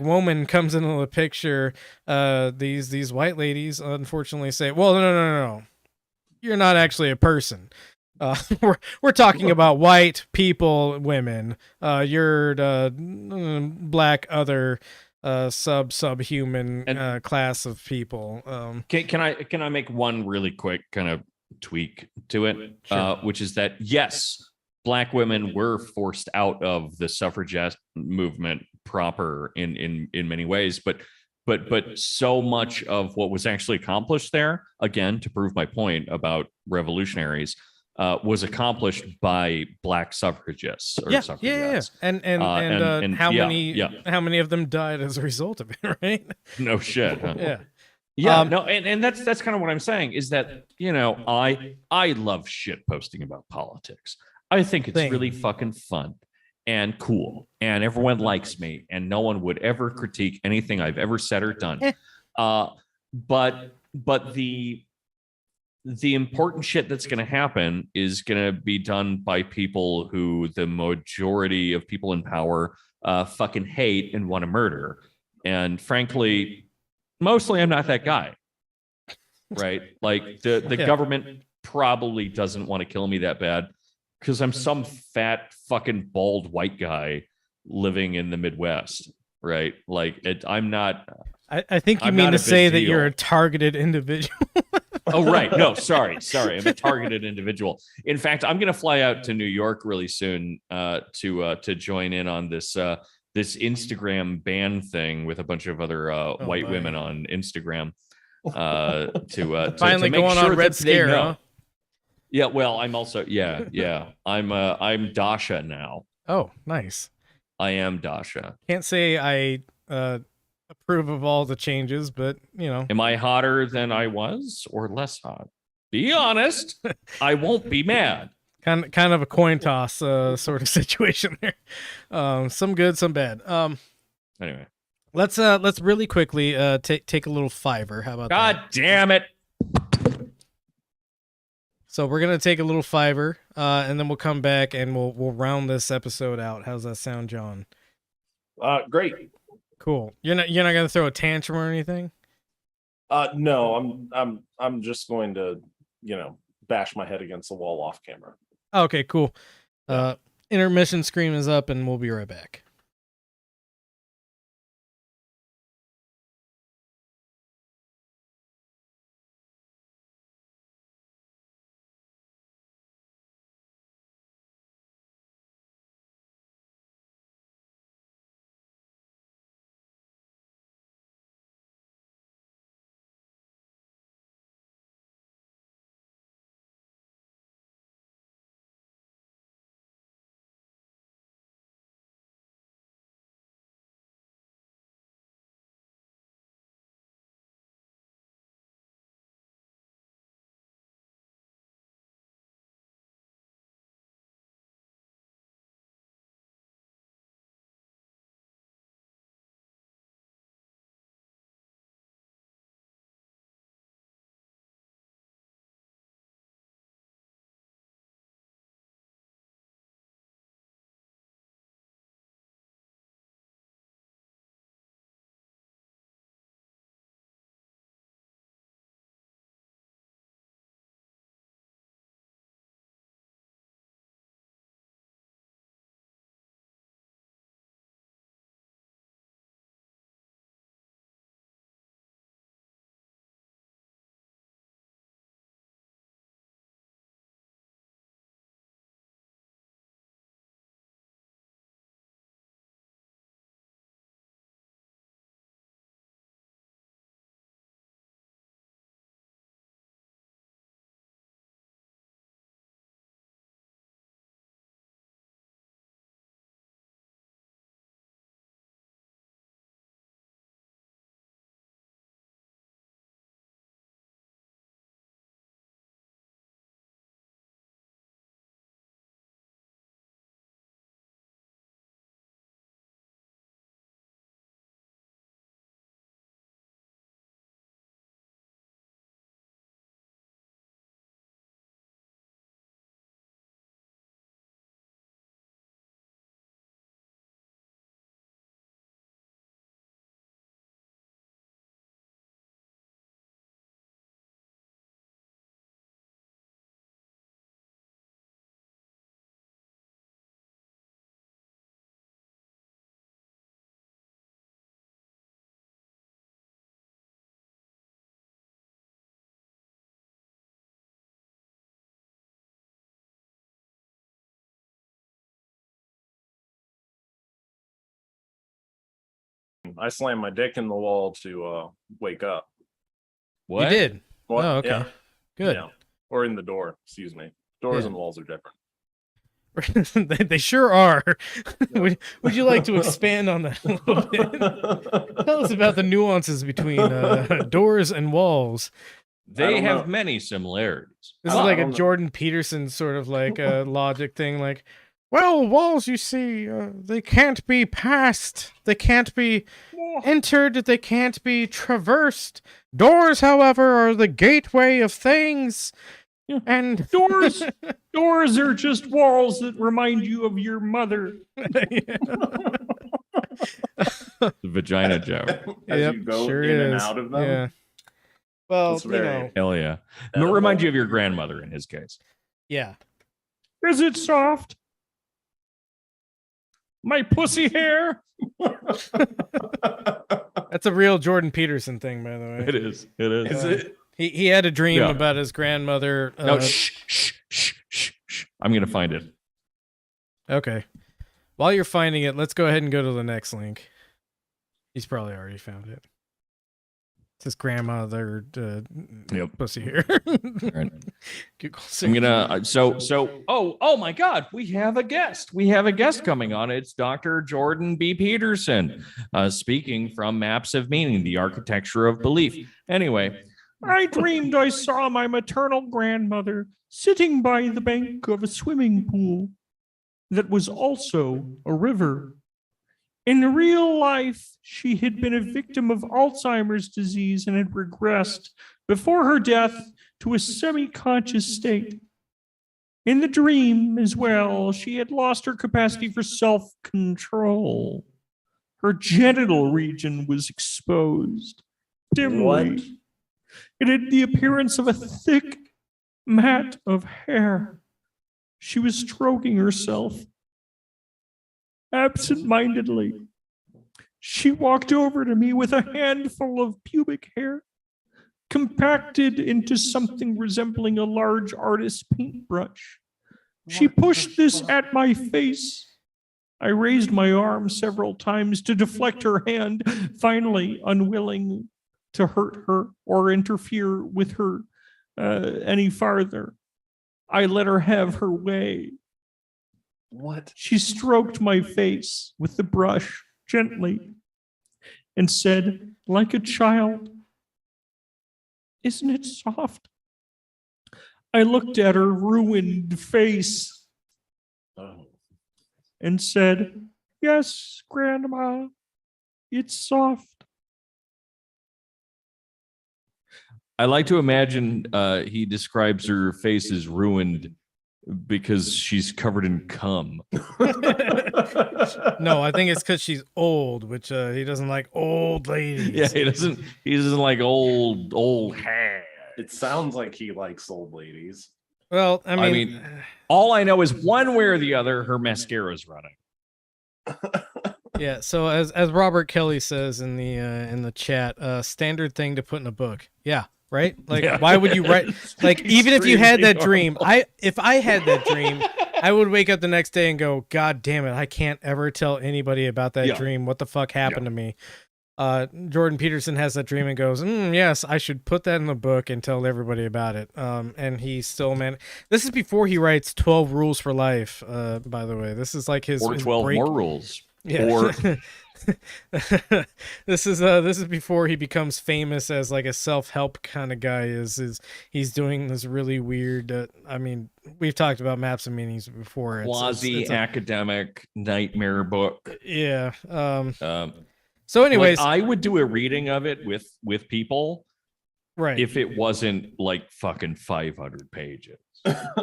S1: woman comes into the picture, these white ladies unfortunately say, well, no, you're not actually a person. We're talking about white people, women. You're the black other subhuman
S2: And-
S1: class of people.
S2: Can I make one really quick kind of tweak to it,
S1: Sure.
S2: which is that yes, black women were forced out of the suffragette movement proper in many ways, but so much of what was actually accomplished there, again, to prove my point about revolutionaries, was accomplished by black suffragists or
S1: Yeah.
S2: suffragettes.
S1: And how
S2: yeah,
S1: many
S2: yeah.
S1: how many of them died as a result of it, right?
S2: No shit. Huh?
S1: Yeah.
S2: Yeah, no, and that's kind of what I'm saying is that, you know, I love shit posting about politics. I think it's
S1: Same.
S2: really fucking fun and cool, and everyone likes me, and no one would ever critique anything I've ever said or done. But the important shit that's going to happen is going to be done by people who the majority of people in power fucking hate and want to murder. And frankly, mostly I'm not that guy, right? Like the
S1: Yeah.
S2: government probably doesn't want to kill me that bad because I'm some fat fucking bald white guy living in the Midwest, right? Like I'm not.
S1: I think you
S2: I'm
S1: mean
S2: not
S1: to
S2: a big
S1: say that you're
S2: deal.
S1: a targeted individual.
S2: Oh, right. No, sorry. I'm a targeted individual. In fact, I'm going to fly out to New York really soon to join in on this this Instagram ban thing with a bunch of other white
S1: boy.
S2: women on Instagram to
S1: Finally
S2: make
S1: going
S2: sure
S1: on Red
S2: that they
S1: Scare,
S2: know.
S1: huh?
S2: Yeah, well, I'm also I'm Dasha now.
S1: Oh, nice.
S2: I am Dasha.
S1: Can't say I approve of all the changes, but you know,
S2: Am I hotter than I was or less hot? Be honest. I won't be mad.
S1: kind of a coin toss sort of situation there. Some good, some bad.
S2: Anyway.
S1: Let's really quickly take a little fiver. How about
S2: God
S1: that?
S2: damn it.
S1: So we're gonna take a little fiver, and then we'll come back and we'll round this episode out. How's that sound, John?
S3: Great.
S1: Cool. You're not gonna throw a tantrum or anything?
S3: No, I'm just going to, bash my head against the wall off camera.
S1: Okay, cool. Intermission screen is up, and we'll be right back.
S3: I slammed my dick in the wall to wake up.
S2: What?
S1: You did.
S3: What?
S1: Oh, okay.
S3: Yeah.
S1: Good.
S3: Yeah. Or in the door. Excuse me. Doors
S1: Yeah.
S3: and walls are different.
S1: They sure are. Would you like to expand on that a little bit? Tell us about the nuances between doors and walls.
S2: They
S3: don't
S2: have
S3: know.
S2: many similarities.
S1: This
S3: I
S1: is like a
S3: don't know.
S1: Jordan Peterson sort of like logic thing. Like, well, walls, you see, they can't be passed. They can't be entered. They can't be traversed. Doors, however, are the gateway of things.
S2: Yeah.
S1: And
S2: Doors are just walls that remind you of your mother. The vagina joke.
S3: As
S1: Yep,
S3: you go
S1: sure
S3: in and
S1: is.
S3: out of them.
S1: Yeah. Well,
S3: It's
S1: you
S3: very-
S1: know,
S2: Hell yeah. But
S3: Edible.
S2: remind you of your grandmother in his case.
S1: yeah.
S2: Is it soft? My pussy hair?
S1: That's a real Jordan Peterson thing, by the way.
S2: It is. It is.
S3: Is it?
S1: He had a dream
S2: Yeah.
S1: about his grandmother.
S2: No, shh. I'm going to find it.
S1: Okay. While you're finding it, let's go ahead and go to the next link. He's probably already found it. It's his grandmother
S2: Yep.
S1: pussy here.
S2: Right.
S1: Google
S2: I'm
S1: search.
S2: gonna oh my God, we have a guest. We have a guest coming on. It's Dr. Jordan B. Peterson, speaking from Maps of Meaning, the Architecture of Belief. Anyway, I dreamed I saw my maternal grandmother sitting by the bank of a swimming pool that was also a river. In real life, she had been a victim of Alzheimer's disease and had regressed before her death to a semi-conscious state. In the dream as well, she had lost her capacity for self-control. Her genital region was exposed dimly.
S3: What?
S2: It had the appearance of a thick mat of hair. She was stroking herself absent-mindedly. She walked over to me with a handful of pubic hair, compacted into something resembling a large artist's paintbrush. She pushed this at my face. I raised my arm several times to deflect her hand, finally unwilling to hurt her or interfere with her any farther. I let her have her way.
S3: What?
S2: She stroked my face with the brush gently and said, like a child, "Isn't it soft?" I looked at her ruined face
S3: Oh.
S2: and said, "Yes, Grandma, it's soft." I like to imagine he describes her face as ruined because she's covered in cum.
S1: No, I think it's because she's old, which he doesn't like old ladies.
S2: Yeah, he doesn't like old hair.
S3: It sounds like he likes old ladies.
S1: Well, I
S2: I
S1: mean,
S2: mean, all I know is one way or the other, her mascara's running.
S1: yeah. So as Robert Kelly says in the chat, standard thing to put in a book. Yeah, right. Like,
S2: Yeah.
S1: why would you write? Like, even if you had that
S2: Extremely
S1: dream, if I had that dream, I would wake up the next day and go, God damn it, I can't ever tell anybody about that
S2: Yeah.
S1: dream. What the fuck happened to me? Jordan Peterson has that dream and goes, yes, I should put that in the book and tell everybody about it. And he still, this is before he writes 12 Rules for Life, by the way. This is like his
S2: Or 12
S1: break-
S2: more rules.
S1: Yeah.
S2: Or
S1: this is before he becomes famous as like a self-help kind of guy. He's doing this really weird, I mean, we've talked about Maps and Meanings before.
S2: quasi academic nightmare book.
S1: Yeah.
S2: Um,
S1: So anyways,
S2: I would do a reading of it with people
S1: right.
S2: if it wasn't like fucking 500 pages.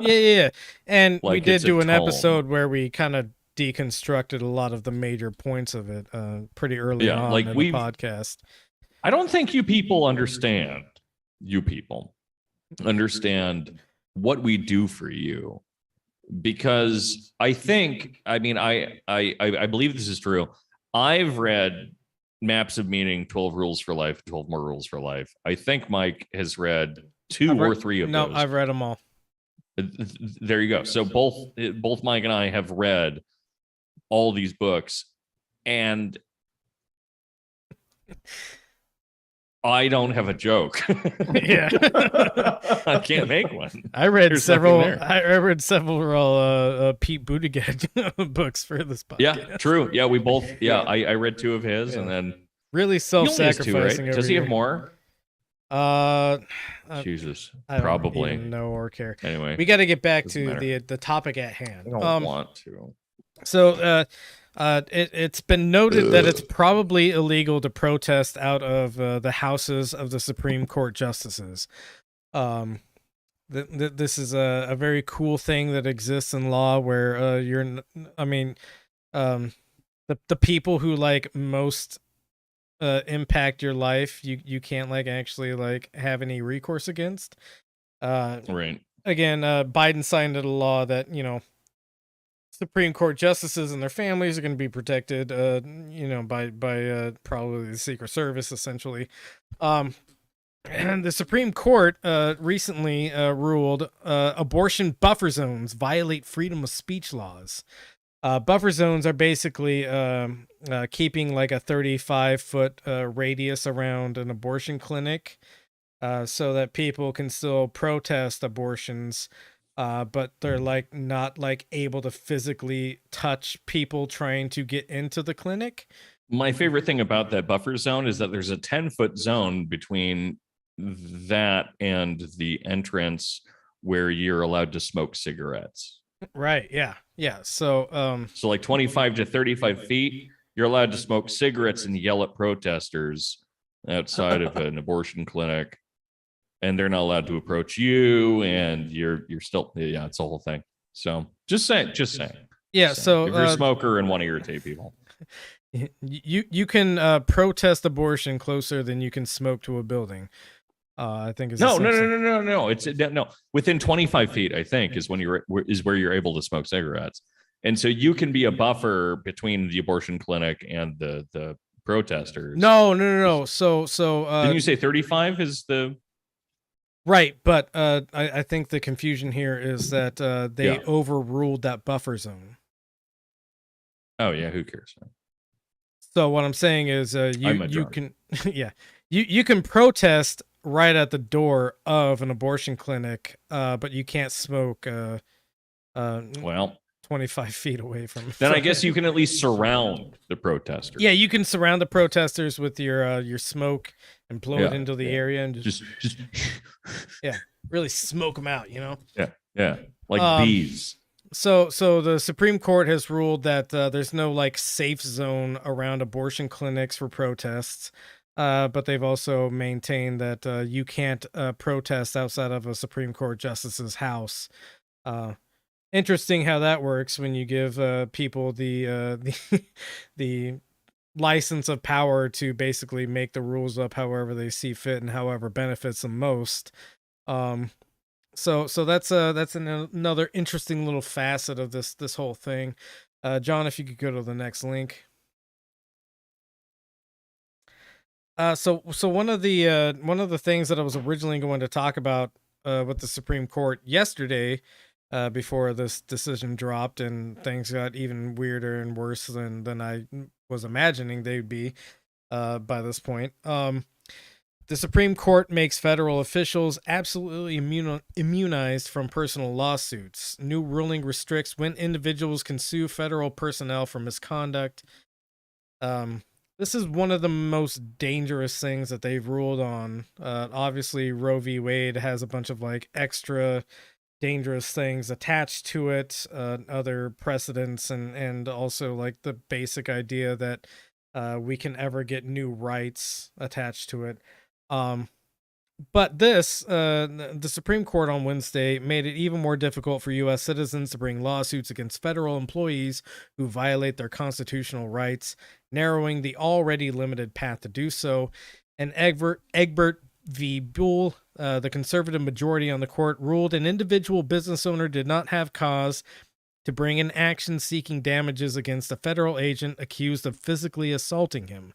S1: Yeah. And we
S2: Like
S1: did
S2: it's a
S1: do an
S2: tome.
S1: episode where we kind of deconstructed a lot of the major points of it pretty early
S2: Yeah,
S1: on
S2: like
S1: in the
S2: we've-
S1: podcast.
S2: I don't think you people understand what we do for you, because I believe this is true. I've read Maps of Meaning, 12 Rules for Life, 12 More Rules for Life. I think Mike has read two
S1: I've
S2: or
S1: read-
S2: three of
S1: no,
S2: those.
S1: I've read them all.
S2: There you go. So both Mike and I have read all these books, and I don't have a joke.
S1: Yeah.
S2: I can't make one.
S1: I read
S2: There's
S1: several.
S2: nothing there.
S1: I read several Pete Buttigieg books for this podcast.
S2: Yeah, true. Yeah, we both. Yeah, I read 2 of his, and then
S1: Really
S2: he only has 2,
S1: self-sacrificing.
S2: right? Does he have more?
S1: Uh,
S2: Jesus,
S1: I don't
S2: probably.
S1: even know or care.
S2: Anyway,
S1: We got to get back
S2: doesn't
S1: to
S2: matter.
S1: the topic at hand.
S2: I don't want to.
S1: So, it's been noted that it's probably illegal to protest out of the houses of the Supreme Court justices. This is a very cool thing that exists in law where the people who like most impact your life, you can't like actually like have any recourse against.
S2: Right.
S1: Again, Biden signed into law that, Supreme Court justices and their families are going to be protected, by probably the Secret Service, essentially. And the Supreme Court recently ruled abortion buffer zones violate freedom of speech laws. Buffer zones are basically keeping like a 35-foot radius around an abortion clinic so that people can still protest abortions, but they're like not like able to physically touch people trying to get into the clinic.
S2: My favorite thing about that buffer zone is that there's a 10-foot zone between that and the entrance where you're allowed to smoke cigarettes.
S1: Right. Yeah. Yeah. So,
S2: So like 25 to 35 feet, you're allowed to smoke cigarettes and yell at protesters outside of an abortion clinic, and they're not allowed to approach you, and you're still, yeah, it's the whole thing. So just saying.
S1: yeah. So
S2: if you're a smoker and want to irritate people,
S1: you can protest abortion closer than you can smoke to a building. I think is
S2: no. It's no within 25 feet. I think is when where you're able to smoke cigarettes, and so you can be a buffer between the abortion clinic and the protesters.
S1: No. So
S2: didn't you say 35 is the
S1: right? But I think the confusion here is that they overruled that buffer zone.
S2: Oh yeah, who cares?
S1: So what I'm saying is you can yeah you can protest right at the door of an abortion clinic, but you can't smoke
S2: well
S1: 25 feet away from
S2: then I guess you can at least surround the protesters.
S1: Yeah, you can surround the protesters with your smoke and blow it into the area and just yeah, really smoke them out,
S2: yeah like bees.
S1: So the Supreme Court has ruled that there's no like safe zone around abortion clinics for protests. But they've also maintained that you can't protest outside of a Supreme Court justice's house. Interesting how that works when you give people the license of power to basically make the rules up however they see fit and however benefits them most. So that's another interesting little facet of this whole thing. John, if you could go to the next link. So one of the things that I was originally going to talk about with the Supreme Court yesterday, before this decision dropped and things got even weirder and worse than I was imagining they'd be by this point. The Supreme Court makes federal officials absolutely immunized from personal lawsuits. New ruling restricts when individuals can sue federal personnel for misconduct. This is one of the most dangerous things that they've ruled on. Obviously, Roe v. Wade has a bunch of like extra dangerous things attached to it, other precedents, and also like the basic idea that we can ever get new rights attached to it. But the Supreme Court on Wednesday made it even more difficult for U.S. citizens to bring lawsuits against federal employees who violate their constitutional rights, narrowing the already limited path to do so. And Egbert v. Buell, the conservative majority on the court, ruled an individual business owner did not have cause to bring an action seeking damages against a federal agent accused of physically assaulting him.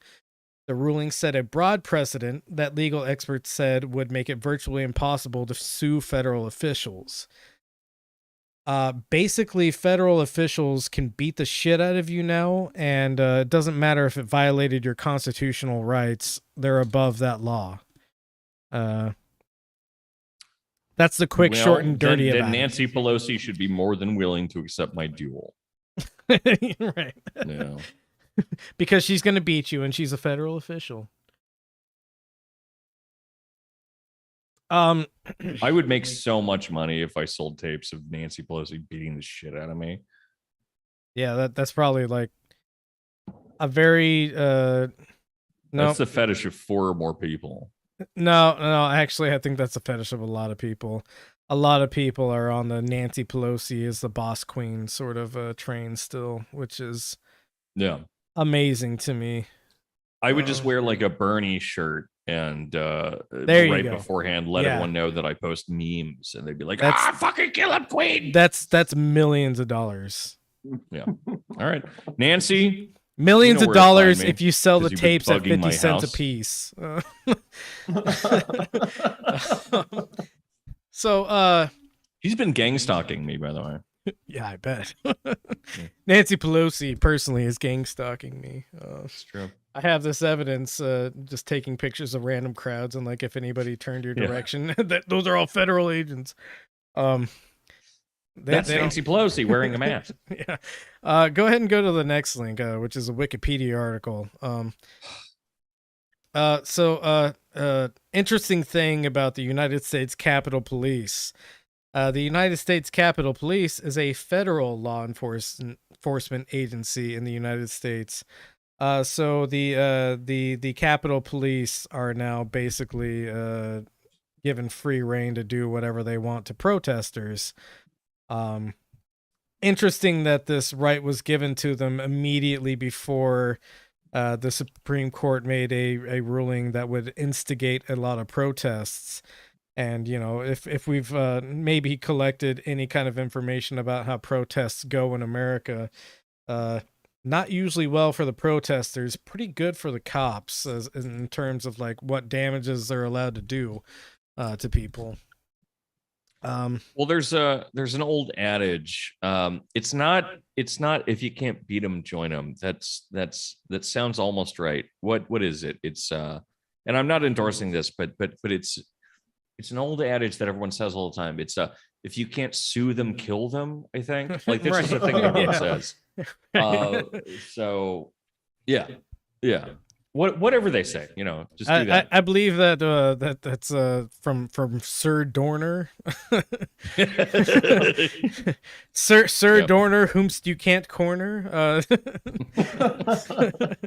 S1: The ruling set a broad precedent that legal experts said would make it virtually impossible to sue federal officials. Basically, federal officials can beat the shit out of you now, and it doesn't matter if it violated your constitutional rights. They're above that law. That's the quick, short, and dirty
S2: then
S1: about
S2: Nancy Pelosi should be more than willing to accept my duel.
S1: it. Right.
S2: Yeah.
S1: Because she's going to beat you, and she's a federal official.
S2: I would make so much money if I sold tapes of Nancy Pelosi beating the shit out of me.
S1: Yeah, that's probably like a very no.
S2: That's the fetish of 4 or more people.
S1: No, actually I think that's a fetish of a lot of people. A lot of people are on the Nancy Pelosi is the boss queen sort of train still, which is amazing to me.
S2: I would just wear like a Bernie shirt and
S1: right
S2: beforehand let everyone know that I post memes, and they'd be like,
S1: That's-
S2: fucking kill him, queen.
S1: That's millions of dollars.
S2: Yeah. All right. Nancy.
S1: Millions
S2: You know
S1: of
S2: where to
S1: dollars
S2: find me,
S1: if you sell the
S2: 'cause you've been
S1: tapes at
S2: bugging
S1: 50
S2: my
S1: cents a
S2: house.
S1: piece. So
S2: He's been gang stalking me, by the way.
S1: yeah, I bet. Nancy Pelosi personally is gang stalking me.
S2: It's true.
S1: I have this evidence, just taking pictures of random crowds, and like if anybody turned your direction, that those are all federal agents.
S2: That's Nancy Pelosi wearing a mask.
S1: Yeah. Go ahead and go to the next link, which is a Wikipedia article. Interesting thing about the United States Capitol Police. The United States Capitol Police is a federal law enforcement agency in the United States. So the Capitol Police are now basically given free reign to do whatever they want to protesters. Interesting that this right was given to them immediately before the Supreme Court made a ruling that would instigate a lot of protests. And, you know, if we've maybe collected any kind of information about how protests go in America, not usually well for the protesters, pretty good for the cops in terms of like what damages they're allowed to do to people.
S2: Well, there's an old adage. It's not if you can't beat them, join them. That sounds almost right. What is it? It's and I'm not endorsing this, but it's an old adage that everyone says all the time. It's if you can't sue them, kill them. I think like this is the thing that everyone says. So yeah. Whatever they say, you know, just do that.
S1: I believe that's from Sir Dorner. Sir Dorner, whomst you can't corner.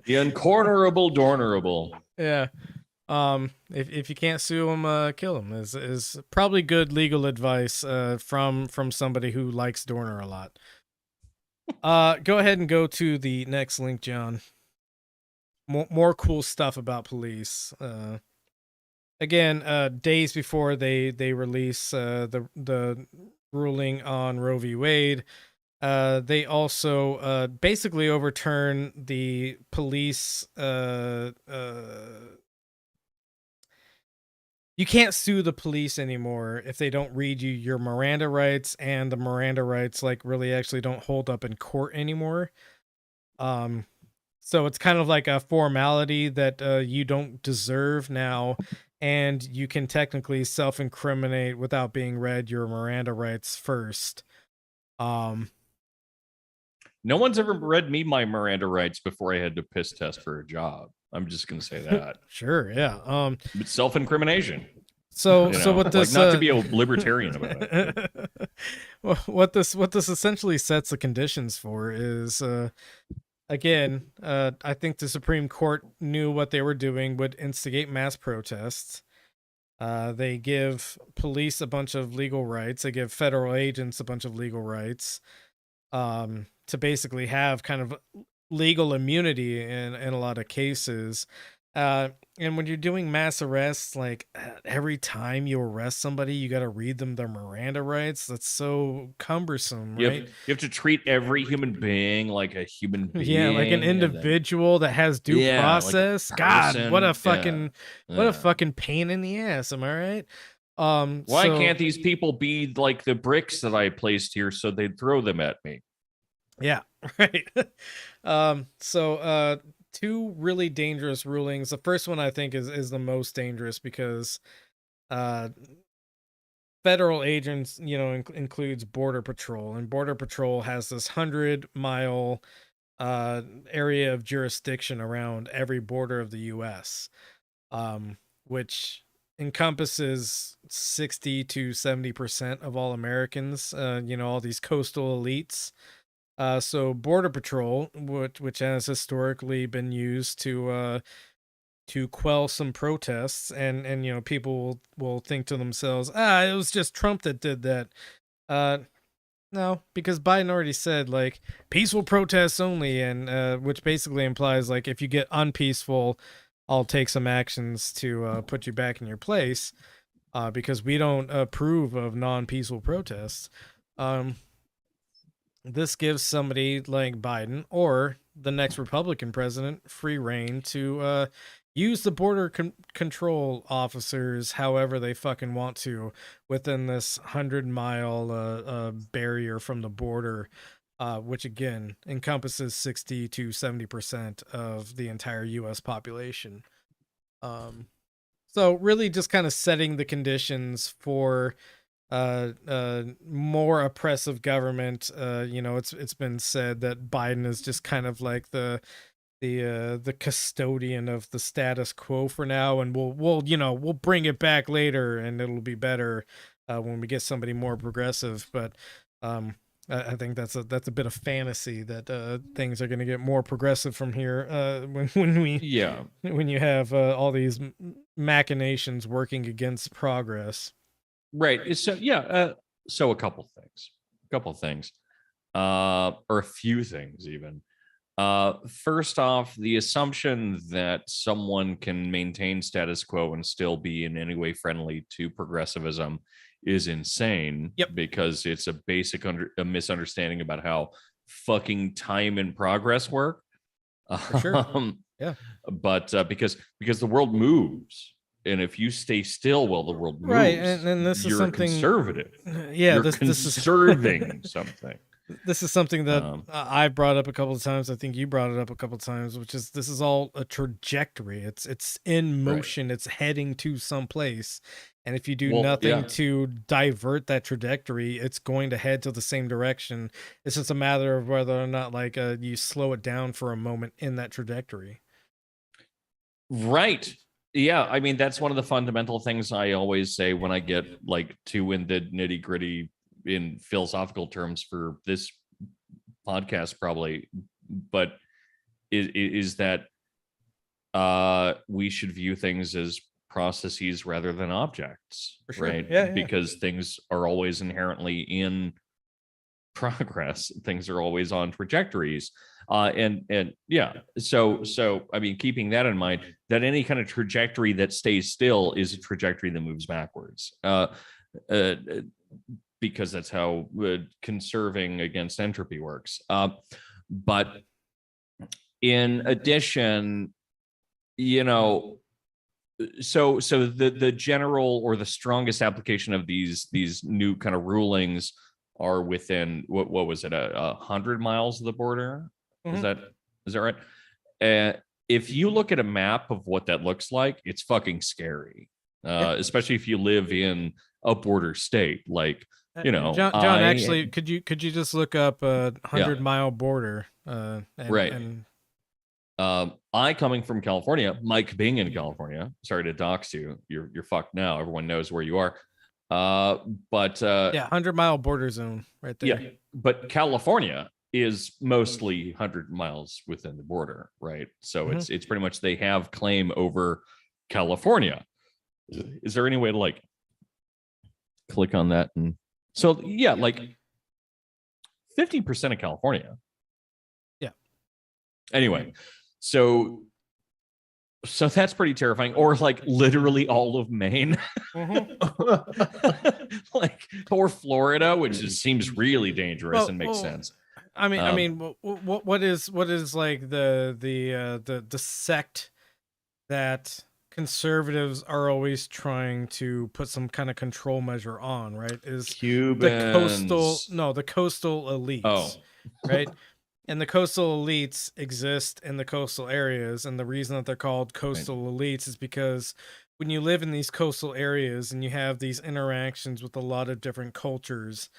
S2: The uncornerable Dornerable.
S1: Yeah. If you can't sue him, kill him is probably good legal advice from somebody who likes Dorner a lot. Go ahead and go to the next link, John. More cool stuff about police. Again, days before they release the ruling on Roe v. Wade, they also basically overturn the police. You can't sue the police anymore if they don't read you your Miranda rights, and the Miranda rights like really actually don't hold up in court anymore. So it's kind of like a formality that you don't deserve now, and you can technically self-incriminate without being read your Miranda rights first.
S2: No one's ever read me my Miranda rights before I had to piss test for a job. I'm just gonna say that.
S1: Sure, yeah.
S2: But self-incrimination.
S1: So
S2: You know,
S1: so what this
S2: like, not to be a libertarian about it.
S1: Well, what this essentially sets the conditions for is again, I think the Supreme Court knew what they were doing would instigate mass protests. They give police a bunch of legal rights. They give federal agents a bunch of legal rights to basically have kind of legal immunity in a lot of cases. And when you're doing mass arrests, like every time you arrest somebody, you got to read them their Miranda rights. That's so cumbersome, right?
S2: You have to treat every human being like a human being.
S1: Yeah, like an individual that has due process.
S2: Like
S1: God, what a
S2: person.
S1: fucking what a fucking pain in the ass. Am I right?
S2: Why
S1: so-
S2: can't these people be like the bricks that I placed here so they'd throw them at me?
S1: Yeah, right. Two really dangerous rulings. The first one I think is the most dangerous because uh federal agents, includes Border Patrol, and Border Patrol has this 100-mile area of jurisdiction around every border of the US, which encompasses 60 to 70% of all Americans, all these coastal elites. So Border Patrol, which has historically been used to quell some protests, and people will think to themselves, it was just Trump that did that. No, because Biden already said like peaceful protests only, and which basically implies like if you get unpeaceful, I'll take some actions to put you back in your place, because we don't approve of non-peaceful protests. This gives somebody like Biden or the next Republican president free reign to use the border control officers however they fucking want to within this 100-mile barrier from the border, which again encompasses 60 to 70% of the entire U.S. population. So really just kind of setting the conditions for more oppressive government. It's been said that Biden is just kind of like the custodian of the status quo for now, and we'll bring it back later and it'll be better when we get somebody more progressive. But I think that's a bit of fantasy that things are going to get more progressive from here when you have all these machinations working against progress.
S2: Right. So a couple things, or a few things even. First off, the assumption that someone can maintain status quo and still be in any way friendly to progressivism is insane.
S1: Yep.
S2: Because it's a basic a misunderstanding about how fucking time and progress work.
S1: For sure. Yeah.
S2: But because the world moves. And if you stay still while the world moves,
S1: right, and this is
S2: you're
S1: something
S2: conservative.
S1: Yeah,
S2: you're
S1: this is
S2: conserving something.
S1: This is something that I brought up a couple of times. I think you brought it up a couple of times, which is this is all a trajectory. It's in motion. Right. It's heading to someplace, and if you do nothing to divert that trajectory, it's going to head to the same direction. It's just a matter of whether or not like you slow it down for a moment in that trajectory.
S2: Right. Yeah, I mean, that's one of the fundamental things I always say when I get like too in the nitty gritty in philosophical terms for this podcast, probably, but is that we should view things as processes rather than objects,
S1: for sure.
S2: right?
S1: Yeah.
S2: Because things are always inherently in progress. Things are always on trajectories. So I mean, keeping that in mind, that any kind of trajectory that stays still is a trajectory that moves backwards, because that's how conserving against entropy works. But in addition, so the general or the strongest application of these new kind of rulings are within what was it, 100 miles of the border? Mm-hmm. Is that right? If you look at a map of what that looks like, it's fucking scary. Especially if you live in a border state, like
S1: John. Actually, could you just look up a 100-mile border?
S2: Right. I, coming from California, Mike being in California, sorry to dox you. You're fucked now. Everyone knows where you are.
S1: 100-mile border zone right there.
S2: Yeah, but California is mostly 100 miles within the border, right? So it's pretty much they have claim over California. Is there any way to like click on that? And so like 50% of California. Yeah. Anyway, so that's pretty terrifying. Or like literally all of Maine. Like, or Florida, which just seems really dangerous and makes sense.
S1: I mean, what is like the sect that conservatives are always trying to put some kind of control measure on, right? Is
S2: Cubans.
S1: the coastal elites,
S2: Oh.
S1: right? And the coastal elites exist in the coastal areas, and the reason that they're called coastal elites is because when you live in these coastal areas and you have these interactions with a lot of different cultures,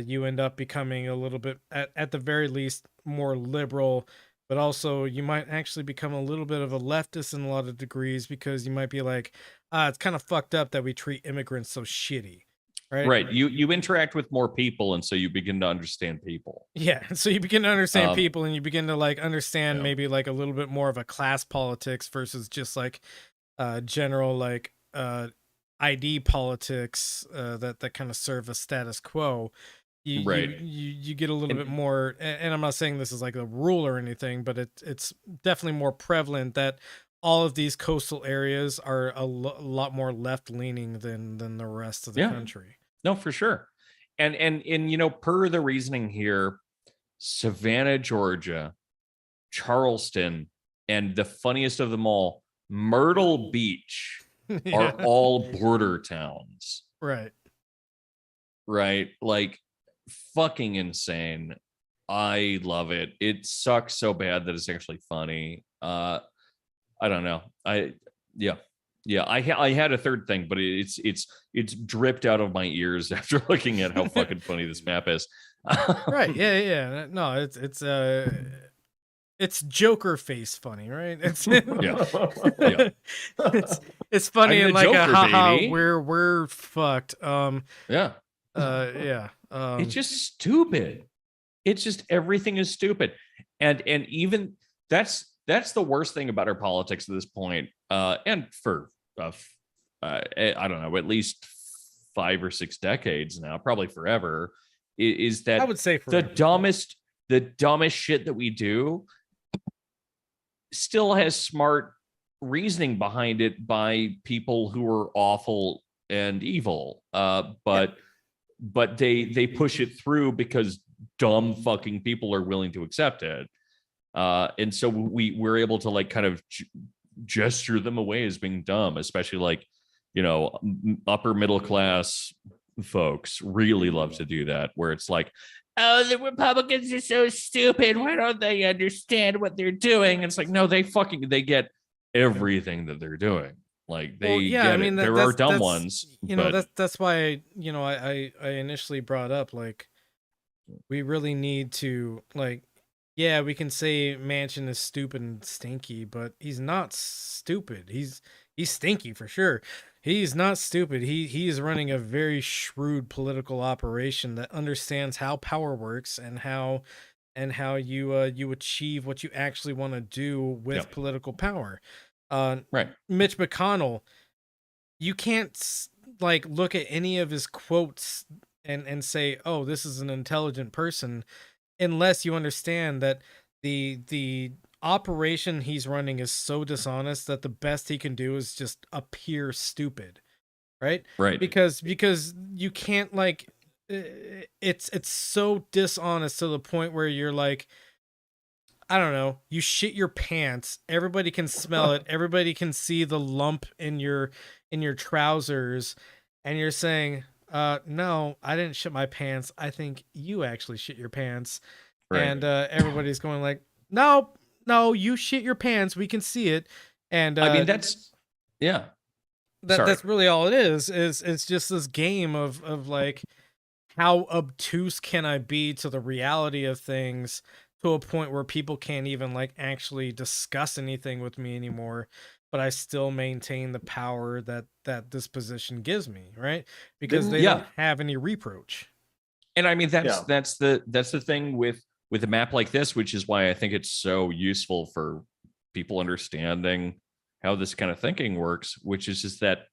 S1: you end up becoming a little bit, at the very least, more liberal, but also you might actually become a little bit of a leftist in a lot of degrees, because you might be like, it's kind of fucked up that we treat immigrants so shitty. Right.
S2: You interact with more people, and so you begin to understand people.
S1: Yeah. So you begin to understand people, and you begin to like understand
S2: Yeah.
S1: maybe like a little bit more of a class politics versus just like general like ID politics that kind of serve a status quo. You get a little bit more, and I'm not saying this is like a rule or anything, but it's definitely more prevalent that all of these coastal areas are a lot more left leaning than the rest of the country.
S2: No, for sure. And you know, per the reasoning here, Savannah, Georgia, Charleston, and the funniest of them all, Myrtle Beach are all border towns.
S1: Right.
S2: Like fucking insane. I love it. It sucks so bad that it's actually funny. I don't know. I had a third thing, but it's dripped out of my ears after looking at how fucking funny this map is.
S1: Right. Yeah. No, it's Joker face funny, right? It's it's funny and like
S2: Joker,
S1: haha,
S2: baby.
S1: we're fucked.
S2: Yeah. It's just stupid. It's just everything is stupid. And even that's the worst thing about our politics at this point. And for I don't know, at least 5 or 6 decades now, probably forever, is that
S1: I would say forever.
S2: the dumbest shit that we do still has smart reasoning behind it by people who are awful and evil. But they push it through because dumb fucking people are willing to accept it. And so we're able to like kind of gesture them away as being dumb, especially like, you know, upper middle class folks really love to do that, where it's like, oh, the Republicans are so stupid. Why don't they understand what they're doing? It's like, no, they get everything that they're doing. Like they get it. There are dumb ones.
S1: You know, that's why, you know, I initially brought up, like, we really need to, like, yeah, we can say Manchin is stupid and stinky, but he's not stupid. He's stinky for sure. He's not stupid. He is running a very shrewd political operation that understands how power works and how you achieve what you actually want to do with political power.
S2: Right.
S1: Mitch McConnell, you can't like look at any of his quotes and say, oh, this is an intelligent person, unless you understand that the operation he's running is so dishonest that the best he can do is just appear stupid, right? Because you can't, like, it's so dishonest to the point where you're like, I don't know, you shit your pants, everybody can smell it, everybody can see the lump in your trousers, and you're saying, no, I didn't shit my pants, I think you actually shit your pants. And everybody's going like, no, you shit your pants, we can see it. And
S2: I mean, that's
S1: that's really all it is. It's just this game of like, how obtuse can I be to the reality of things, to a point where people can't even like actually discuss anything with me anymore, but I still maintain the power that this position gives me, right? Because they don't have any reproach.
S2: And I mean, that's the thing with a map like this, which is why I think it's so useful for people understanding how this kind of thinking works, which is just that,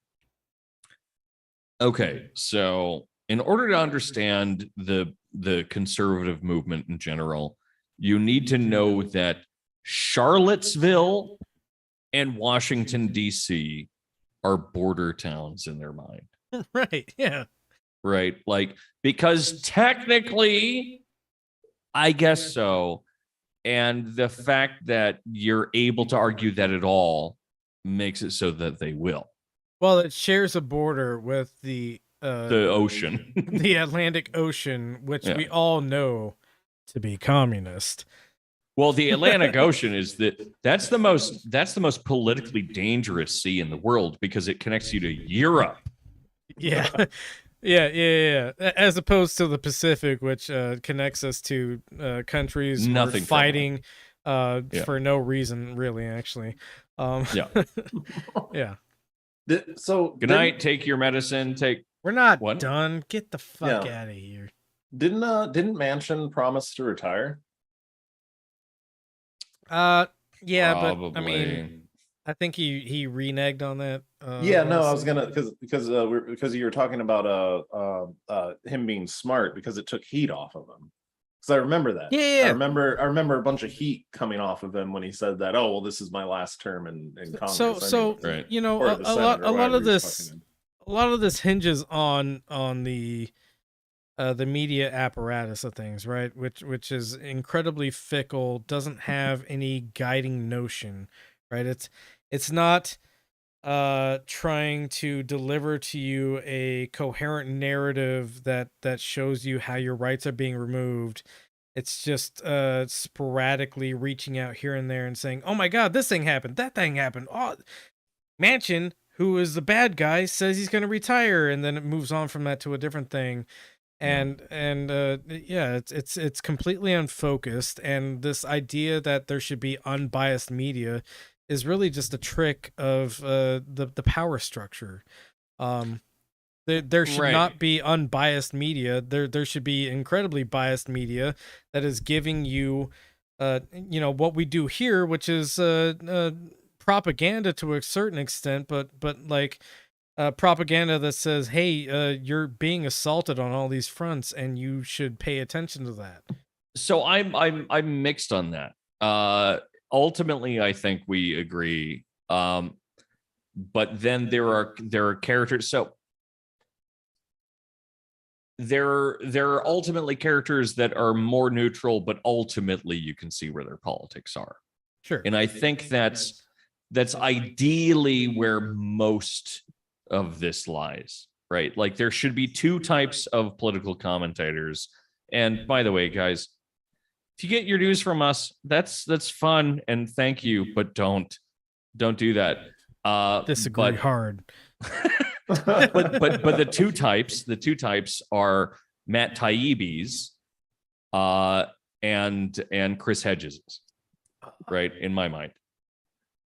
S2: okay, so in order to understand the conservative movement in general, you need to know that Charlottesville and Washington, D.C. are border towns in their mind.
S1: Right, yeah.
S2: Right, like, because technically, I guess so. And the fact that you're able to argue that at all makes it so that they will.
S1: Well, it shares a border with the
S2: ocean.
S1: the Atlantic Ocean, which
S2: Yeah.
S1: we all know to be communist.
S2: Well, the Atlantic Ocean is that's the most politically dangerous sea in the world because it connects you to Europe.
S1: Yeah. Yeah. As opposed to the Pacific, which connects us to countries who are
S2: Nothing friendly.
S1: fighting for no reason, really, actually.
S2: Yeah.
S1: Yeah.
S3: So
S2: Good night. Take your medicine.
S1: We're not
S2: What?
S1: done. Get the fuck
S3: Yeah.
S1: out of here.
S3: Didn't Manchin promise to retire?
S1: Yeah,
S2: Probably.
S1: but I mean, I think he reneged on that.
S3: Yeah, no, I was
S1: honestly.
S3: gonna because you were talking about him being smart because it took heat off of him. Because I remember that.
S1: Yeah.
S3: I remember a bunch of heat coming off of him when he said that. Oh well, this is my last term in Congress.
S1: So
S3: anyway.
S2: Right.
S1: you know,
S3: Or the
S1: a
S3: Senate
S1: lot
S3: or whatever
S1: of
S3: he was
S1: this
S3: fucking in.
S1: a lot of this hinges on the media apparatus of things, right? Which is incredibly fickle, doesn't have any guiding notion, right? It's not trying to deliver to you a coherent narrative that shows you how your rights are being removed. It's just sporadically reaching out here and there and saying, "Oh my God, this thing happened, that thing happened." Oh, Manchin, who is the bad guy, says he's going to retire, and then it moves on from that to a different thing. And yeah, it's completely unfocused, and this idea that there should be unbiased media is really just a trick of the power structure. There should
S2: Right.
S1: not be unbiased media. There should be incredibly biased media that is giving you what we do here, which is propaganda to a certain extent, but like propaganda that says, hey, you're being assaulted on all these fronts and you should pay attention to that.
S2: So I'm mixed on that. Ultimately, I think we agree. But then there are characters. So there are ultimately characters that are more neutral, but ultimately you can see where their politics are.
S1: Sure.
S2: And I think that's ideally where most of this lies, right? Like there should be two types of political commentators. And by the way, guys, if you get your news from us, that's fun and thank you, but don't do that.
S1: Disagree hard.
S2: but the two types are Matt Taibbi's and Chris Hedges's, right? In my mind.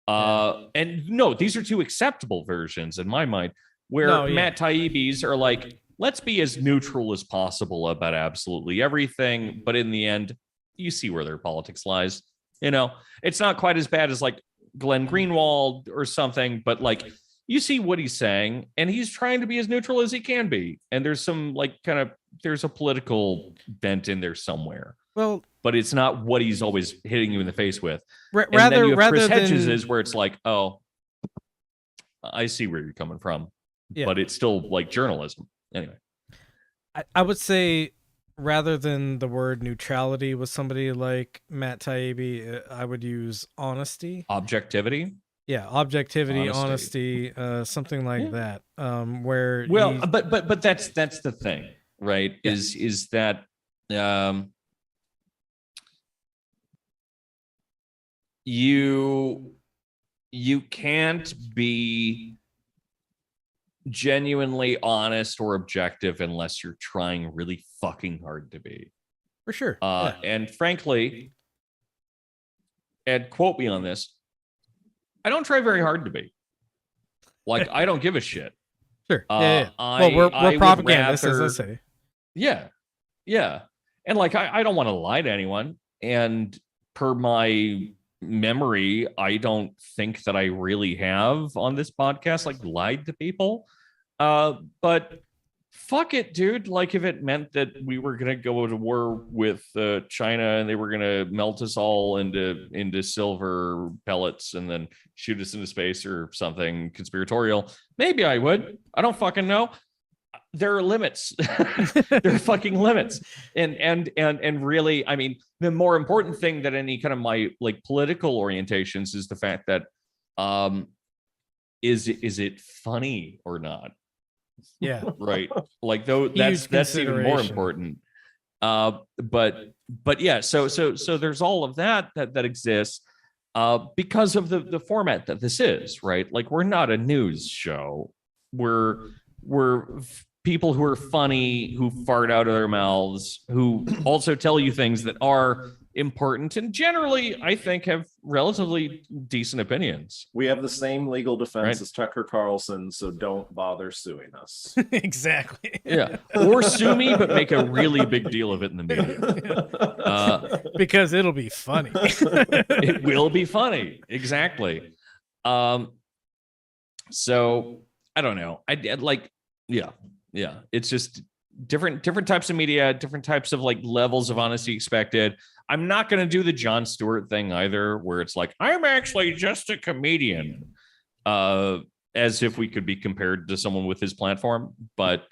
S2: And no, these are two acceptable versions in my mind, where Matt Taibbi's are like, let's be as neutral as possible about absolutely everything, but in the end, you see where their politics lies. You know, it's not quite as bad as like Glenn Greenwald or something, but like you see what he's saying, and he's trying to be as neutral as he can be. And there's some like there's a political bent in there somewhere.
S1: Well,
S2: but it's not what he's always hitting you in the face with.
S1: Rather,
S2: and then you have Chris
S1: rather
S2: Hedges
S1: than,
S2: is where it's like, oh, I see where you're coming from, but it's still like journalism. Anyway,
S1: I would say rather than the word neutrality with somebody like Matt Taibbi, I would use honesty,
S2: objectivity.
S1: Yeah, objectivity, honesty, something like that. Where
S2: but that's the thing, right? Yeah. Is that you can't be genuinely honest or objective unless you're trying really fucking hard to be.
S1: For sure.
S2: And frankly, and quote me on this, I don't try very hard to be. Like, I don't give a shit.
S1: Sure. Well, we're propagandists, as I say.
S2: Yeah. And like, I don't want to lie to anyone. And per my memory, I don't think that I really have on this podcast, like lied to people. But fuck it, dude. Like if it meant that we were going to go to war with China and they were going to melt us all into silver pellets and then shoot us into space or something conspiratorial, maybe I would. I don't fucking know. There are limits. There are fucking limits. And really, I mean, the more important thing than any kind of my like political orientations is the fact that is it funny or not?
S1: Yeah.
S2: Right. Like though that's even more
S1: consideration.
S2: important. But yeah, so there's all of that exists because of the format that this is, right? Like we're not a news show. We're people who are funny, who fart out of their mouths, who also tell you things that are important and generally, I think, have relatively decent opinions.
S3: We have the same legal defense
S2: Right.
S3: as Tucker Carlson, so don't bother suing us.
S1: Exactly.
S2: Yeah. Or sue me, but make a really big deal of it in the media.
S1: Because it'll be funny.
S2: It will be funny. Exactly. So I don't know. I like, yeah. It's just different types of media, different types of like levels of honesty expected. I'm not going to do the Jon Stewart thing either, where it's like, I'm actually just a comedian, as if we could be compared to someone with his platform. But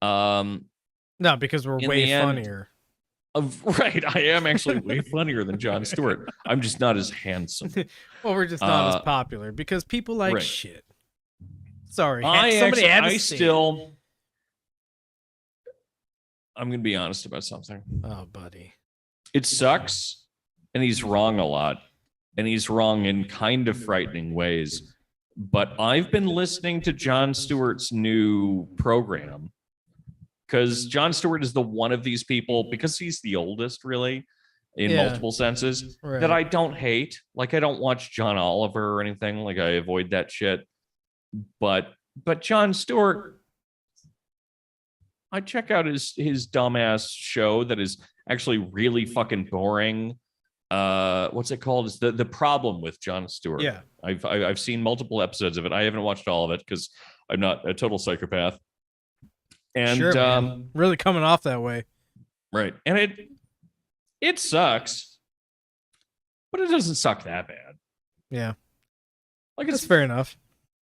S1: no, because we're
S2: in
S1: way
S2: the end,
S1: funnier.
S2: Right. I am actually way funnier than Jon Stewart. I'm just not as handsome.
S1: Well, we're just not as popular because people like
S2: right.
S1: shit. Sorry.
S2: Somebody
S1: had to
S2: I
S1: say it.
S2: still, I'm going to be honest about something.
S1: Oh, buddy.
S2: It sucks, and he's wrong a lot, and he's wrong in kind of frightening ways. But I've been listening to Jon Stewart's new program because Jon Stewart is the one of these people, because he's the oldest, really, in multiple senses,
S1: Right.
S2: that I don't hate. Like, I don't watch John Oliver or anything. Like, I avoid that shit. But Jon Stewart, I check out his dumbass show that is actually really fucking boring. What's it called? It's the problem with Jon Stewart.
S1: Yeah.
S2: I've seen multiple episodes of it. I haven't watched all of it because I'm not a total psychopath. And
S1: Sure, man. Really coming off that way.
S2: right. And it sucks, but it doesn't suck that bad.
S1: Yeah.
S2: Like,
S1: That's
S2: it's
S1: fair enough.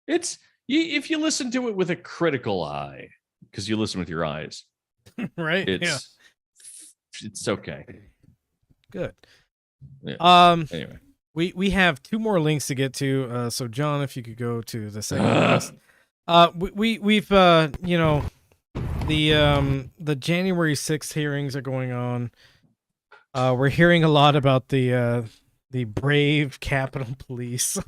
S2: It's if you listen to it with a critical eye, because you listen with your eyes,
S1: Right? Yeah.
S2: It's okay.
S1: Good.
S2: Yeah. Anyway,
S1: we have two more links to get to. So John, if you could go to the second list. We've you know, the January 6th hearings are going on. We're hearing a lot about the brave Capitol Police.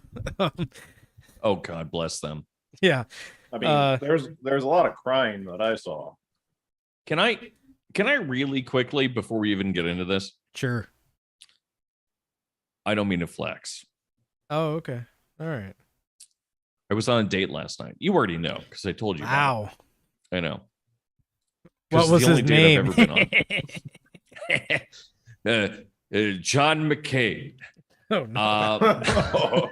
S2: oh God bless them.
S1: Yeah.
S3: I mean, there's a lot of crying that I saw.
S2: Can I really quickly, before we even get into this?
S1: Sure.
S2: I don't mean to flex.
S1: Oh, okay. All right.
S2: I was on a date last night. You already know because I told you.
S1: Wow.
S2: I know.
S1: What was his name?
S2: I've ever been on. John McCain.
S1: Oh no.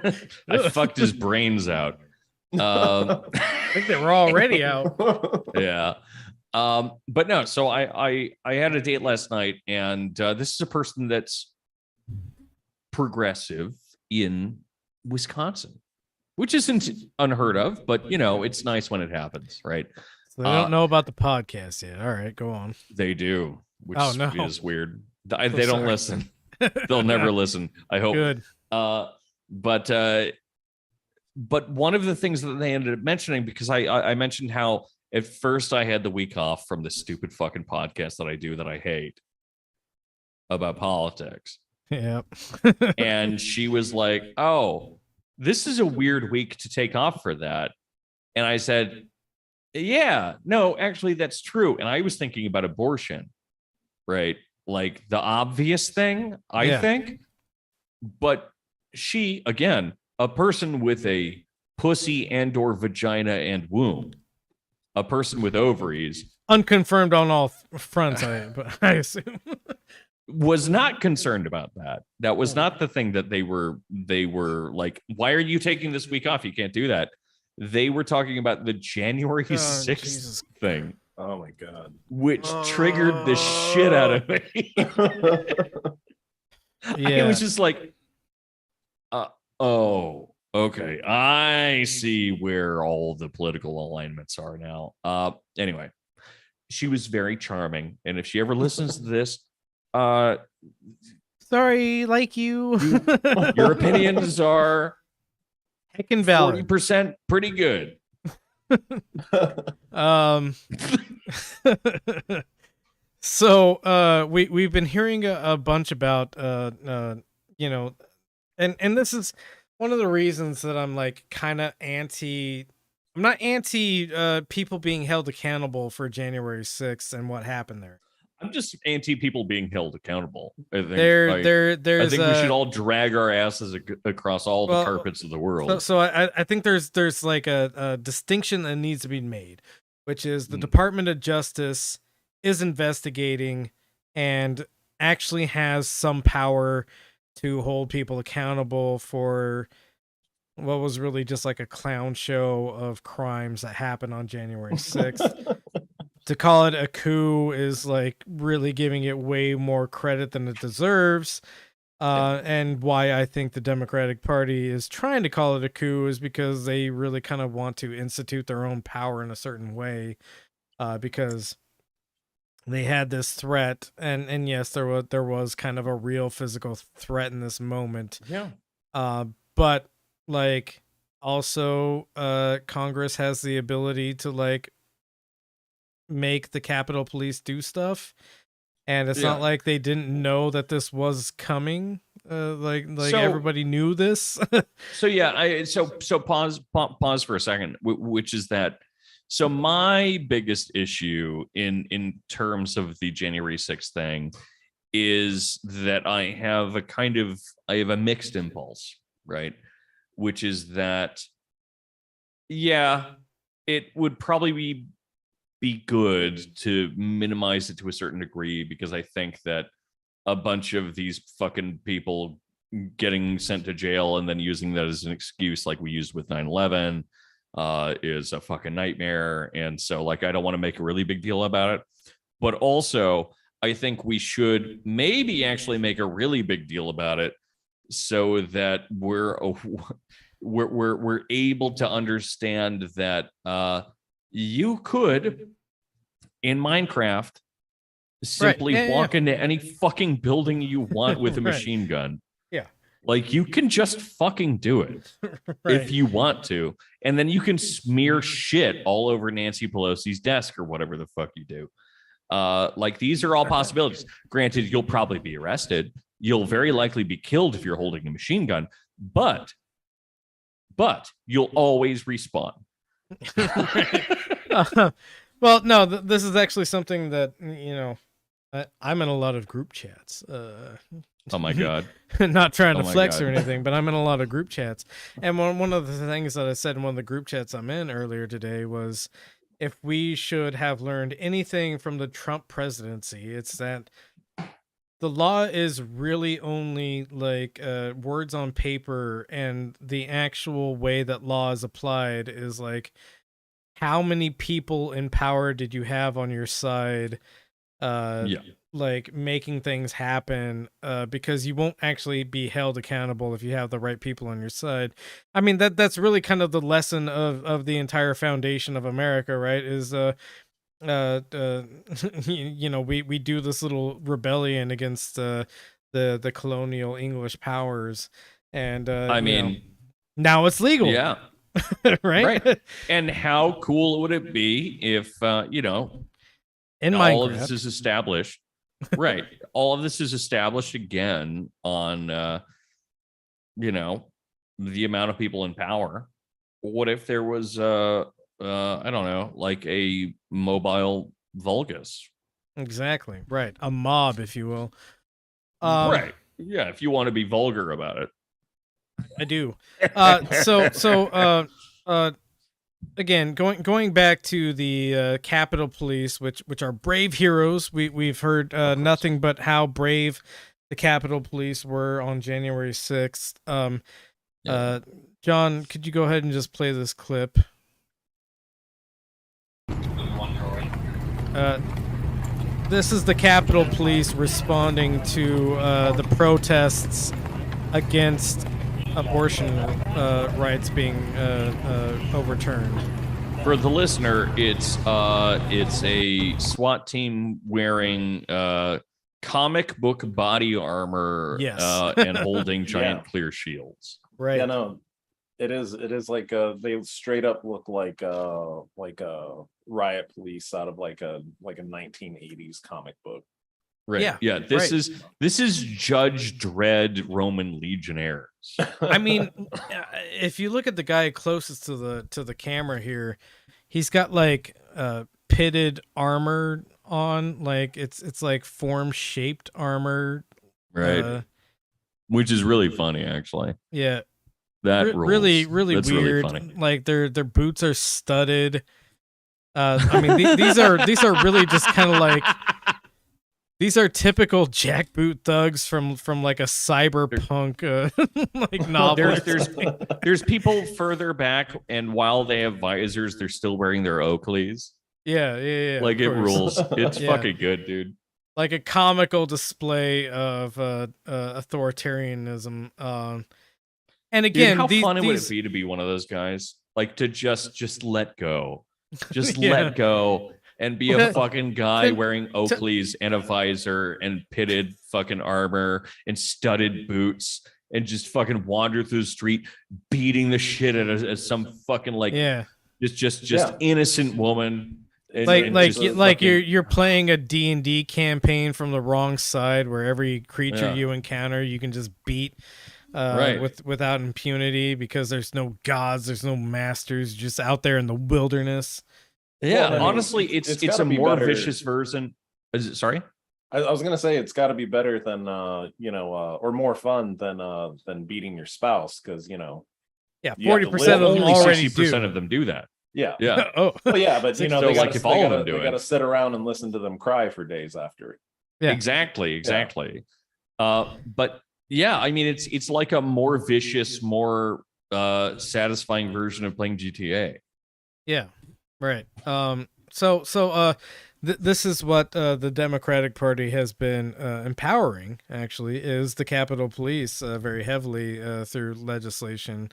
S2: I fucked his brains out.
S1: I think they were already out.
S2: Yeah. But no, so I had a date last night, and this is a person that's progressive in Wisconsin, which isn't unheard of, but you know, it's nice when it happens, right?
S1: So they don't know about the podcast yet. All right, go on.
S2: They do, which is weird. They don't listen. They'll never listen, I hope.
S1: Good.
S2: But one of the things that they ended up mentioning, because I mentioned how at first I had the week off from the stupid fucking podcast that I do that I hate about politics.
S1: Yeah.
S2: And she was like, oh, this is a weird week to take off for that. And I said, yeah, no, actually, that's true. And I was thinking about abortion, right? Like the obvious thing, I think. But she, again, a person with a pussy and or vagina and womb, a person with ovaries,
S1: unconfirmed on all fronts, I assume,
S2: was not concerned about that. That was not the thing that they were like, why are you taking this week off? You can't do that. They were talking about the January 6th thing.
S3: Oh my God.
S2: Which triggered the shit out of me.
S1: Yeah.
S2: I was just like, oh, okay. I see where all the political alignments are now. Anyway, she was very charming. And if she ever listens to this,
S1: sorry, like you.
S2: Your opinions are
S1: heckin' valid.
S2: 40% pretty good.
S1: So we've been hearing a bunch about you know, and this is one of the reasons that I'm like kind of anti. I'm not anti people being held accountable for January 6th and what happened there.
S2: I'm just anti people being held accountable. I think
S1: There's
S2: I think we should all drag our asses across all the carpets of the world.
S1: So I think there's like a distinction that needs to be made, which is the Department of Justice is investigating and actually has some power to hold people accountable for what was really just like a clown show of crimes that happened on January 6th. To call it a coup is like really giving it way more credit than it deserves. And why I think the Democratic Party is trying to call it a coup is because they really kind of want to institute their own power in a certain way, because they had this threat, and yes, there was kind of a real physical threat in this moment.
S2: Yeah.
S1: But like also Congress has the ability to like make the Capitol Police do stuff, and it's not like they didn't know that this was coming. Like so, everybody knew this.
S2: So pause for a second, which is that. So my biggest issue in terms of the January 6th thing is that I have a mixed impulse, right? Which is that, yeah, it would probably be good to minimize it to a certain degree, because I think that a bunch of these fucking people getting sent to jail and then using that as an excuse like we used with 9/11 is a fucking nightmare. And so like I don't want to make a really big deal about it, but also I think we should maybe actually make a really big deal about it so that we're able to understand that you could in Minecraft simply walk into any fucking building you want with a machine gun.
S1: Yeah.
S2: Like you can just fucking do it if you want to. And then you can smear shit all over Nancy Pelosi's desk or whatever the fuck you do. Like these are all possibilities. Granted, you'll probably be arrested. You'll very likely be killed if you're holding a machine gun, but you'll always respawn.
S1: Well, no, this is actually something that, you know, I'm in a lot of group chats.
S2: Oh my God.
S1: Not trying to flex or anything, but I'm in a lot of group chats. And one of the things that I said in one of the group chats I'm in earlier today was, if we should have learned anything from the Trump presidency, it's that the law is really only like words on paper, and the actual way that law is applied is like, how many people in power did you have on your side? Like making things happen, because you won't actually be held accountable if you have the right people on your side. I mean, that's really kind of the lesson of the entire foundation of America, right? Is you know, we do this little rebellion against the colonial English powers, and
S2: I mean,
S1: now it's legal.
S2: Yeah.
S1: right.
S2: And how cool would it be if you know,
S1: in
S2: all
S1: Minecraft,
S2: of this is established, right? All of this is established again on you know, the amount of people in power. What if there was I don't know, like a mobile Vulgus?
S1: Exactly, right, a mob, if you will.
S2: Right, yeah, if you want to be vulgar about it.
S1: I do. Again, going back to the Capitol Police, which are brave heroes. We've heard nothing but how brave the Capitol Police were on January 6th. John, could you go ahead and just play this clip? This is the Capitol Police responding to the protests against abortion rights being overturned.
S2: For the listener, it's a SWAT team wearing comic book body armor,
S1: yes.
S2: And holding giant clear shields.
S1: Right.
S3: Yeah, no. It is like they straight up look like riot police out of like a 1980s comic book.
S2: Right.
S1: Yeah,
S2: Yeah. This
S1: right.
S2: is Judge Dredd Roman Legionnaires.
S1: I mean, if you look at the guy closest to the camera here, he's got like pitted armor on, like it's like form shaped armor,
S2: Right. Which is really funny, actually.
S1: Yeah,
S2: That rules.
S1: really
S2: That's
S1: weird.
S2: Really funny.
S1: Like their boots are studded. I mean, these are really just kind of like, these are typical jackboot thugs from like a cyberpunk like novel.
S2: There's people further back, and while they have visors, they're still wearing their Oakleys.
S1: Yeah.
S2: Like it rules. It's
S1: Yeah.
S2: fucking good, dude.
S1: Like a comical display of authoritarianism. And again,
S2: Dude, how fun
S1: these...
S2: would it be to be one of those guys? Like to just let go. Just
S1: Yeah.
S2: let go and be a fucking guy wearing Oakleys and a visor and pitted fucking armor and studded boots and just fucking wander through the street beating the shit out of some fucking like just innocent woman.
S1: Like you're playing a D&D campaign from the wrong side, where every creature you encounter you can just beat without impunity, because there's no gods, there's no masters, just out there in the wilderness.
S2: Yeah,
S3: Well, I mean,
S2: honestly, it's a
S3: gotta be
S2: more
S3: better.
S2: vicious version. Is it? Sorry.
S3: I was gonna say it's got to be better than or more fun than beating your spouse, because
S1: Yeah,
S3: you have to
S1: 40%
S3: live-
S1: of them
S2: Only
S1: already
S2: 60%
S1: do.
S2: of them do that.
S3: Yeah.
S2: Yeah.
S1: Oh,
S3: Well, yeah, but
S2: So,
S3: they
S2: like,
S3: gotta,
S2: if all of them
S3: they
S2: do it.
S3: gotta sit around and listen to them cry for days after it.
S1: Yeah.
S2: Exactly. But yeah, I mean, it's like a more vicious, more satisfying version of playing GTA.
S1: Yeah, right. This is what the Democratic Party has been empowering, actually, is the Capitol Police very heavily through legislation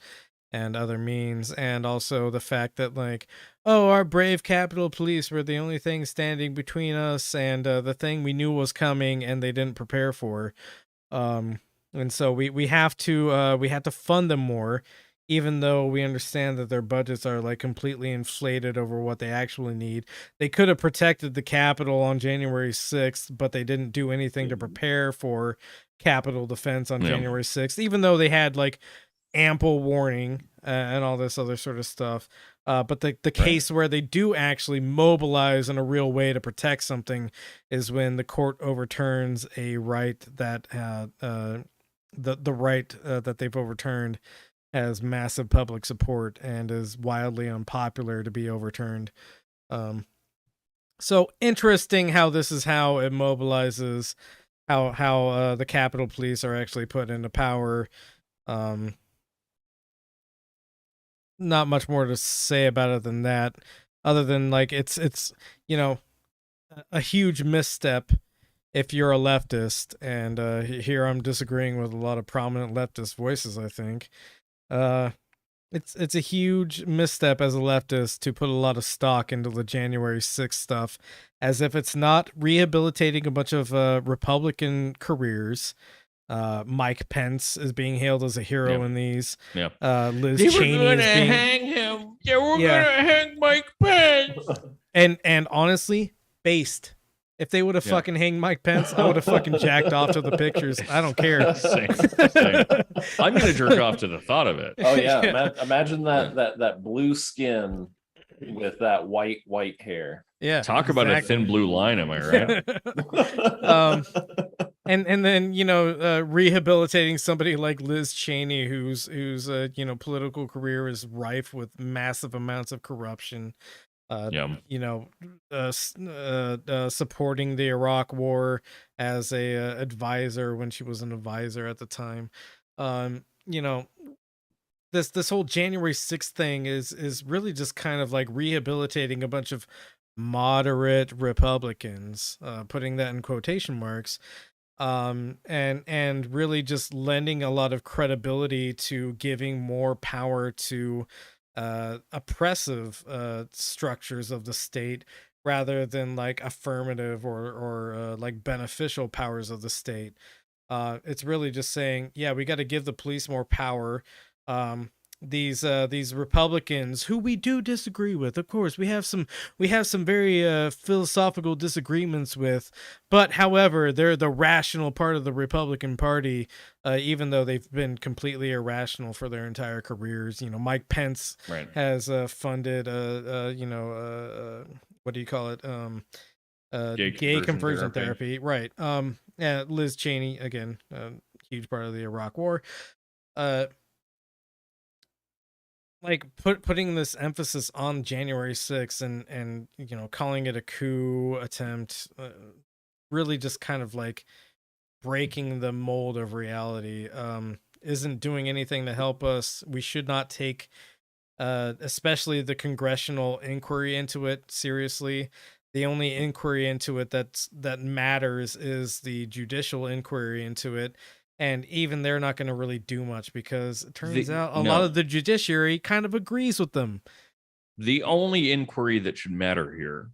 S1: and other means, and also the fact that, like, oh, our brave Capitol Police were the only thing standing between us and the thing we knew was coming and they didn't prepare for. And so we have to fund them more, even though we understand that their budgets are like completely inflated over what they actually need. They could have protected the Capitol on January 6th, but they didn't do anything to prepare for Capitol defense on January 6th, even though they had like ample warning and all this other sort of stuff. But the case where they do actually mobilize in a real way to protect something is when the court overturns a right that the right that they've overturned has massive public support and is wildly unpopular to be overturned. So interesting how this is how it mobilizes, how the Capitol Police are actually put into power. Not much more to say about it than that, other than like it's a huge misstep if you're a leftist, and here I'm disagreeing with a lot of prominent leftist voices. I think it's a huge misstep as a leftist to put a lot of stock into the January 6th stuff, as if it's not rehabilitating a bunch of Republican careers. Mike Pence is being hailed as a hero in these. Liz Cheney is being...
S2: hang him. They were gonna hang Mike Pence.
S1: And honestly, based. If they would have fucking hanged Mike Pence, I would have fucking jacked off to the pictures. I don't care.
S2: Same. I'm gonna jerk off to the thought of it.
S3: Oh yeah, imagine that blue skin with that white hair.
S1: Yeah.
S2: Talk about a thin blue line, am I right?
S1: And then rehabilitating somebody like Liz Cheney, whose political career is rife with massive amounts of corruption. Supporting the Iraq War as a advisor when she was an advisor at the time. This whole January 6th thing is really just kind of like rehabilitating a bunch of moderate Republicans, putting that in quotation marks, and really just lending a lot of credibility to giving more power to oppressive structures of the state, rather than like affirmative or like beneficial powers of the state. It's really just saying, yeah, we got to give the police more power. these Republicans who we do disagree with. Of course, we have some very philosophical disagreements with, but however, they're the rational part of the Republican Party, even though they've been completely irrational for their entire careers. Mike Pence
S2: Right.
S1: has funded what do you call it? Gay conversion therapy. Right. Yeah, Liz Cheney, again, huge part of the Iraq War. Like putting this emphasis on January 6th and calling it a coup attempt, really just kind of like breaking the mold of reality, isn't doing anything to help us. We should not take especially the congressional inquiry into it seriously. The only inquiry into it that matters is the judicial inquiry into it, and even they're not going to really do much because it turns out a lot of the judiciary kind of agrees with them.
S2: The only inquiry that should matter here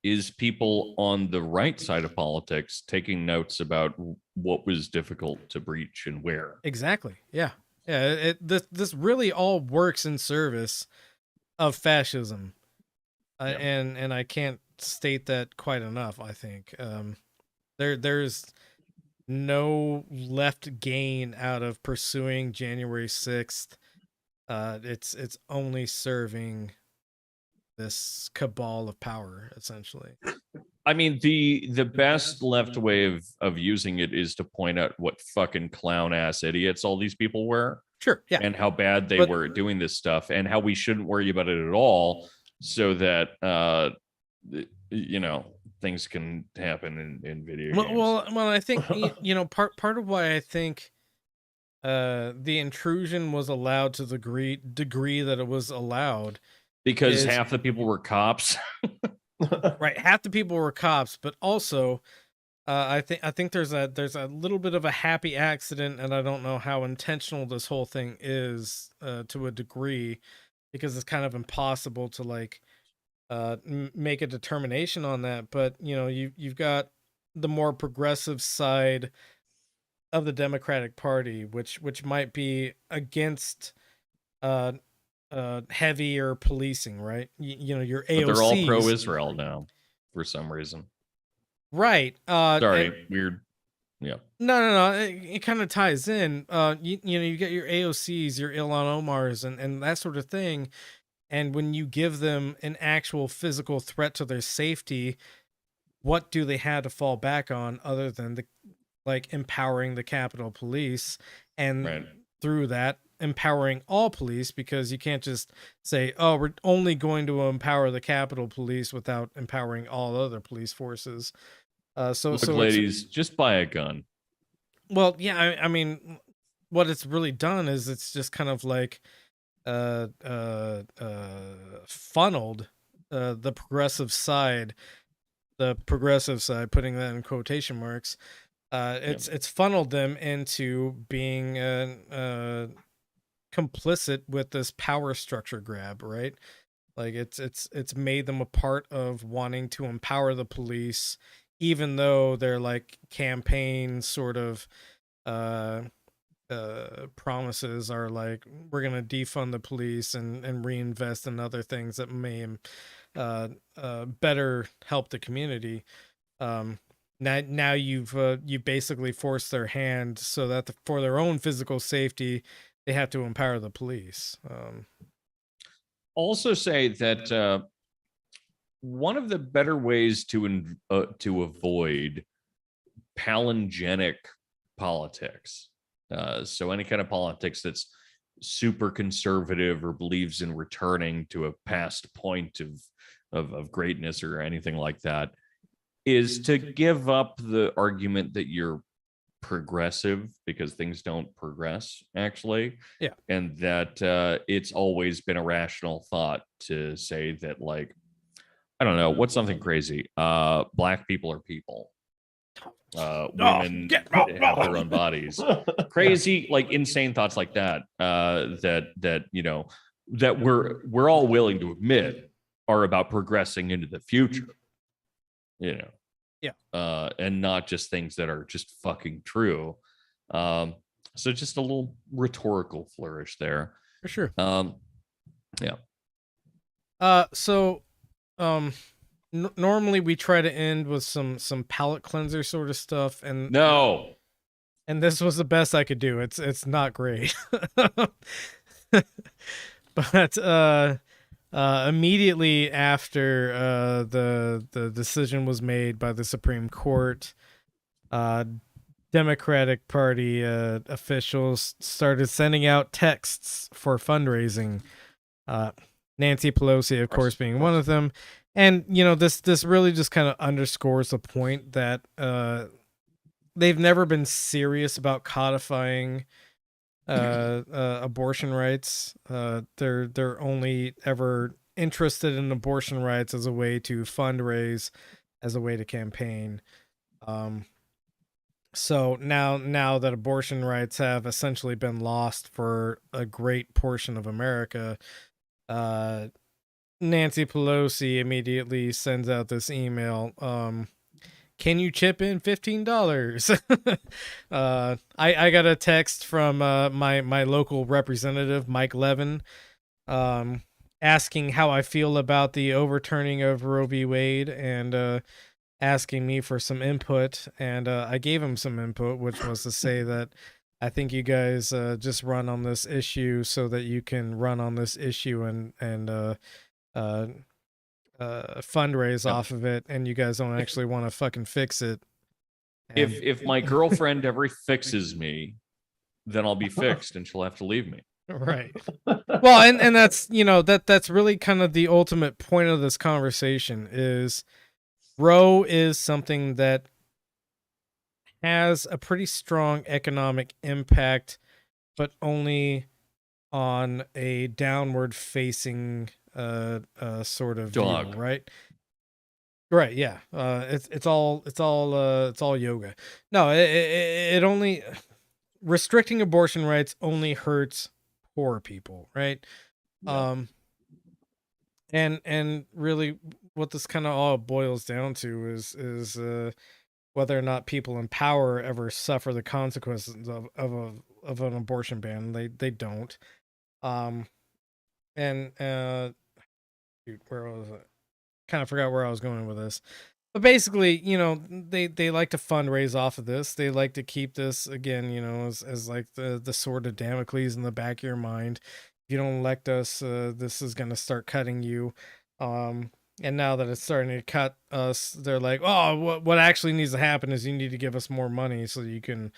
S2: is people on the right side of politics taking notes about what was difficult to breach and where.
S1: Exactly. Yeah. This really all works in service of fascism, and I can't state that quite enough. I think there's no left gain out of pursuing January 6th. It's only serving this cabal of power, essentially.
S2: I mean, the best left way of using it is to point out what fucking clown ass idiots all these people were.
S1: Sure, yeah.
S2: And how bad they were at doing this stuff, and how we shouldn't worry about it at all, so that things can happen in video games.
S1: Well, I think part of why I think the intrusion was allowed to the degree that it was allowed,
S2: because half the people were cops.
S1: Right, half the people were cops, but also I think there's a little bit of a happy accident, and I don't know how intentional this whole thing is to a degree, because it's kind of impossible to like make a determination on that. But you've got the more progressive side of the Democratic Party, which might be against heavier policing, right? Your AOCs.
S2: But they're all pro-Israel now for some reason.
S1: Right.
S2: Sorry, weird. Yeah.
S1: No. It kind of ties in. You get your AOCs, your Ilhan Omars, and that sort of thing. And when you give them an actual physical threat to their safety, what do they have to fall back on other than empowering the Capitol Police, and through that empowering all police, because you can't just say, oh, we're only going to empower the Capitol Police without empowering all other police forces. So
S2: ladies, just buy a gun.
S1: Well, yeah, I mean, what it's really done is it's just kind of like funneled the progressive side, putting that in quotation marks. It's funneled them into being complicit with this power structure grab, right? Like it's made them a part of wanting to empower the police, even though their like campaign sort of promises are like, we're gonna defund the police and reinvest in other things that may better help the community. Now you've basically forced their hand so that for their own physical safety, they have to empower the police.
S2: Also say that one of the better ways to avoid palingenic politics, so any kind of politics that's super conservative or believes in returning to a past point of greatness or anything like that, is to give up the argument that you're progressive, because things don't progress actually.
S1: Yeah.
S2: And that it's always been a rational thought to say that, like, I don't know, what's something crazy? Black people are people. Women have their own bodies. Crazy, like insane thoughts like that. That we're all willing to admit are about progressing into the future.
S1: Yeah.
S2: And not just things that are just fucking true. So just a little rhetorical flourish there.
S1: For sure.
S2: Yeah.
S1: So, normally we try to end with some palate cleanser sort of stuff, and
S2: No.
S1: and this was the best I could do. It's not great, but immediately after the decision was made by the Supreme Court, Democratic Party officials started sending out texts for fundraising. Nancy Pelosi, of course, being one of them. And this really just kind of underscores the point that they've never been serious about codifying abortion rights. They're only ever interested in abortion rights as a way to fundraise, as a way to campaign. So now that abortion rights have essentially been lost for a great portion of America, Nancy Pelosi immediately sends out this email. Can you chip in $15? I got a text from my local representative, Mike Levin, asking how I feel about the overturning of Roe v. Wade, and asking me for some input. And I gave him some input, which was to say that I think you guys just run on this issue so that you can run on this issue and fundraise off of it, and you guys don't actually want to fucking fix it. And
S2: If my girlfriend ever fixes me, then I'll be fixed and she'll have to leave me.
S1: right. Well, and that's that's really kind of the ultimate point of this conversation is Roe is something that has a pretty strong economic impact, but only on a downward facing sort of
S2: Dog.
S1: deal, right? Right, yeah. It's all yoga. No, it only restricting abortion rights only hurts poor people, right?
S3: Yeah.
S1: And really what this kind of all boils down to is whether or not people in power ever suffer the consequences of an abortion ban. They don't. And shoot, where was it? Kind of forgot where I was going with this. But basically, they like to fundraise off of this. They like to keep this again, as like the sword of Damocles in the back of your mind. If you don't elect us, this is gonna start cutting you. And now that it's starting to cut us, they're like, oh, what actually needs to happen is you need to give us more money so you can,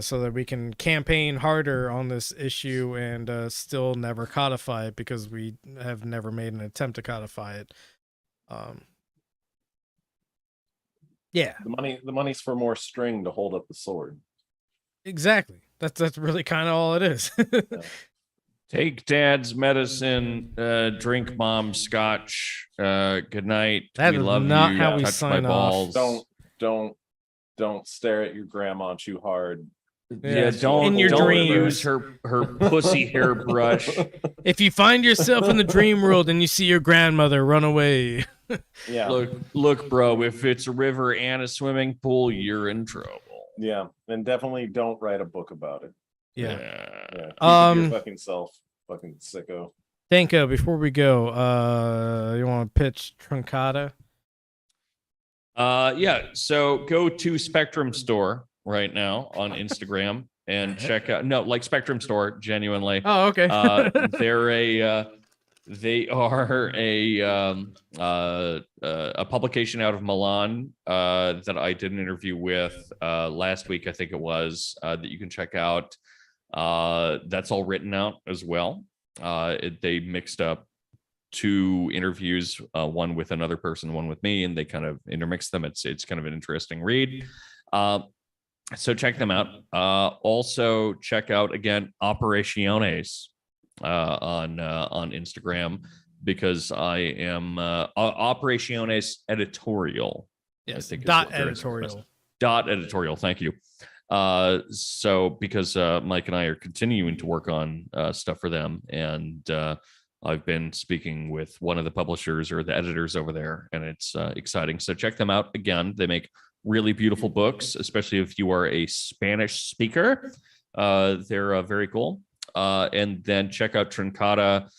S1: so that we can campaign harder on this issue and still never codify it, because we have never made an attempt to codify it. Yeah,
S3: The money's for more string to hold up the sword.
S1: exactly. That's really kind of all it is.
S2: Take dad's medicine, drink mom's scotch. Good night.
S1: That
S2: We
S1: is
S2: love
S1: not
S2: you.
S1: how we
S2: Touch
S1: sign
S2: my
S1: off.
S2: balls.
S3: Don't stare at your grandma too hard.
S2: Yeah, don't
S1: In your
S2: don't
S1: dreams.
S2: use her pussy hairbrush.
S1: If you find yourself in the dream world and you see your grandmother, run away.
S3: Yeah.
S2: Look, bro. If it's a river and a swimming pool, you're in trouble.
S3: Yeah. And definitely don't write a book about it.
S1: Yeah.
S3: Yeah. Keep it to your fucking self, fucking sicko.
S1: Danko, before we go, you want to pitch Truncata?
S2: Yeah. So go to Spectrum Store right now on Instagram and check out. No, like Spectrum Store, genuinely.
S1: Oh, okay.
S2: They are a publication out of Milan that I did an interview with last week, I think it was, that you can check out. That's all written out as well. They mixed up 2 interviews, one with another person, one with me, and they kind of intermixed them. It's kind of an interesting read. So check them out. Also check out again Operaciones on Instagram, because I am Operaciones Editorial.
S1: Yes.
S2: I think is
S1: Dot
S2: what they're
S1: editorial.
S2: Dot editorial. Thank you. So because Mike and I are continuing to work on stuff for them, and I've been speaking with one of the publishers or the editors over there, and it's exciting. So check them out. Again, they make really beautiful books, especially if you are a Spanish speaker. They're very cool. And then check out Trincata.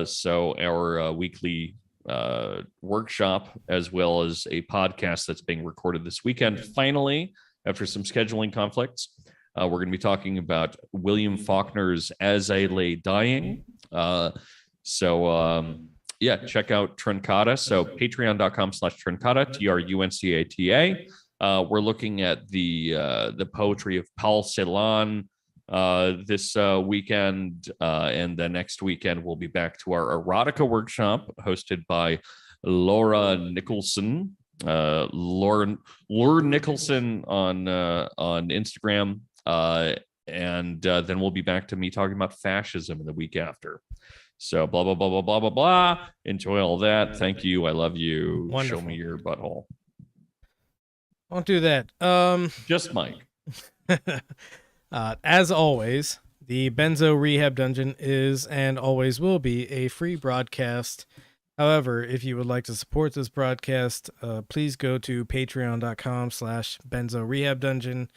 S2: So our weekly workshop, as well as a podcast that's being recorded this weekend. Finally, after some scheduling conflicts, we're going to be talking about William Faulkner's As I Lay Dying. Yeah, check out Trincata. So patreon.com/Trincata, TRUNCATA. We're looking at the poetry of Paul Celan this weekend, and the next weekend we'll be back to our erotica workshop hosted by Laura Nicholson. Laura Nicholson on Instagram, and then we'll be back to me talking about fascism in the week after. So blah blah blah blah blah blah blah. Enjoy all that. Thank you. I love you.
S1: Wonderful.
S2: Show me your butthole.
S1: Don't do that.
S2: Just Mike.
S1: As always, the Benzo Rehab Dungeon is and always will be a free broadcast. However, if you would like to support this broadcast, please go to patreon.com/Benzo Rehab Dungeon.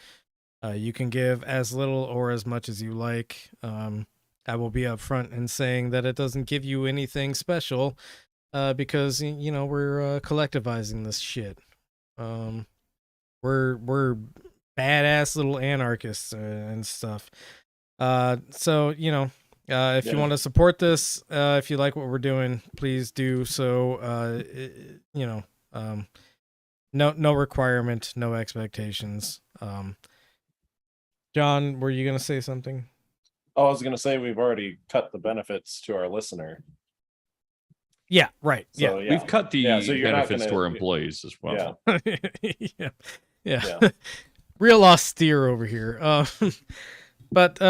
S1: You can give as little or as much as you like. I will be upfront in saying that it doesn't give you anything special, because we're collectivizing this shit. We're badass little anarchists and stuff. So if you want to support this, if you like what we're doing, please do so. No requirement, no expectations. John, were you gonna say something?
S3: Oh, I was going to say we've already cut the benefits to our listener.
S1: Yeah, right.
S3: So,
S1: Yeah.
S2: We've cut the
S3: so you're not
S2: benefits to our
S3: gonna-
S2: employees as well.
S1: Yeah.
S3: Yeah.
S1: Real austere over here. But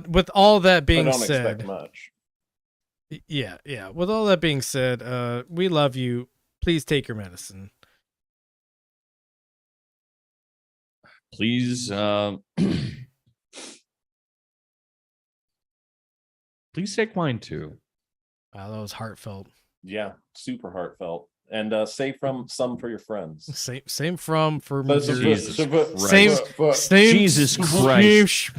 S1: with all that
S3: I
S1: being
S3: don't
S1: said,
S3: expect much.
S1: yeah. With all that being said, we love you. Please take your medicine.
S2: Please, please take mine too.
S1: Wow, that was heartfelt.
S3: Yeah, super heartfelt. And save some for your friends.
S1: Same for
S2: Jesus
S1: Same,
S2: Christ. Jesus Christ.